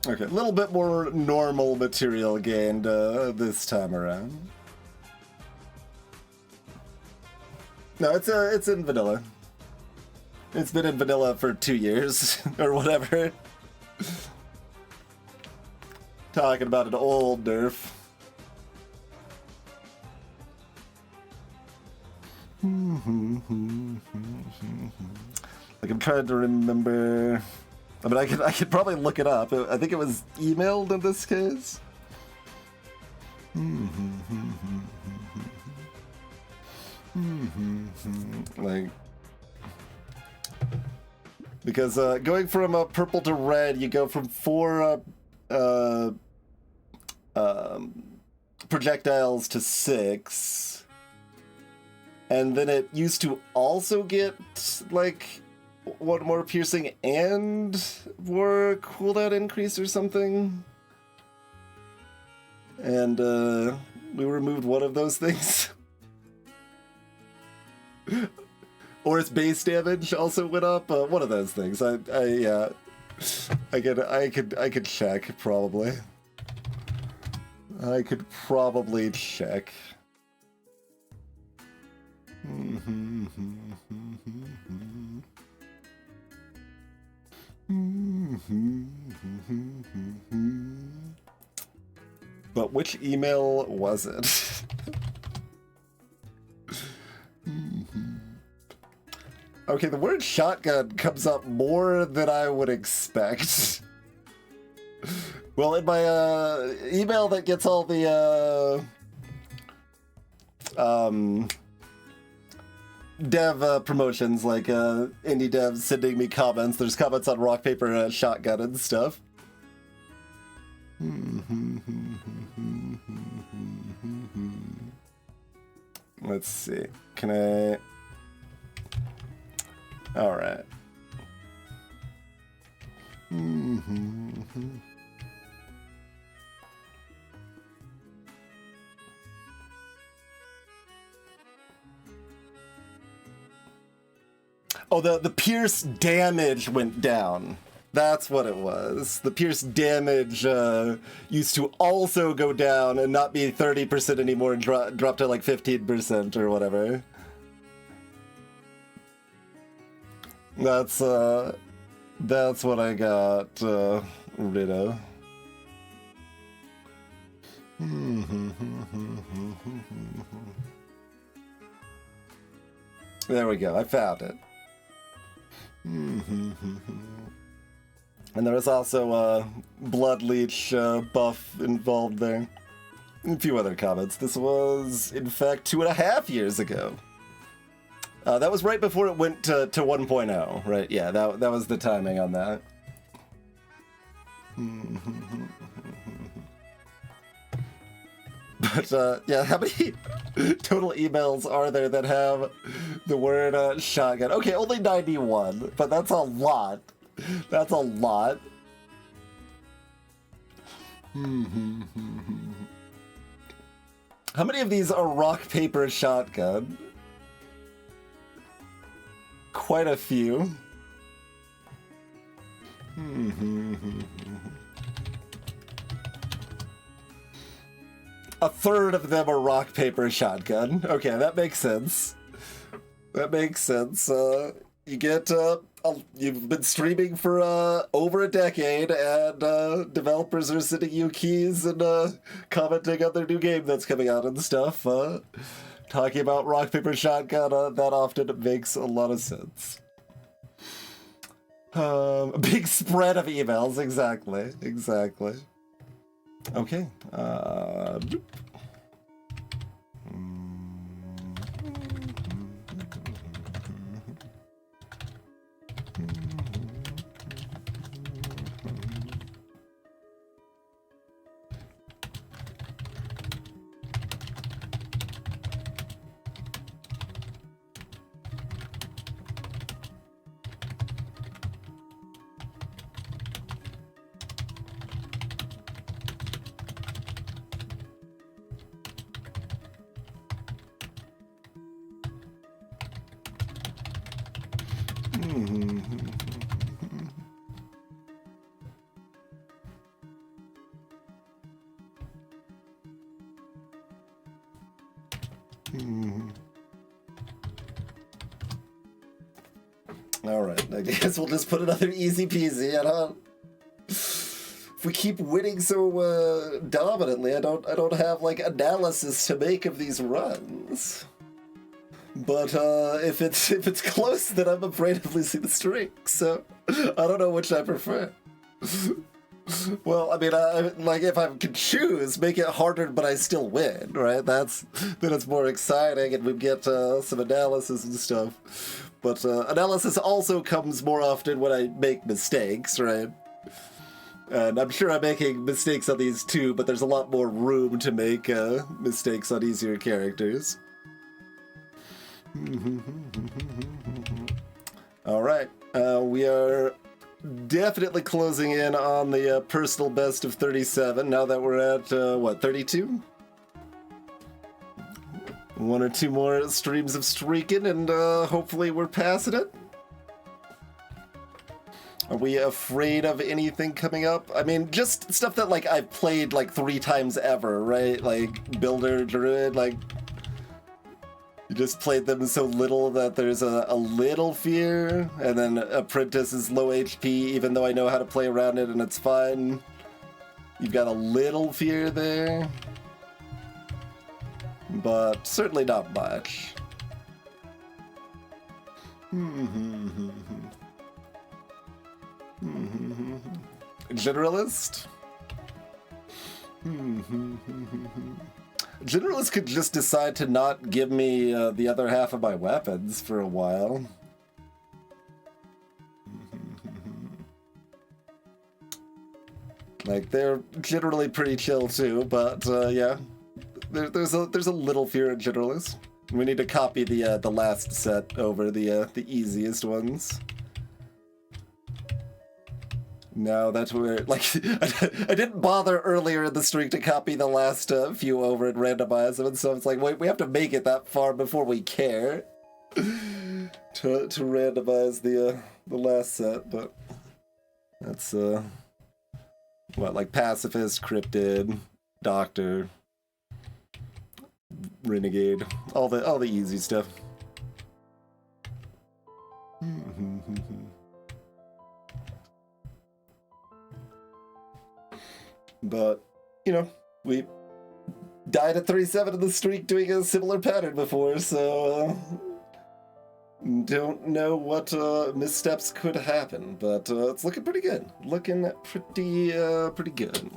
Okay, a little bit more normal material gained this time around. No, it's in vanilla. It's been in vanilla for 2 years, or whatever. Talking about an old nerf. Like, I'm trying to remember... I mean, I could probably look it up. I think it was emailed in this case. Like... Because going from purple to red, you go from 4 projectiles to 6. And then it used to also get, like, 1 more piercing and more cooldown increase or something. And we removed one of those things. Or its base damage also went up. One of those things. I could check probably. I could probably check. But which email was it? Okay, the word shotgun comes up more than I would expect. Well, in my email that gets all the dev promotions, like indie devs sending me comments, there's comments on rock, paper, shotgun and stuff. Let's see. Can I... All right. Oh, the pierce damage went down. That's what it was. The pierce damage used to also go down and not be 30% anymore and drop to like 15% or whatever. That's what I got rid of. There we go, I found it. And there was also a blood leech buff involved there. And a few other comments. This was, in fact, 2.5 years ago. That was right before it went to 1.0, right? Yeah, that was the timing on that. But, yeah, how many total emails are there that have the word shotgun? Okay, only 91, but that's a lot. That's a lot. How many of these are rock, paper, shotgun? Quite a few. A third of them are rock, paper, shotgun. Okay, that makes sense. That makes sense. You get, you've been streaming for over a decade, and developers are sending you keys and commenting on their new game that's coming out and stuff. Talking about rock, paper, shotgun that often makes a lot of sense. A big spread of emails, exactly. Okay. Alright, I guess we'll just put another easy peasy. If we keep winning so dominantly, I don't have like analysis to make of these runs. But if it's close, then I'm afraid of losing the streak. So I don't know which I prefer. Well, I mean, like if I could choose, make it harder, but I still win, right? Then it's more exciting, and we get some analysis and stuff. But analysis also comes more often when I make mistakes, right? And I'm sure I'm making mistakes on these too, but there's a lot more room to make mistakes on easier characters. All right, we are definitely closing in on the personal best of 37 now that we're at, what, 32? One or two more streams of streaking, and hopefully we're passing it. Are we afraid of anything coming up? I mean, just stuff that, like, I've played, like, 3 times ever, right? Like, Builder, Druid, like... You just played them so little that there's a little fear, and then Apprentice is low HP, even though I know how to play around it and it's fine. You've got a little fear there. But certainly not much. Generalist? Generalist could just decide to not give me the other half of my weapons for a while. Like, they're generally pretty chill too, but yeah. There's a little fear in Generalist. We need to copy the last set over the easiest ones. No, that's where, like, I didn't bother earlier in the streak to copy the last few over and randomize them, and so it's like, wait, we have to make it that far before we care to randomize the last set, but That's what, like pacifist, cryptid, doctor, renegade, all the easy stuff. But you know, we died at 37 in the streak doing a similar pattern before, so don't know what missteps could happen, but it's looking pretty good. Looking pretty good.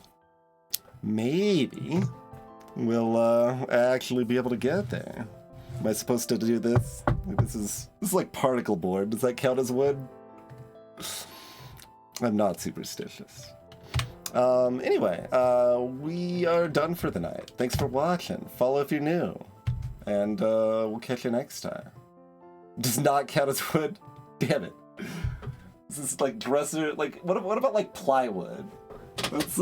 Maybe we'll actually be able to get there. Am I supposed to do this? This is like particle board. Does that count as wood? I'm not superstitious. Anyway, we are done for the night. Thanks for watching. Follow if you're new. And we'll catch you next time. Does not count as wood? Damn it. This is like dresser, like, what about like plywood? That's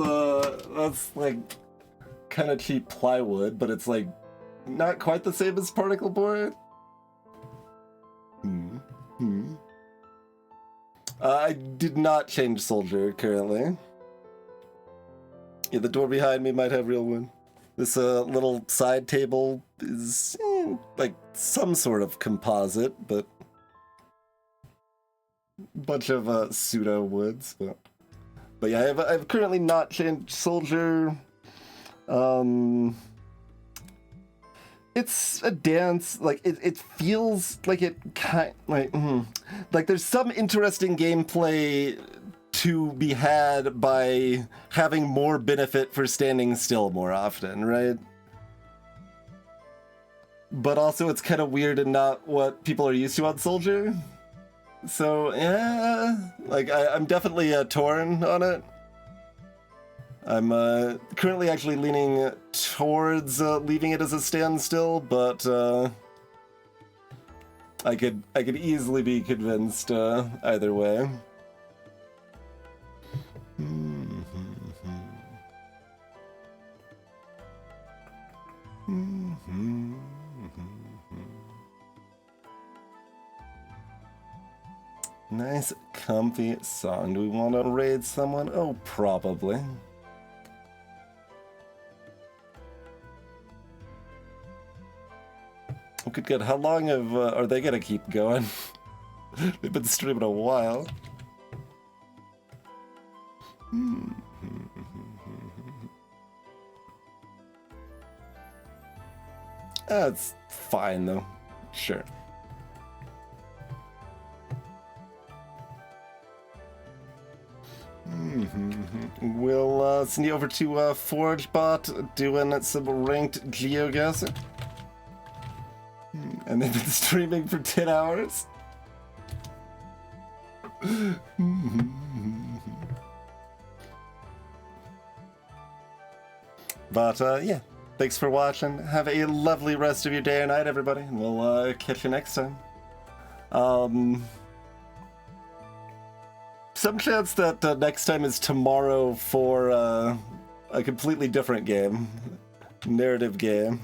like kind of cheap plywood, but it's like not quite the same as particle board. I did not change soldier currently. Yeah, the door behind me might have real wood. This little side table is like some sort of composite, but bunch of pseudo woods. But yeah, I've currently not changed soldier. It's a dance. Like it feels like it kind like there's some interesting gameplay to be had by having more benefit for standing still more often, right? But also it's kind of weird and not what people are used to on Soldier. So, yeah, like I'm definitely torn on it. I'm currently actually leaning towards leaving it as a standstill, but I could easily be convinced either way. Nice, comfy song. Do we want to raid someone? Oh, probably. Okay, good. How long are they gonna keep going? They've been streaming a while. That's fine though. Sure. We'll send you over to ForgeBot doing some ranked GeoGuessr. And they've been streaming for 10 hours. But yeah, thanks for watching. Have a lovely rest of your day or night, everybody. And we'll catch you next time. Some chance that next time is tomorrow for a completely different game. Narrative game.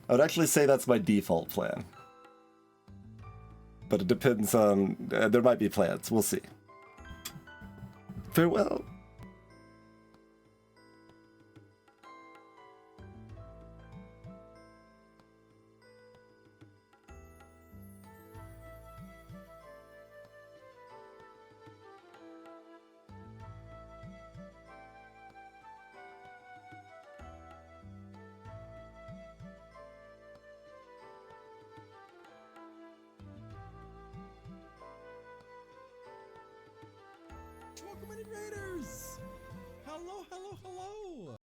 I would actually say that's my default plan. But it depends on... there might be plans. We'll see. Farewell. Welcome, Raiders! Hello, hello, hello!